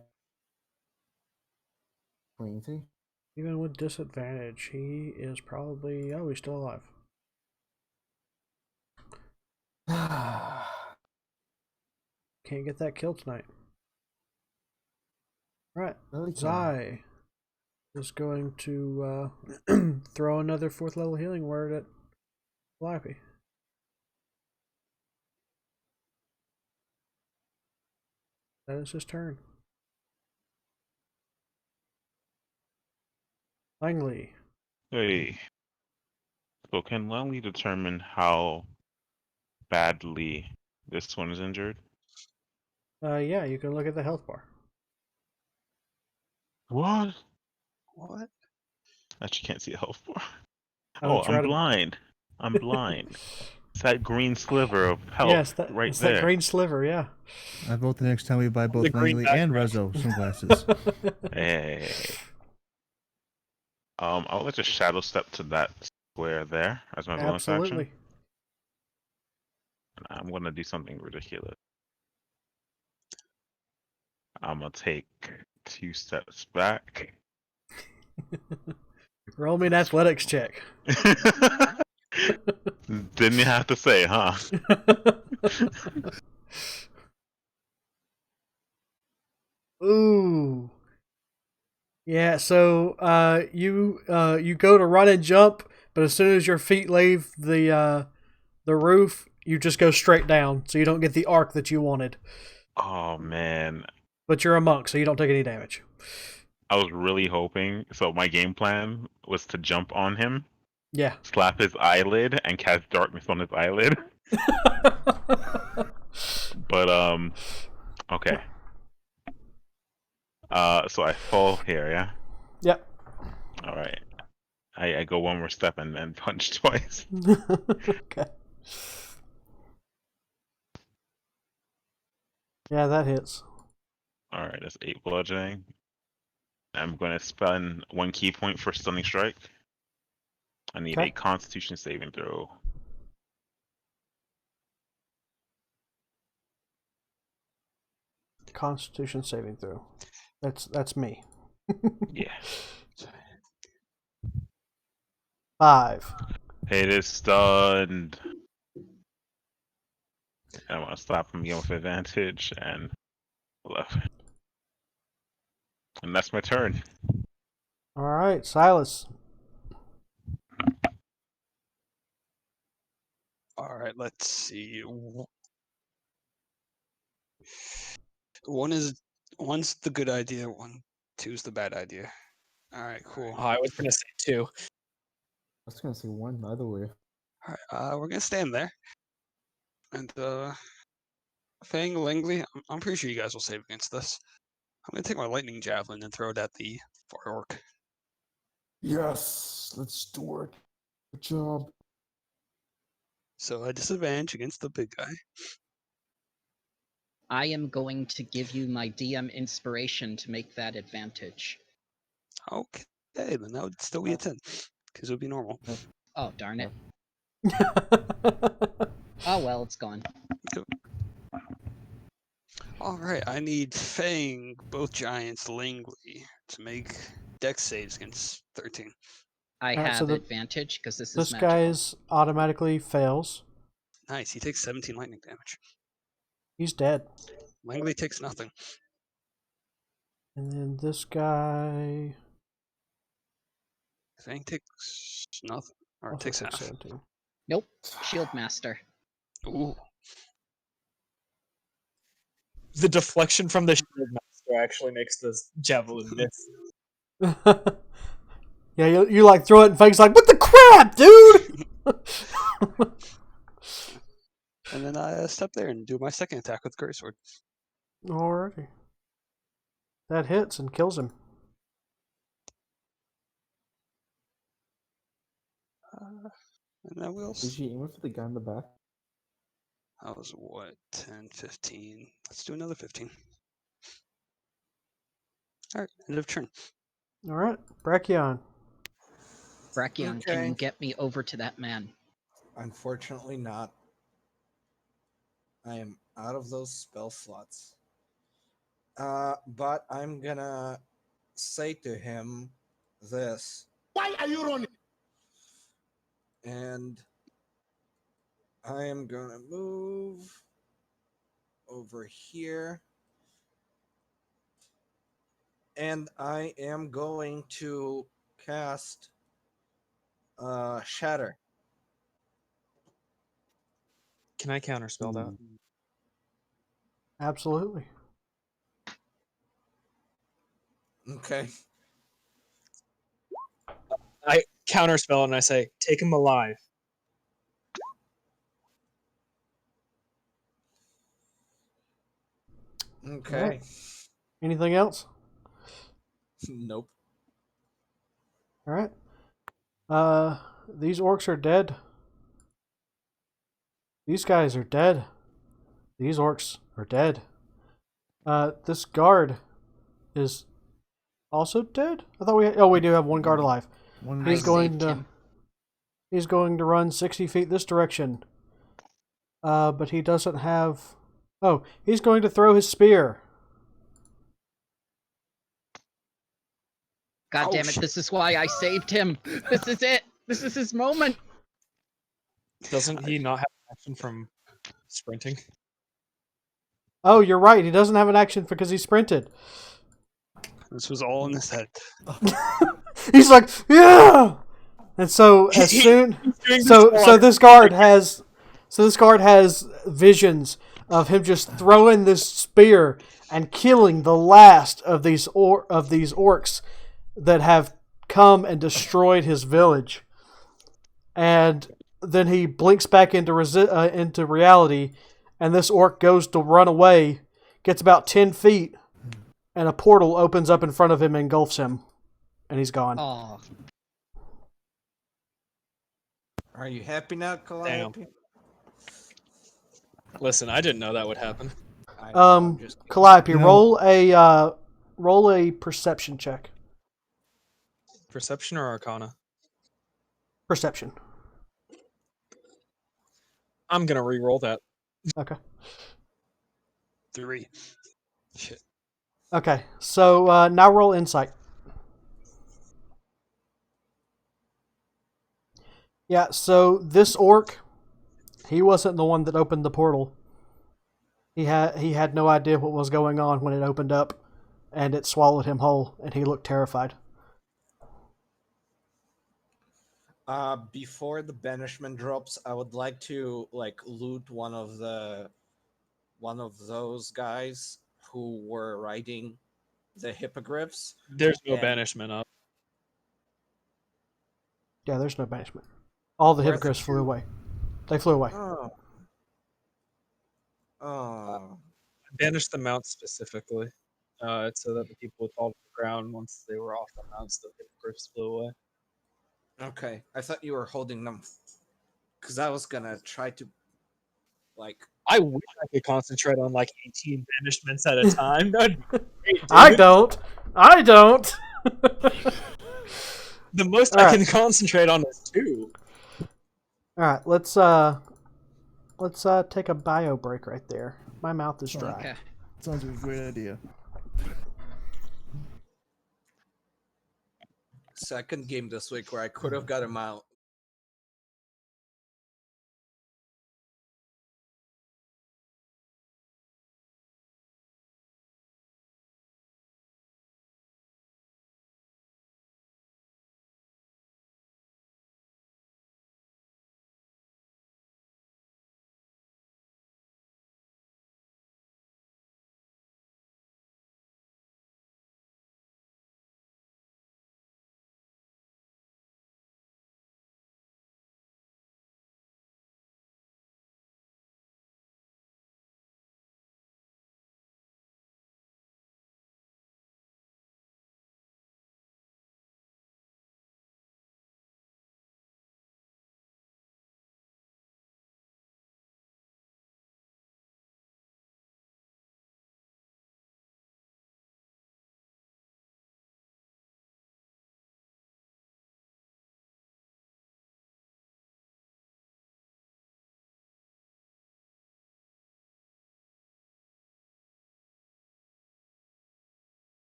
23. Even with disadvantage, he is probably... Oh, he's still alive. Can't get that kill tonight. Right. Zai is going to throw another 4th level healing word at Flappy. That is his turn. Langley. Hey. So can Langley determine how badly this one is injured? Yeah, you can look at the health bar. What? What? Actually, can't see a health bar. Oh, Oh, I'm blind. I'm blind. It's that green sliver of health yes, right it's there. that green sliver, yeah. I vote the next time we buy both Langley and Rezo sunglasses. Hey. I'll let you shadow step to that square there as my bonus Absolutely. action. I'm gonna do something ridiculous. I'm gonna take 2 steps back. Roll me an athletics check. Didn't you have to say, huh? Ooh. Yeah, so you go to run and jump, but as soon as your feet leave the roof, you just go straight down, so you don't get the arc that you wanted. Oh man, But you're a monk, so you don't take any damage. I was really hoping. So my game plan was to jump on him, Yeah. slap his eyelid, and cast darkness on his eyelid. But okay. So I fall here, yeah. Yep. All right. I go one more step and then punch twice. Okay. Yeah, that hits. All right, that's 8 bludgeoning. I'm going to spend 1 key point for stunning strike. I need Okay. a Constitution saving throw. Constitution saving throw. That's me. Yeah. 5. It is stunned. I want to stop him again with advantage and 11. And that's my turn. All right, Silas. All right, let's see. One's the good idea. Two's the bad idea. All right, cool. Oh, I was gonna say 2. I was gonna say 1 the other way. All right, we're gonna stand there. And Fang, Langley, I'm pretty sure you guys will save against this. I'm gonna take my lightning javelin and throw it at the far orc. Yes, let's do it. Good job. So a disadvantage against the big guy. I am going to give you my DM inspiration to make that advantage. Okay, then that would still be a 10, because it would be normal. Oh, darn it. Oh, well, it's gone. All right, I need Fang, both giants, Langley, to make dex saves against 13. I Alright, have so advantage because this is This magical. guy's automatically fails. Nice, he takes 17 lightning damage. He's dead. Langley takes nothing. And then this guy Fang takes nothing, or also takes takes half. 17. Nope. Shield Master. Ooh. The deflection from the shield master actually makes the javelin miss. Yeah, you like throw it and Fang's like, what the crap, dude? And then I step there and do my second attack with Greatsword. Alrighty. That hits and kills him. And then we'll. Is she aiming for the guy in the back? That was what, 10, 15. Let's do another 15. Alright, end of turn. Alright, Brachion. Brachion, can you get me over to that man? Unfortunately not. I am out of those spell slots. But I'm gonna say to him this. Why are you running? And I am gonna move over here. And I am going to cast Shatter. Can I counterspell that? Absolutely. Okay. I counterspell and I say, take him alive. Okay. Right. Anything else? Nope. Alright. These orcs are dead. These guys are dead. These orcs are dead. This guard is also dead? I thought we do have one guard alive. He's going to run 60 feet this direction. But he doesn't have... Oh, he's going to throw his spear. God damn it, this is why I saved him. This is it. This is his moment. Doesn't he not have action from sprinting? Oh, you're right. He doesn't have an action because he sprinted. This was all in his head. He's like, yeah. And so as soon, so this guard has visions of him just throwing this spear and killing the last of these orcs that have come and destroyed his village. And then he blinks back into reality, and this orc goes to run away, gets about 10 feet, and a portal opens up in front of him and engulfs him, and he's gone. Aw. Are you happy now, Calliope? Listen, I didn't know that would happen. I know, I'm just kidding. Calliope, You know- roll a perception check. Perception or Arcana? Perception. I'm gonna re-roll that. Okay. 3. Shit. Okay. So now roll insight. Yeah. So this orc, he wasn't the one that opened the portal. He had no idea what was going on when it opened up, and it swallowed him whole, and he looked terrified. Before the banishment drops, I would like to loot one of those guys who were riding the hippogriffs. There's no And- banishment up. Yeah, there's no banishment. All the Where's the hippogriffs flew two? away. They flew away. Oh. Oh. Banish the mount specifically. So that the people would fall to the ground once they were off the mounts, the hippogriffs flew away. Okay. I thought you were holding them. Because I was gonna try to I wish I could concentrate on 18 banishments at a time. That'd be great, I dude. don't. The most All I right. can concentrate on is 2. All right, let's take a bio break right there. My mouth is dry. Okay. Sounds like a great idea. second game this week where I could have got him out.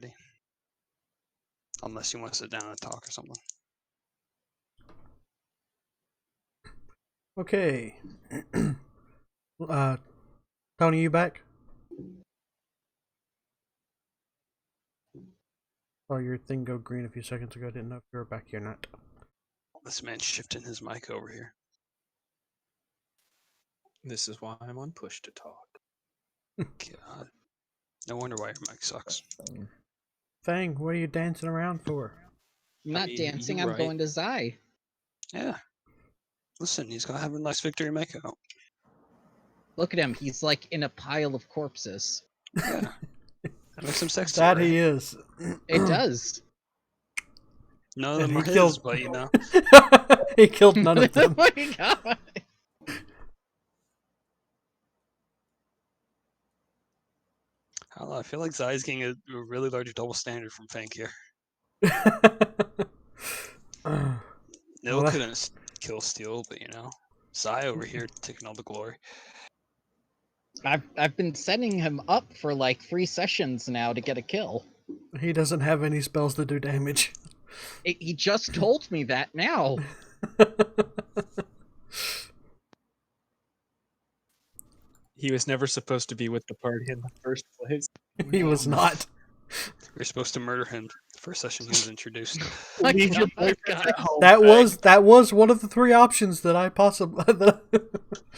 already. Unless you want to sit down and talk or something. Okay. Tony, you back? Oh, your thing go green a few seconds ago. I didn't know if you were back here or not. This man's shifting his mic over here. This is why I'm on push to talk. God. No wonder why your mic sucks. Fang, what are you dancing around for? I'm not mean, dancing, you're I'm right. going to Zai. Yeah. Listen, he's gonna have a nice victory makeout. Look at him, he's like in a pile of corpses. Yeah. That makes him sexy. That right? he is. It does. None of And them he are his, killed. but you know. He killed none of them. Oh my god. I don't know, I feel like Zai's getting a really large double standard from Fank here. Nil Well, couldn't kill Steel, but you know, Zai over here taking all the glory. I've been setting him up for like 3 sessions now to get a kill. he doesn't have any spells that do damage. He just told me that now. He was never supposed to be with the party in the first place. He was not. We were supposed to murder him the first session he was introduced. My Leave your God, boyfriend guys. at home, That was one of the 3 options that I possibly.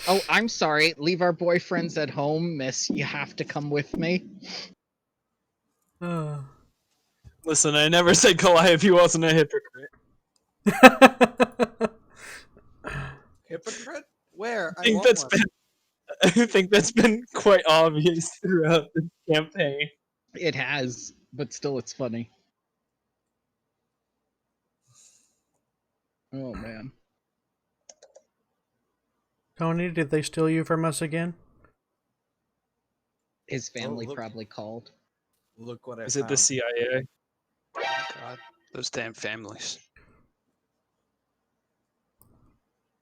Oh, I'm sorry. Leave our boyfriends at home, miss. You have to come with me. Listen, I never said Goliath. He wasn't a hypocrite. Hypocrite? Where? I think want that's one. been. I think that's been quite obvious throughout the campaign. It has, but still it's funny. Oh man. Tony, did they steal you from us again? His family look. probably called. Look what I Is it the found. CIA? Oh, God, those damn families.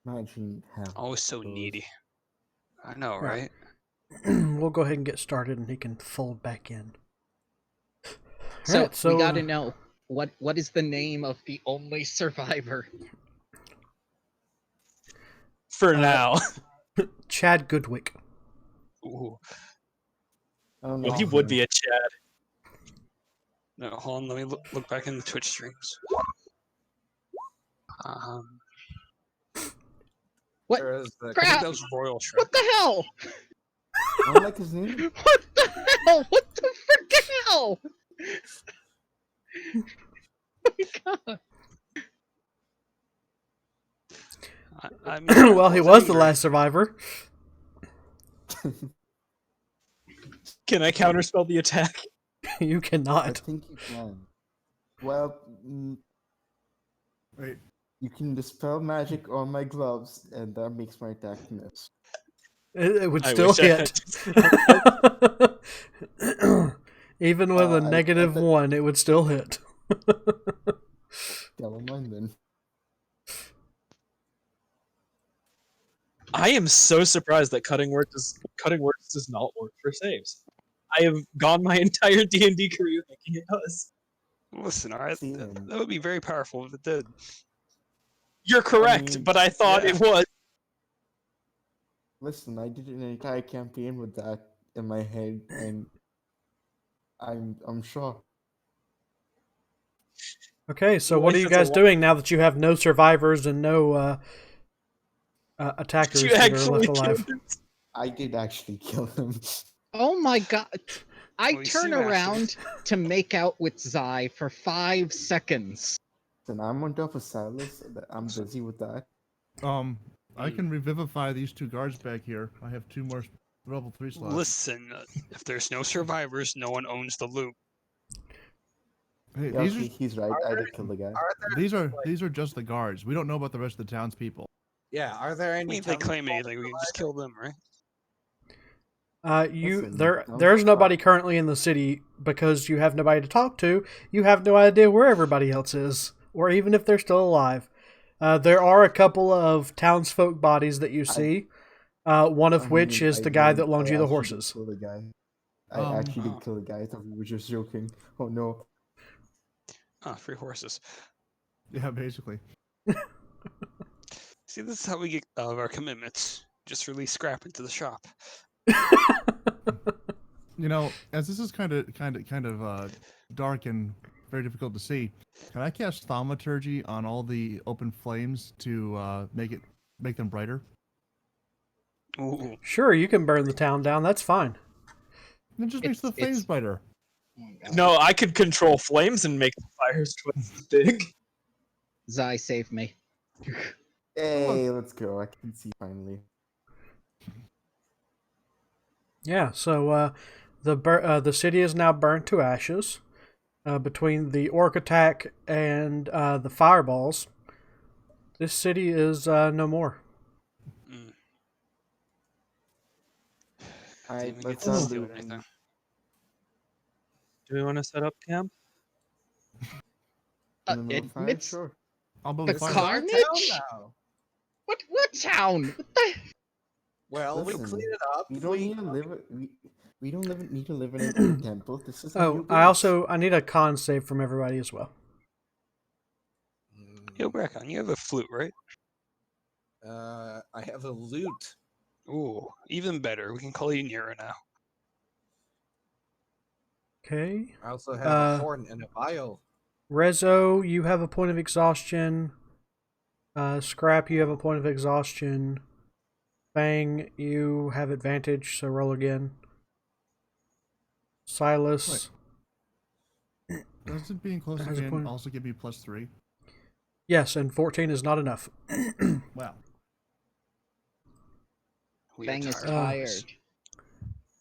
Imagine how. Always so needy. I know, Right. right? We'll go ahead and get started, and he can fold back in. So, Alright, so we gotta know what is the name of the only survivor? For now. Chad Goodwick. Ooh. I don't Well, know. he would be a Chad. No, hold on, let me look back in the Twitch streams. What? There is the I think Crap! that was Royal Shrek. What the hell? I don't like his name. What the hell? What the freaking hell? Oh my god. I mean, Well, he was the last survivor. Can I counterspell the attack? You I cannot. think you can. Well, Wait, you can dispel magic on my gloves, and that makes my attack miss. It would I still wish I hit. Even with a I negative thought- 1, it would still hit. Never mind then. I am so surprised that cutting words does not work for saves. I have gone my entire D&D career thinking it does. Listen, alright, See, that would be very powerful if it did. You're correct, mean, but I thought yeah. it was. Listen, I did an entire campaign with that in my head, and I'm sure. Okay, so Well, what are if you it's a guys lo- doing now that you have no survivors and no attackers You that are actually left alive? killed him. I did actually kill him. Oh my god. I Well, you turn see, Master. around to make out with Zai for 5 seconds. Then I'm on top of Silas. I'm busy with that. I can revivify these 2 guards back here. I have 2 more level 3 slots. Listen, if there's no survivors, no one owns the loot. Hey, Yeah, these okay, he's right. I did kill the guy. these are just the guards. We don't know about the rest of the townspeople. Yeah, are there I any? mean, if they towns claim called anything, we can just kill them, right? Listen, There's nobody currently in the city because you have nobody to talk to. You have no idea where everybody else is, or even if they're still alive. There are a couple of townsfolk bodies that you see. One of which is the guy that loaned you the horses. Kill the guy. I actually Oh. did kill a guy. I thought we were just joking. Oh no. Ah, free horses. Yeah, basically. See, this is how we get out of our commitments. Just release scrap into the shop. You know, as this is kind of dark and very difficult to see, can I cast thaumaturgy on all the open flames to make them brighter? Ooh. Sure, you can burn the town down. That's fine. It just makes the flames brighter. No, I could control flames and make the fires twice as big. Zai, save me. Hey, let's go. I can see finally. Yeah. So the city is now burnt to ashes. Between the orc attack and the fireballs, this city is no more. Mm. Alright, Didn't even get let's to start steal looting. anything. Do we want to set up camp? In the middle of fire? It's Sure. I'll build the a fire. carnage. Now. What town? What the? Well, we Listen, clean it up. We don't need to live. We don't need to live in a temple. This is a new Oh, base. I need a con save from everybody as well. Yo, Brackon, you have a flute, right? I have a lute. Ooh, even better. We can call you Nira now. Okay. I also have a horn and a vial. Rezo, you have a point of exhaustion. Scrap, you have a point of exhaustion. Fang, you have advantage, so roll again. Silas. Doesn't being close Has a again point. also give me +3? Yes, and 14 is not enough. Wow. We Fang are is tired. tired.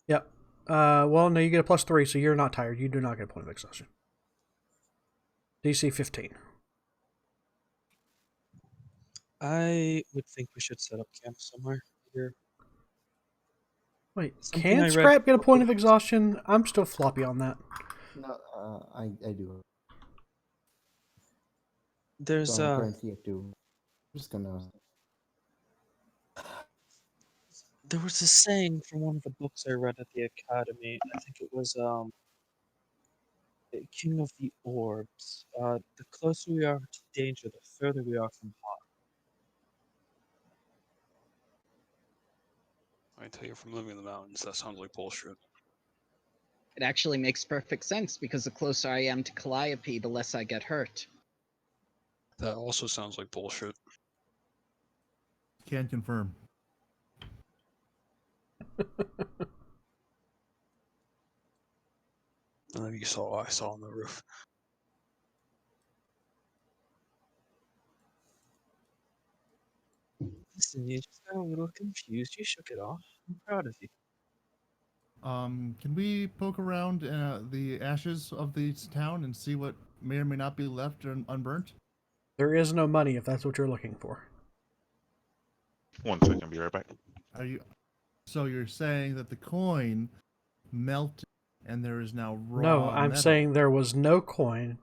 Yep. Well, no, you get a +3, so you're not tired. You do not get a point of exhaustion. DC 15. I would think we should set up camp somewhere here. Wait, Something can I read- Scrap get a point of exhaustion? I'm still floppy on that. No, I do. There's So I'm currently at 2. I'm just gonna. there was a saying from one of the books I read at the academy. I think it was King of the Orbs. The closer we are to danger, the further we are from harm. I tell you, from living in the mountains, that sounds like bullshit. It actually makes perfect sense because the closer I am to Calliope, the less I get hurt. That also sounds like bullshit. Can confirm. None of you saw what I saw on the roof. Listen, you just got a little confused. You shook it off. I'm proud of you. Can we poke around the ashes of the town and see what may or may not be left unburnt? There is no money if that's what you're looking for. 1 second, be right back. Are you? So you're saying that the coin melted and there is now raw No, I'm metal. saying there was no coin.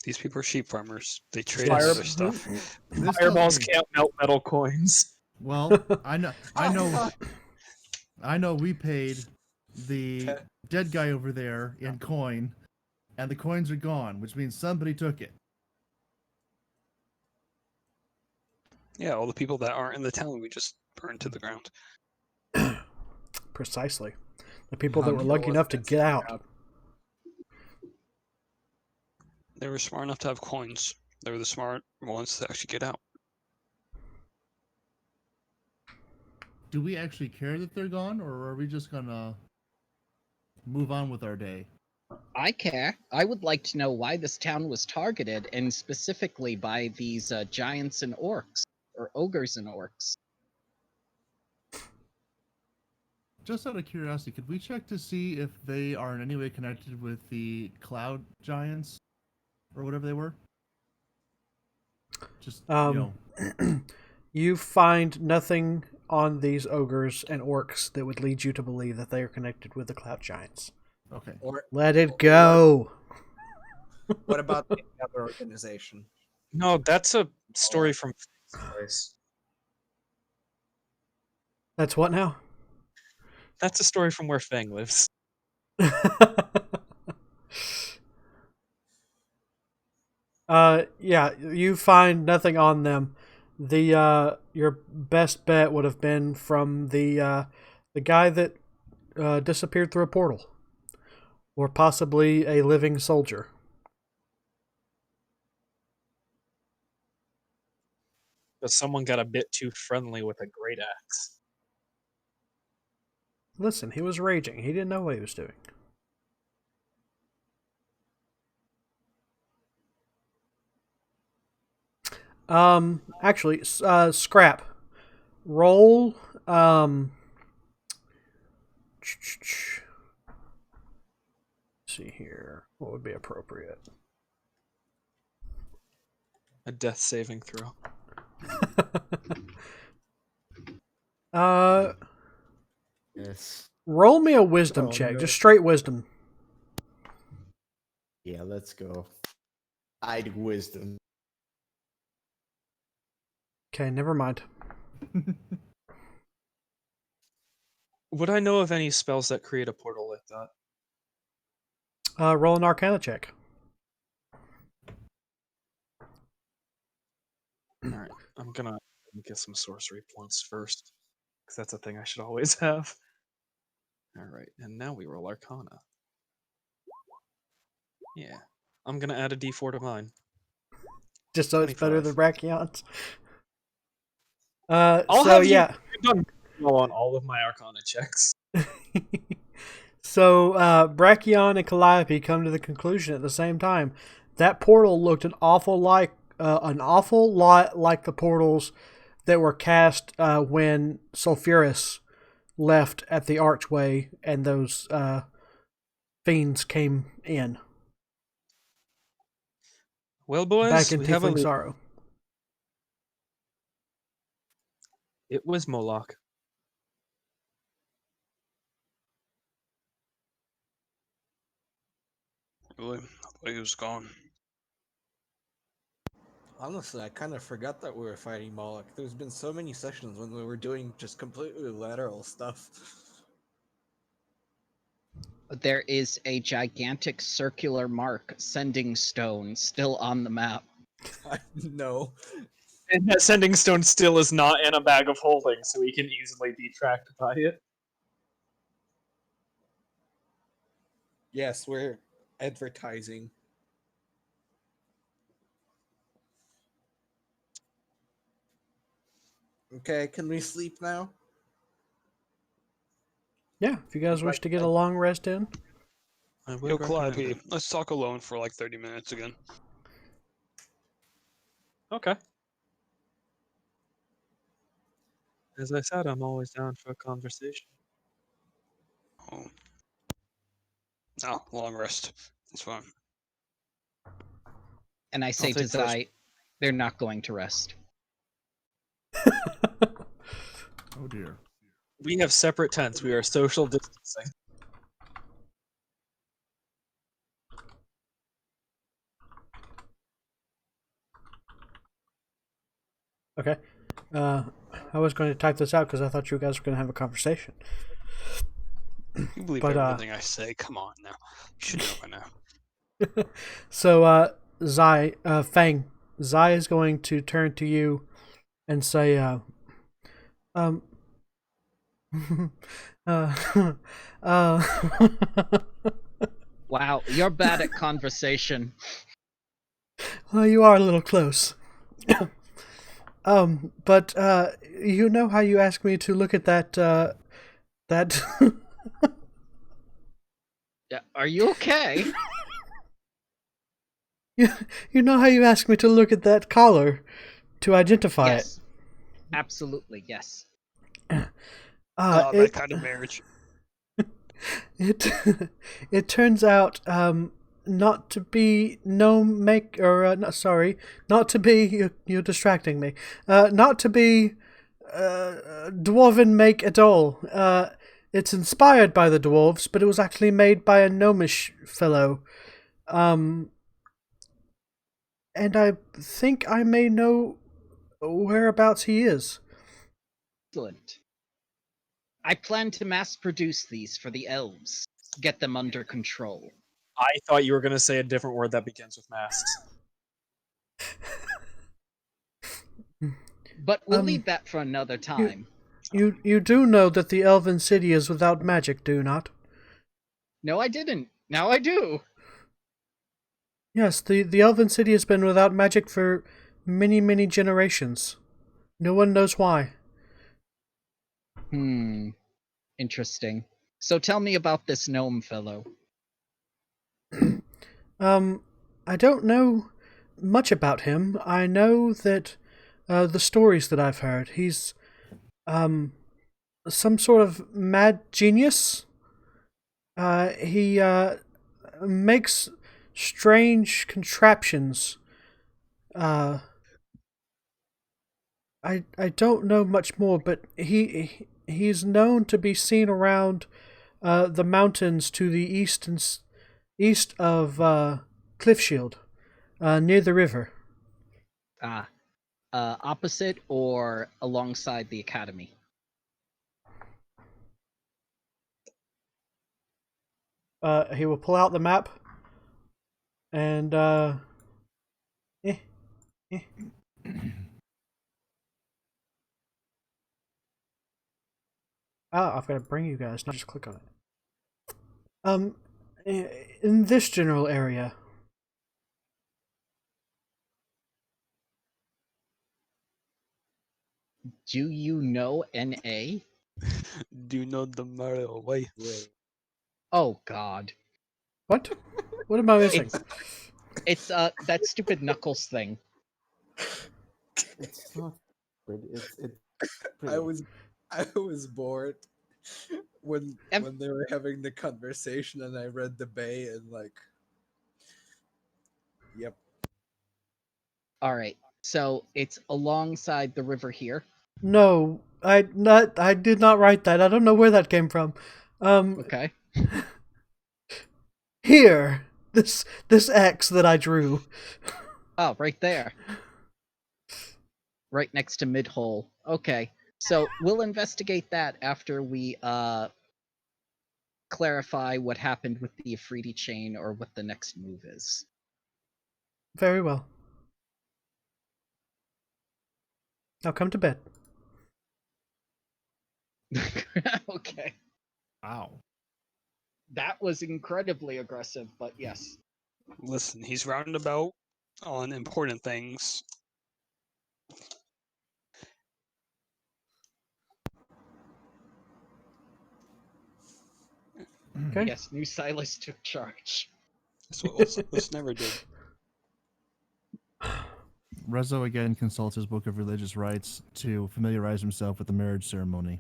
These people are sheep farmers. They trade Yes. other stuff. This Fireballs tells me- can't melt metal coins. Well, I know. We paid the dead guy over there in coin, and the coins are gone, which means somebody took it. Yeah, all the people that aren't in the town, we just burned to the ground. Precisely. The people that were Hunter lucky was enough to against get the out. crowd. They were smart enough to have coins. They were the smart ones to actually get out. Do we actually care that they're gone, or are we just gonna move on with our day? I care. I would like to know why this town was targeted, and specifically by these giants and orcs, or ogres and orcs. Just out of curiosity, could we check to see if they are in any way connected with the cloud giants, or whatever they were? Just You find nothing on these ogres and orcs that would lead you to believe that they are connected with the cloud giants. Okay. Or Let it go. what about the other organization? No, that's a story from place. That's what now? That's a story from where Fang lives. Yeah, you find nothing on them. The your best bet would have been from the guy that disappeared through a portal, or possibly a living soldier. But someone got a bit too friendly with a great axe. Listen, he was raging. He didn't know what he was doing. Actually, scrap. Roll. See here. What would be appropriate? A death saving throw. Yes. Roll me a wisdom Oh, check. no. Just straight wisdom. Yeah, let's go. I'd wisdom. Okay, never mind. Would I know of any spells that create a portal like that? Roll an Arcana check. Alright, I'm gonna get some sorcery points first, because that's a thing I should always have. Alright, and now we roll Arcana. Yeah. I'm gonna add a d4 to mine. Just so it's better 25. than Brachion's. I'll So have yeah. you done well on all of my Arcana checks. So Brachion and Calliope come to the conclusion at the same time that portal looked an awful lot like the portals that were cast when Sulfuris left at the archway and those fiends came in. Well, boys, Back in we have a Tiefling lead. Sorrow. It was Moloch. Really? I thought he was gone. Honestly, I kind of forgot that we were fighting Moloch. There's been so many sessions when we were doing just completely lateral stuff. There is a gigantic circular mark, Sending Stone, still on the map. No. And that sending stone still is not in a bag of holding, so we can easily be tracked by it. Yes, we're advertising. Okay, can we sleep now? Yeah, if you guys wish to get a long rest in. I would Yo, recommend Calliope, it. let's talk alone for like 30 minutes again. Okay. As I said, I'm always down for a conversation. Oh. No, long rest. That's fine. And I say to take first. Zai, they're not going to rest. Oh dear. We have separate tents. We are social distancing. Okay. I was going to type this out because I thought you guys were going to have a conversation. You believe But, everything I say. Come on now. You should know by now. So, Zai, Fang, Zai is going to turn to you and say, uh, Wow, you're bad at conversation. well, you are a little close. But, you know how you asked me to look at that. Yeah, are you okay? You know how you asked me to look at that collar to identify Yes. Absolutely, yes. it. That kind of marriage. It it turns out not to be not to be you're distracting me. Not to be dwarven make at all. It's inspired by the dwarves, but it was actually made by a gnomish fellow. And I think I may know whereabouts he is. Excellent. I plan to mass produce these for the elves. get them under control. I thought you were going to say a different word that begins with masks. But we'll Um, leave that for another time. You do know that the Elven City is without magic, do you not? No, I didn't. Now I do. Yes, the Elven City has been without magic for many, many generations. No one knows why. Interesting. So tell me about this gnome fellow. I don't know much about him. I know that the stories that I've heard. He's some sort of mad genius. He makes strange contraptions. I don't know much more, but he's known to be seen around the mountains to the east of Cliffshield, near the river. Opposite or alongside the academy? He will pull out the map and eh. Ah, I've got to bring you guys, not just click on it. In this general area. Do you know NA? Do you know the Mario way? Oh God. What? What am I missing? It's that stupid Knuckles thing. It's not pretty. It's I pretty. was bored when they were having the conversation, and I read the bay and like, yep. All right. So it's alongside the river here. No, I did not write that. I don't know where that came from. Okay. Here, this X that I drew. Oh, right there. Right next to Mid-Hole. Okay. So we'll investigate that after we clarify what happened with the Afridi chain or what the next move is. Very well. Now come to bed. Okay. Wow. That was incredibly aggressive, but yes. Listen, he's roundabout on important things. Okay. Yes, New Silas took charge. That's what let's never did. Rezo again consults his book of religious rites to familiarize himself with the marriage ceremony.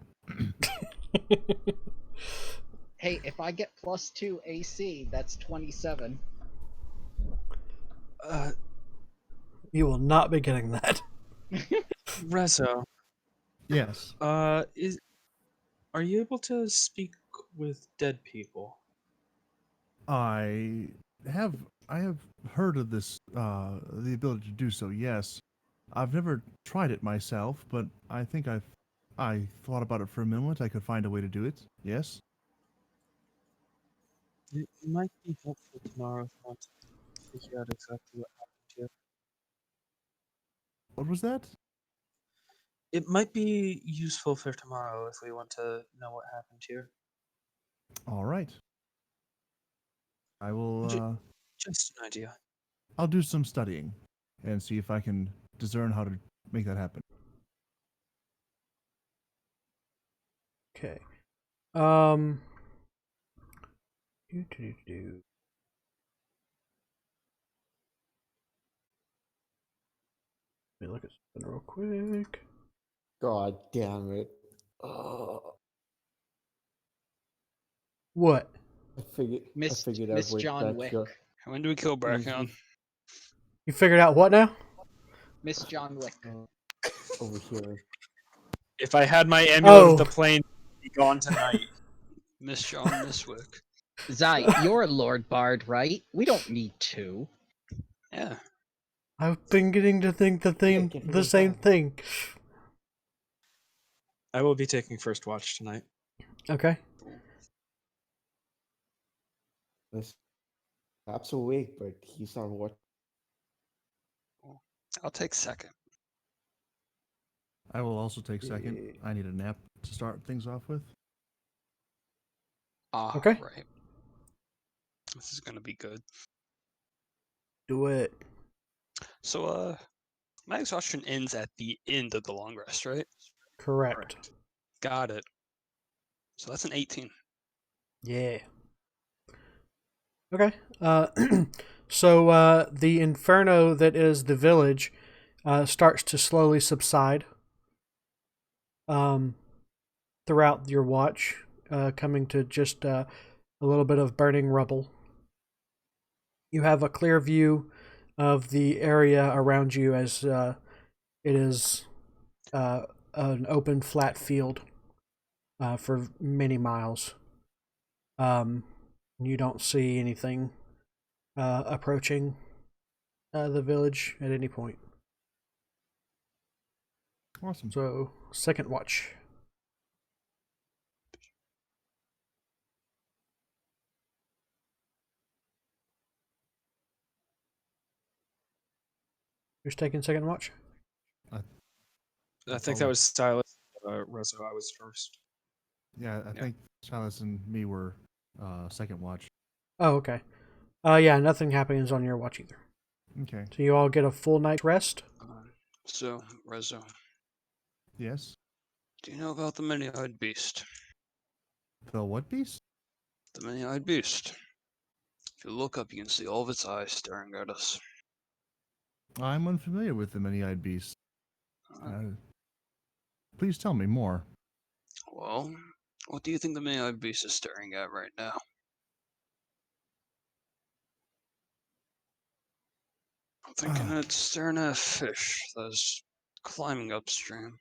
Hey, if I get +2 AC, that's 27. You will not be getting that. Rezo, Yes. are you able to speak with dead people? I have heard of this the ability to do so, yes. I've never tried it myself, but I think I thought about it for a moment. I could find a way to do it. Yes. It might be helpful tomorrow if you want to figure out exactly what happened here. What was that? It might be useful for tomorrow if we want to know what happened here. All right. I will Just an idea. I'll do some studying and see if I can discern how to make that happen. Okay. Let me look at something real quick. God damn it! What? I figured out Miss where John that Wick. When do we kill Brachion? You figured out what now? Miss John Wick. over here. If I had my amulet Oh. of the plane, it'd be gone tonight. Miss John Miswick. Zai, you're a Lord Bard, right? We don't need two. Yeah. I've been getting to think the same thing. I will be taking first watch tonight. Okay. Listen, Cap's awake, but he's not watching. I'll take second. I will also take second. Yeah. I need a nap to start things off with. Ah, Okay. right. This is gonna be good. Do it. So, my exhaustion ends at the end of the long rest, right? Correct. Got it. So that's an 18. Yeah. Okay. So the inferno that is the village starts to slowly subside um, throughout your watch, coming to just a little bit of burning rubble. You have a clear view of the area around you as it is an open, flat field for many miles. You don't see anything approaching the village at any point. Awesome. So, second watch. Who's taking second watch? I think that was Silas. Rezo, I was first. Yeah, I think Silas and me were second watch. Oh, okay. Yeah, nothing happens on your watch either. Okay. So you all get a full night's rest. So, Rezo, Yes. do you know about the many-eyed beast? The what beast? The many-eyed beast. If you look up, you can see all of its eyes staring at us. I'm unfamiliar with the many-eyed beast. Please tell me more. Well, what do you think the many-eyed beast is staring at right now? I'm thinking it's staring at a fish that is climbing upstream.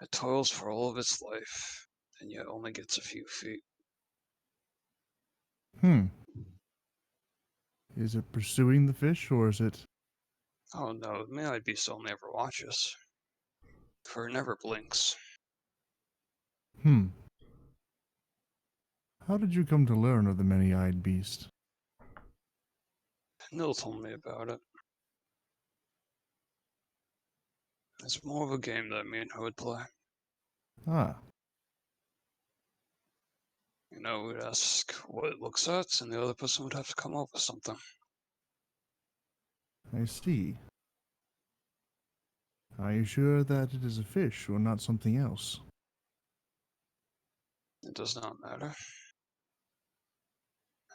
It toils for all of its life, and yet only gets a few feet. Is it pursuing the fish, or is it... Oh no, the many-eyed beast only ever watches. For it never blinks. How did you come to learn of the many-eyed beast? Nil told me about it. It's more of a game that me and her would play. Ah, You know, we'd ask what it looks at, and the other person would have to come up with something. I see. Are you sure that it is a fish or not something else? It does not matter.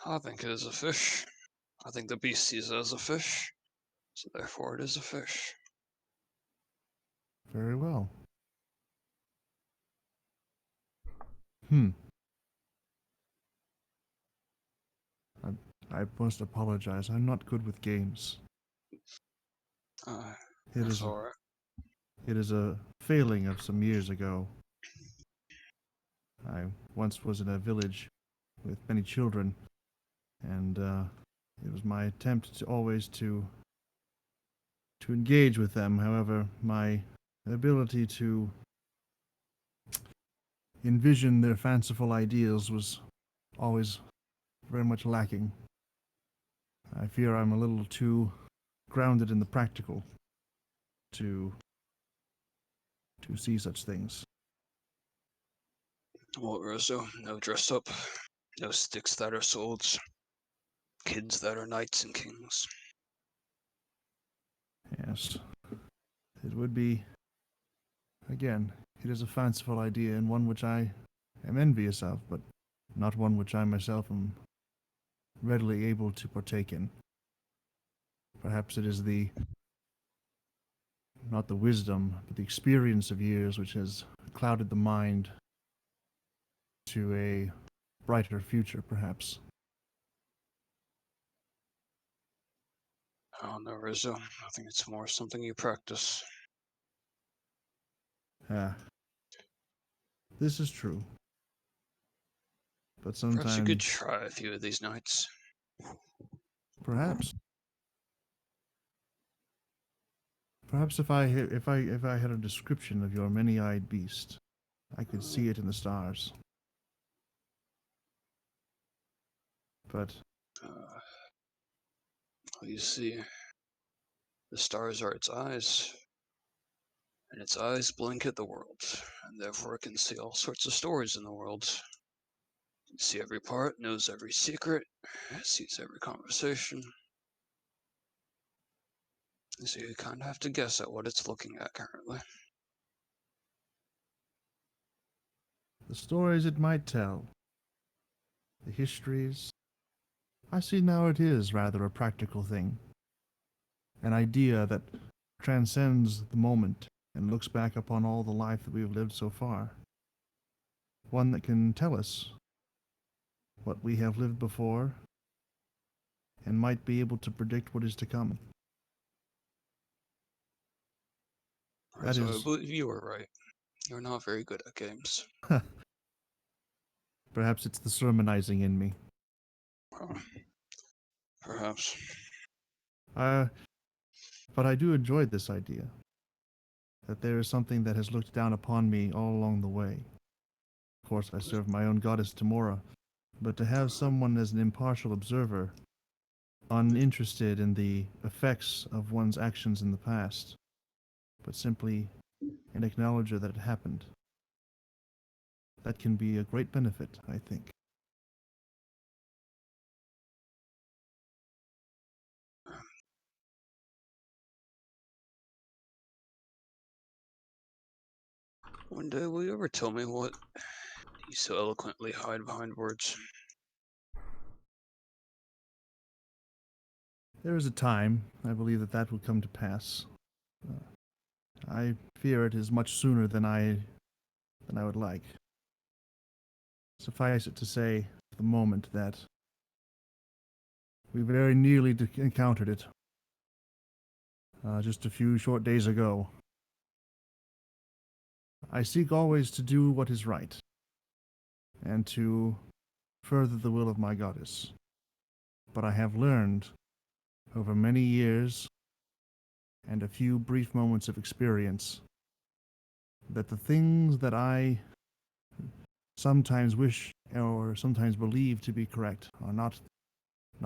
I think it is a fish. I think the beast sees it as a fish, so therefore it is a fish. Very well. I must apologize. I'm not good with games. That's alright. It is a failing of some years ago. I once was in a village with many children, and it was my attempt to always to engage with them. However, my ability to envision their fanciful ideals was always very much lacking. I fear I'm a little too grounded in the practical to see such things. Well, Rosso, no dress up, no sticks that are swords, kids that are knights and kings. Yes. It would be, again, it is a fanciful idea and one which I am envious of, but not one which I myself am readily able to partake in. Perhaps it is not the wisdom, but the experience of years which has clouded the mind to a brighter future, perhaps. Oh no, Rizzo. I think it's more something you practice. This is true. But sometimes... Perhaps you could try a few of these nights. Perhaps. Perhaps if I had a description of your many-eyed beast, I could see it in the stars. But Well, you see, the stars are its eyes, and its eyes blink at the world, and therefore it can see all sorts of stories in the world. It can see every part, knows every secret, sees every conversation. So you kind of have to guess at what it's looking at currently. the stories it might tell, the histories, I see now it is rather a practical thing. An idea that transcends the moment and looks back upon all the life that we have lived so far. One that can tell us what we have lived before and might be able to predict what is to come. That So I is, believe you were right. You're not very good at games. perhaps it's the sermonizing in me. Perhaps. But I do enjoy this idea that there is something that has looked down upon me all along the way. Of course, I serve my own goddess Tamora, but to have someone as an impartial observer, uninterested in the effects of one's actions in the past, but simply an acknowledger that it happened, that can be a great benefit, I think. One day, will you ever tell me what you so eloquently hide behind words? There is a time, I believe, that that will come to pass. I fear it is much sooner than I would like. Suffice it to say, at the moment, that we very nearly encountered it just a few short days ago. I seek always to do what is right, and to further the will of my goddess. But I have learned, over many years and a few brief moments of experience, that the things that I sometimes wish or sometimes believe to be correct are not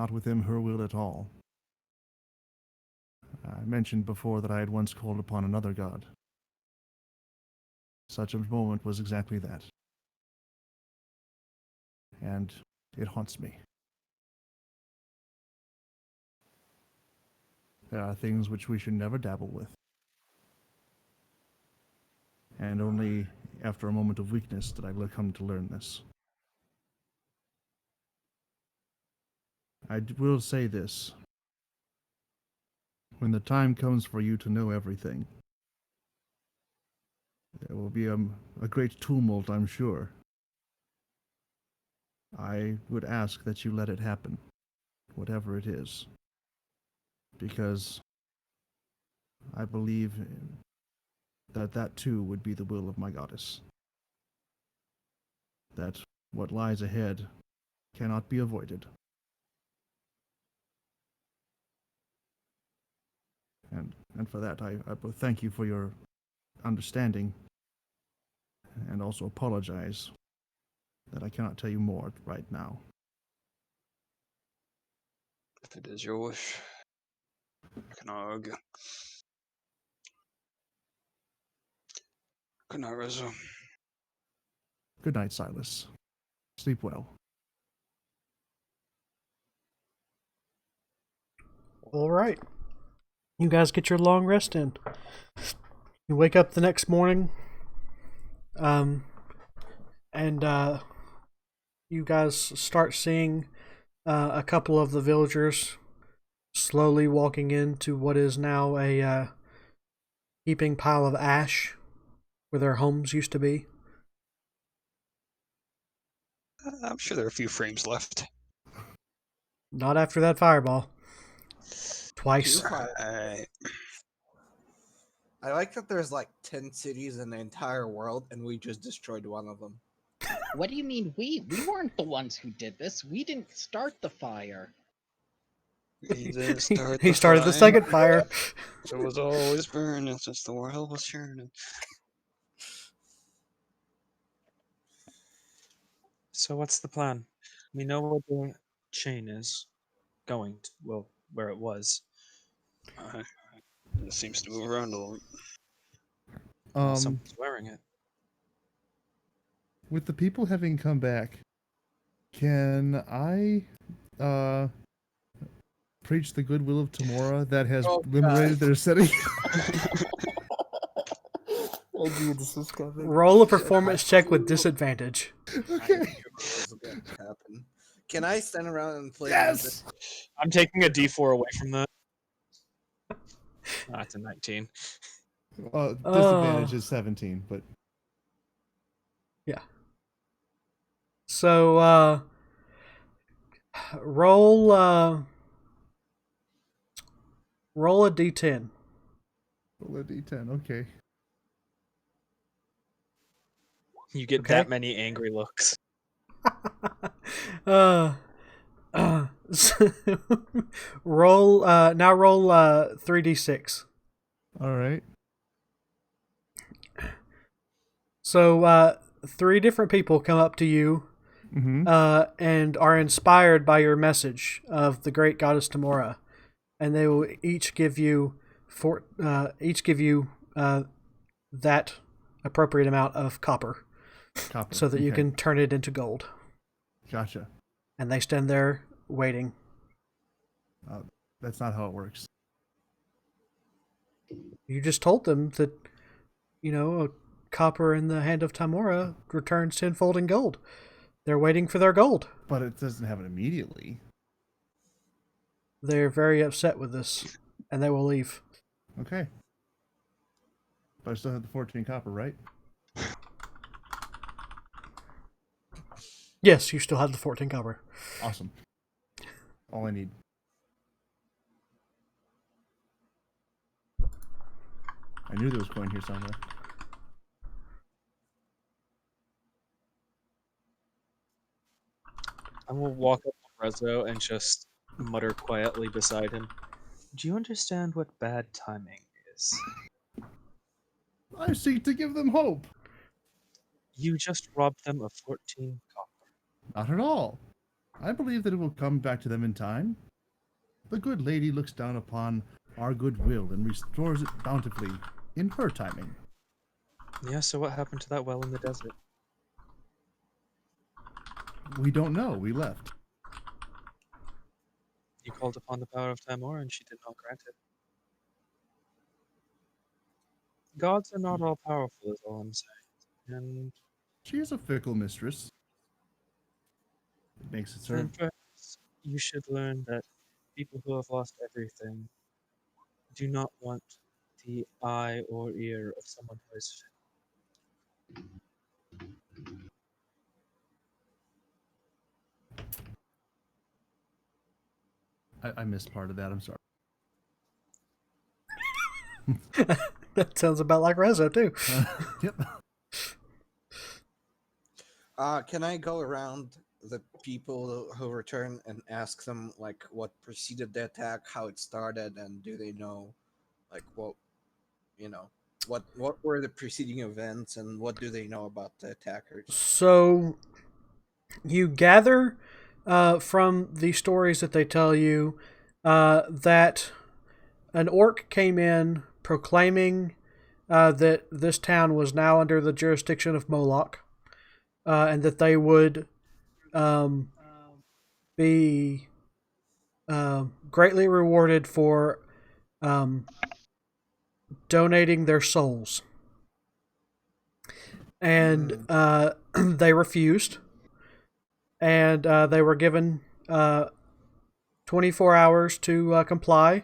within her will at all. I mentioned before that I had once called upon another god. Such a moment was exactly that. And it haunts me. There are things which we should never dabble with. And only after a moment of weakness did I come to learn this. I will say this. When the time comes for you to know everything, there will be a great tumult, I'm sure. I would ask that you let it happen, whatever it is, because I believe that that too would be the will of my goddess. That what lies ahead cannot be avoided. And for that, I both thank you for your understanding and also apologize that I cannot tell you more right now. If it is your wish, I cannot argue. Good night, Rizzo. Good night, Silas. Sleep well. All right. You guys get your long rest in. You wake up the next morning, and you guys start seeing a couple of the villagers slowly walking into what is now a heaping pile of ash where their homes used to be. I'm sure there are a few frames left. Not after that fireball. Twice. Right. I like that there's like 10 cities in the entire world and we just destroyed one of them. What do you mean we? We weren't the ones who did this. We didn't start the fire. He didn't start He the started the fire. second fire. It was always burning since the world was churning. So what's the plan? We know we're doing. chain is going to, well, where it was. It seems to move around a lot. Well, someone's wearing it. With the people having come back, can I preach the goodwill of Tamora that has liberated their city? I knew this was coming. Roll a performance check with disadvantage. Okay. I knew it was going to happen. Can I stand around and play Yes! I'm taking a D4 away from that. That's a 19. Disadvantage is 17, but Yeah. So, roll a d10. roll a d10. Okay. You get Okay. that many angry looks. Roll now roll 3d6. All right. So 3 different people come up to you Mm-hmm. and are inspired by your message of the great goddess Tamora, and they will each give you that appropriate amount of copper, so that you okay. can turn it into gold. Gotcha. And they stand there waiting. That's not how it works. You just told them that, a copper in the hand of Tamora returns tenfold in gold. They're waiting for their gold. But it doesn't happen immediately. They're very upset with this, and they will leave. Okay. But I still have the 14 copper, right? Yes, you still have the 14 copper. Awesome. All I need. I knew there was coin here somewhere. I will walk up to Rezo and just mutter quietly beside him. Do you understand what bad timing is? I seek to give them hope. You just robbed them of 14 copper. Not at all. I believe that it will come back to them in time. The good lady looks down upon our goodwill and restores it bountifully in her timing. Yeah, so what happened to that well in the desert? We don't know. We left. You called upon the power of Tamora and she did not grant it. Gods are not all powerful, is all I'm saying. And She is a fickle mistress. It makes it serve. and perhaps you should learn that people who have lost everything do not want the eye or ear of someone who is I missed part of that. I'm sorry. That sounds about like Rezo, too. Yep. Can I go around the people who return and ask them like what preceded the attack, how it started, and do they know, like what were the preceding events, and what do they know about the attackers? So you gather from the stories that they tell you that an orc came in proclaiming that this town was now under the jurisdiction of Moloch, and that they would be greatly rewarded for donating their souls. And they refused, and they were given 24 hours to comply,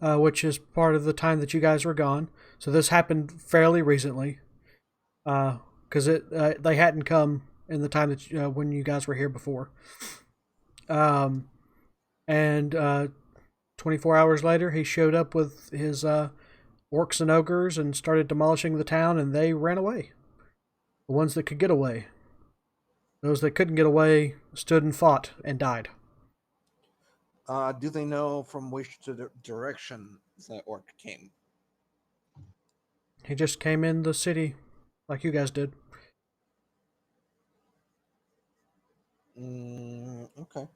which is part of the time that you guys were gone. So this happened fairly recently, because they hadn't come in the time that when you guys were here before. And 24 hours later, he showed up with his orcs and ogres and started demolishing the town, and they ran away. The ones that could get away. Those that couldn't get away stood and fought and died. Do they know from which direction the orc came? He just came in the city like you guys did. Okay.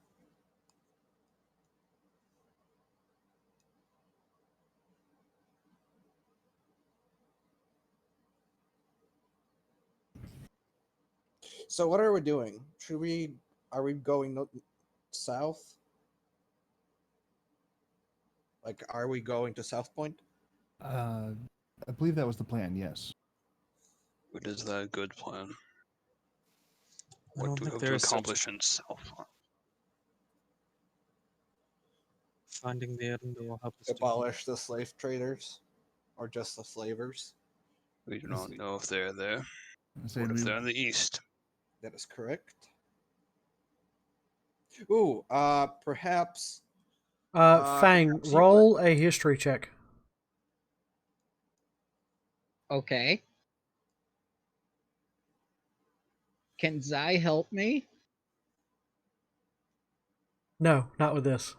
So what are we doing? Are we going south? Like, are we going to South Point? I believe that was the plan. Yes. What is that a good plan? I What don't do we think hope there to is such accomplish in South? finding the end will help us do. Abolish the slave traders, or just the slavers? We do not know if they're there. I say What if we, they're in the east? That is correct. Ooh, perhaps. Fang, Perhaps you roll a history check. Okay. Can Zai help me? No, not with this.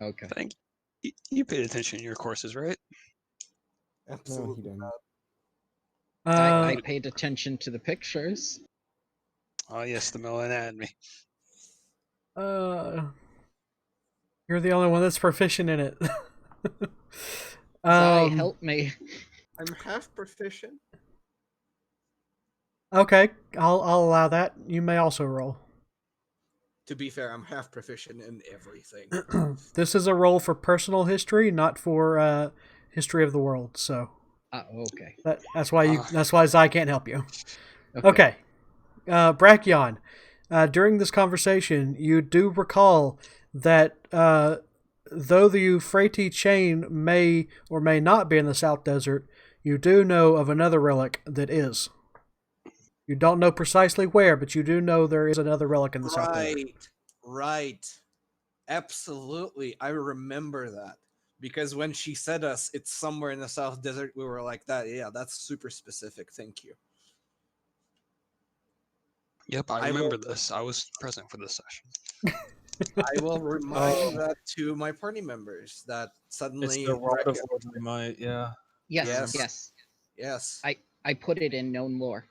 Okay. Thank you. You paid attention in your courses, right? No, absolutely he didn't. I paid attention to the pictures. Oh yes, the melon anatomy. You're the only one that's proficient in it. Zai, help me. I'm half proficient. Okay, I'll allow that. You may also roll. To be fair, I'm half proficient in everything. This is a roll for personal history, not for history of the world. So Okay. that's why Zai can't help you. Okay. Okay. Brachion, during this conversation, you do recall that though the Euphrates chain may or may not be in the South Desert, you do know of another relic that is. You don't know precisely where, but you do know there is another relic in the South Desert. Right. Absolutely. I remember that. Because when she said us, it's somewhere in the South Desert, we were like, yeah, that's super specific. Thank you. Yep, I remember this. I was present for this session. I will remind that to my party members that It's suddenly. the rod of Lord we might, yeah. Yes. I put it in known lore.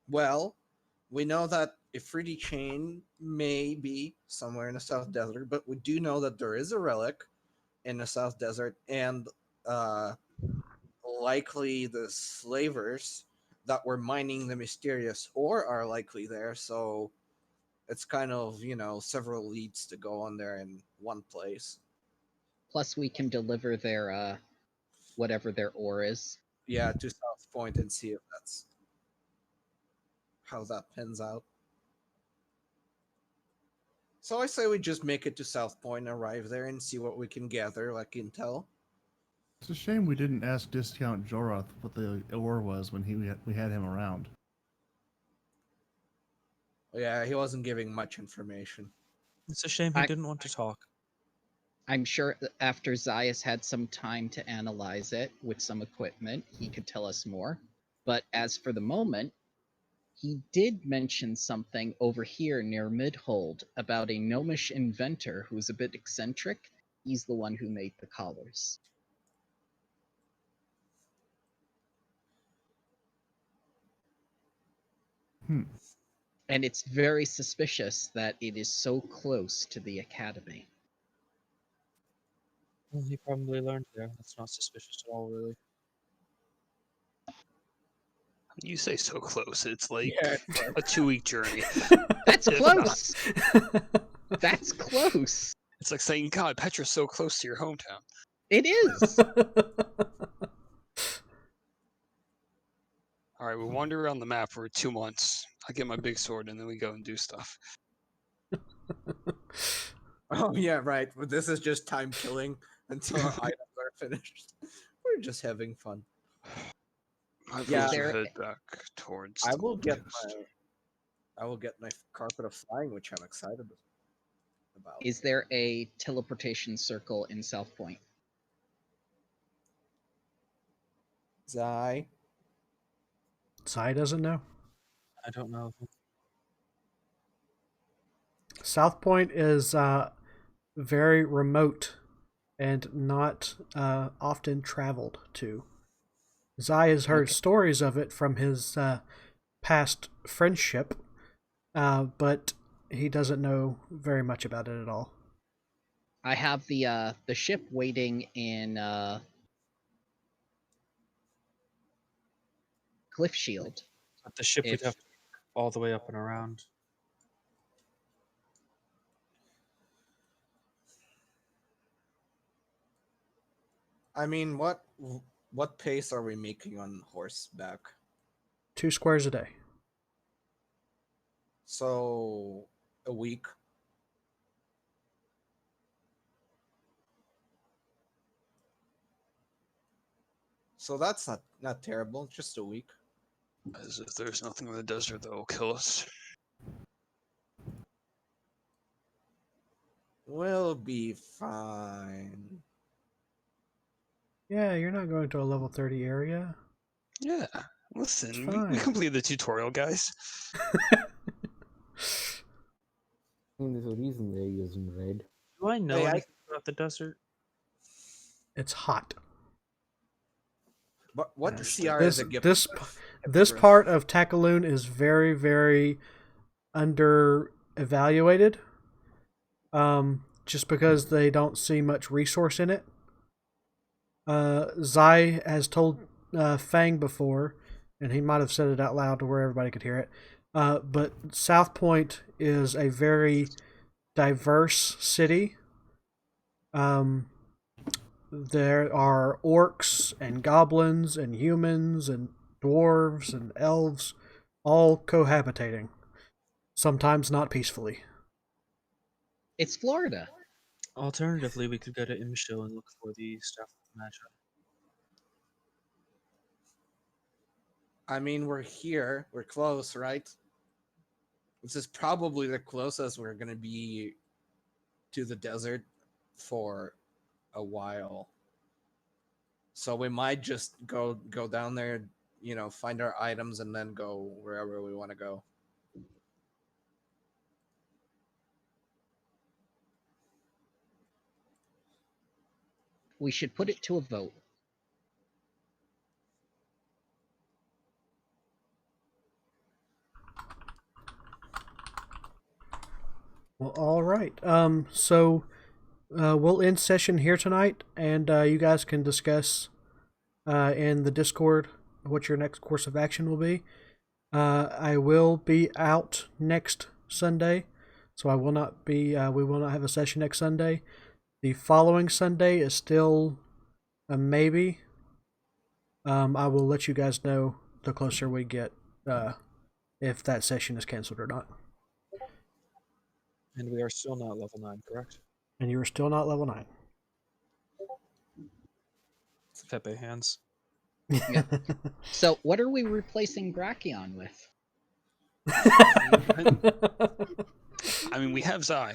Well, we know that Ifriti chain may be somewhere in the South Desert, but we do know that there is a relic in the South Desert, and likely the slavers that were mining the mysterious ore are likely there. So it's kind of, several leads to go on there in one place. Plus, we can deliver their whatever their ore is. Yeah, to South Point and see if that's how that pans out. So I say we just make it to South Point, arrive there, and see what we can gather, like intel. it's a shame we didn't ask Discount Joroth what the ore was when we had him around. Yeah, he wasn't giving much information. It's a shame he didn't want to talk. I'm sure after Zaius had some time to analyze it with some equipment, he could tell us more. But as for the moment, he did mention something over here near Midhold about a gnomish inventor who's a bit eccentric. He's the one who made the collars. And it's very suspicious that it is so close to the academy. Well, he probably learned there. That's not suspicious at all, really. You say so close. It's like a 2-week journey. That's If close. That's close. It's like saying, God, Petra's so close to your hometown. It is. All right, we wander around the map for 2 months. I get my big sword, and then we go and do stuff. Oh yeah, right. But this is just time killing until our items are finished. We're just having fun. I Yeah. head back towards. I the will get coast. my carpet of flying, which I'm excited about. Is there a teleportation circle in South Point? Zai. Zai doesn't know. I don't know. South Point is very remote and not often traveled to. Zai has heard stories of it from his past friendship, but he doesn't know very much about it at all. I have the ship waiting in cliff shield. But the ship would If- have to go all the way up and around. I mean, what pace are we making on horseback? 2 squares a day. So a week. So that's not terrible. Just a week. As if there's nothing in the desert that will kill us. We'll be fine. Yeah, you're not going to a level 30 area. Yeah. Listen, It's we fine. completed the tutorial, guys. I mean, there's a reason they're using red. Do I know Hey, anything about the desert? It's hot. But what Yes. CR This is it? this part of Takaloon is very, very under evaluated. Just because they don't see much resource in it. Zai has told Fang before, and he might have said it out loud to where everybody could hear it. But South Point is a very diverse city. There are orcs and goblins and humans and dwarves and elves all cohabitating, sometimes not peacefully. It's Florida. Alternatively, we could go to Imsho and look for the Staff of the Magi. I mean, we're here. We're close, right? This is probably the closest we're gonna be to the desert for a while. So we might just go down there, find our items, and then go wherever we want to go. We should put it to a vote. Well, all right. So we'll end session here tonight, and you guys can discuss in the Discord what your next course of action will be. I will be out next Sunday, so I will not be. We will not have a session next Sunday. The following Sunday is still a maybe. I will let you guys know the closer we get if that session is canceled or not. And we are still not level 9, correct? And you are still not level 9. Pepe hands. Yeah. So, what are we replacing Brachion with? I mean, we have Zai.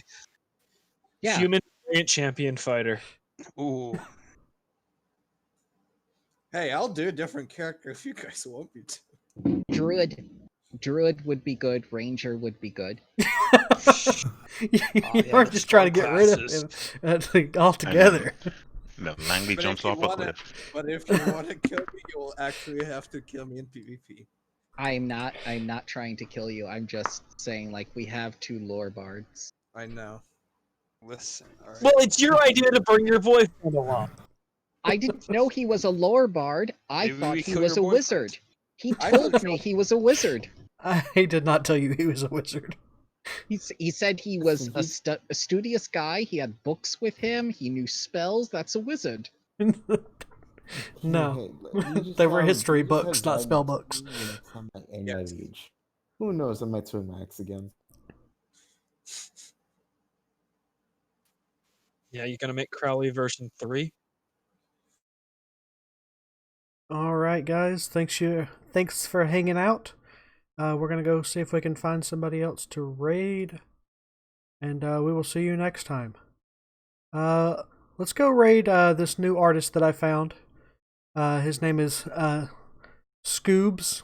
Yeah. Human variant champion fighter. Ooh. Hey, I'll do a different character if you guys want me to. Druid would be good. Ranger would be good. You aren't just trying to get rid of him altogether. No, Langley But jumps if you off a wanna- cliff. But if you want to kill me, you will actually have to kill me in PvP. I'm not trying to kill you. I'm just saying, like, we have 2 lore bards. I know. Listen, all right. Well, it's your idea to bring your boyfriend along. I didn't know he was a lore bard. I Maybe thought we he kill was a your boyfriend. wizard. He I told thought me so. he was a wizard. I did not tell you he was a wizard. He said he was a studious guy. He had books with him. He knew spells. That's a wizard. No. You just They were have- history you just books, have not Zai spell next to books. me and it's not my any Yes. age. Who knows? I might swim max again. Yeah, you gonna make Crowley version 3? All right, guys. Thanks for hanging out. We're gonna go see if we can find somebody else to raid, and we will see you next time. Let's go raid this new artist that I found. His name is Scoobs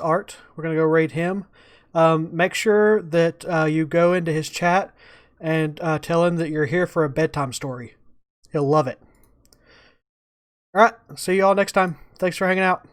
Art. We're gonna go raid him. Make sure that you go into his chat and tell him that you're here for a bedtime story. He'll love it. All right, see you all next time. Thanks for hanging out.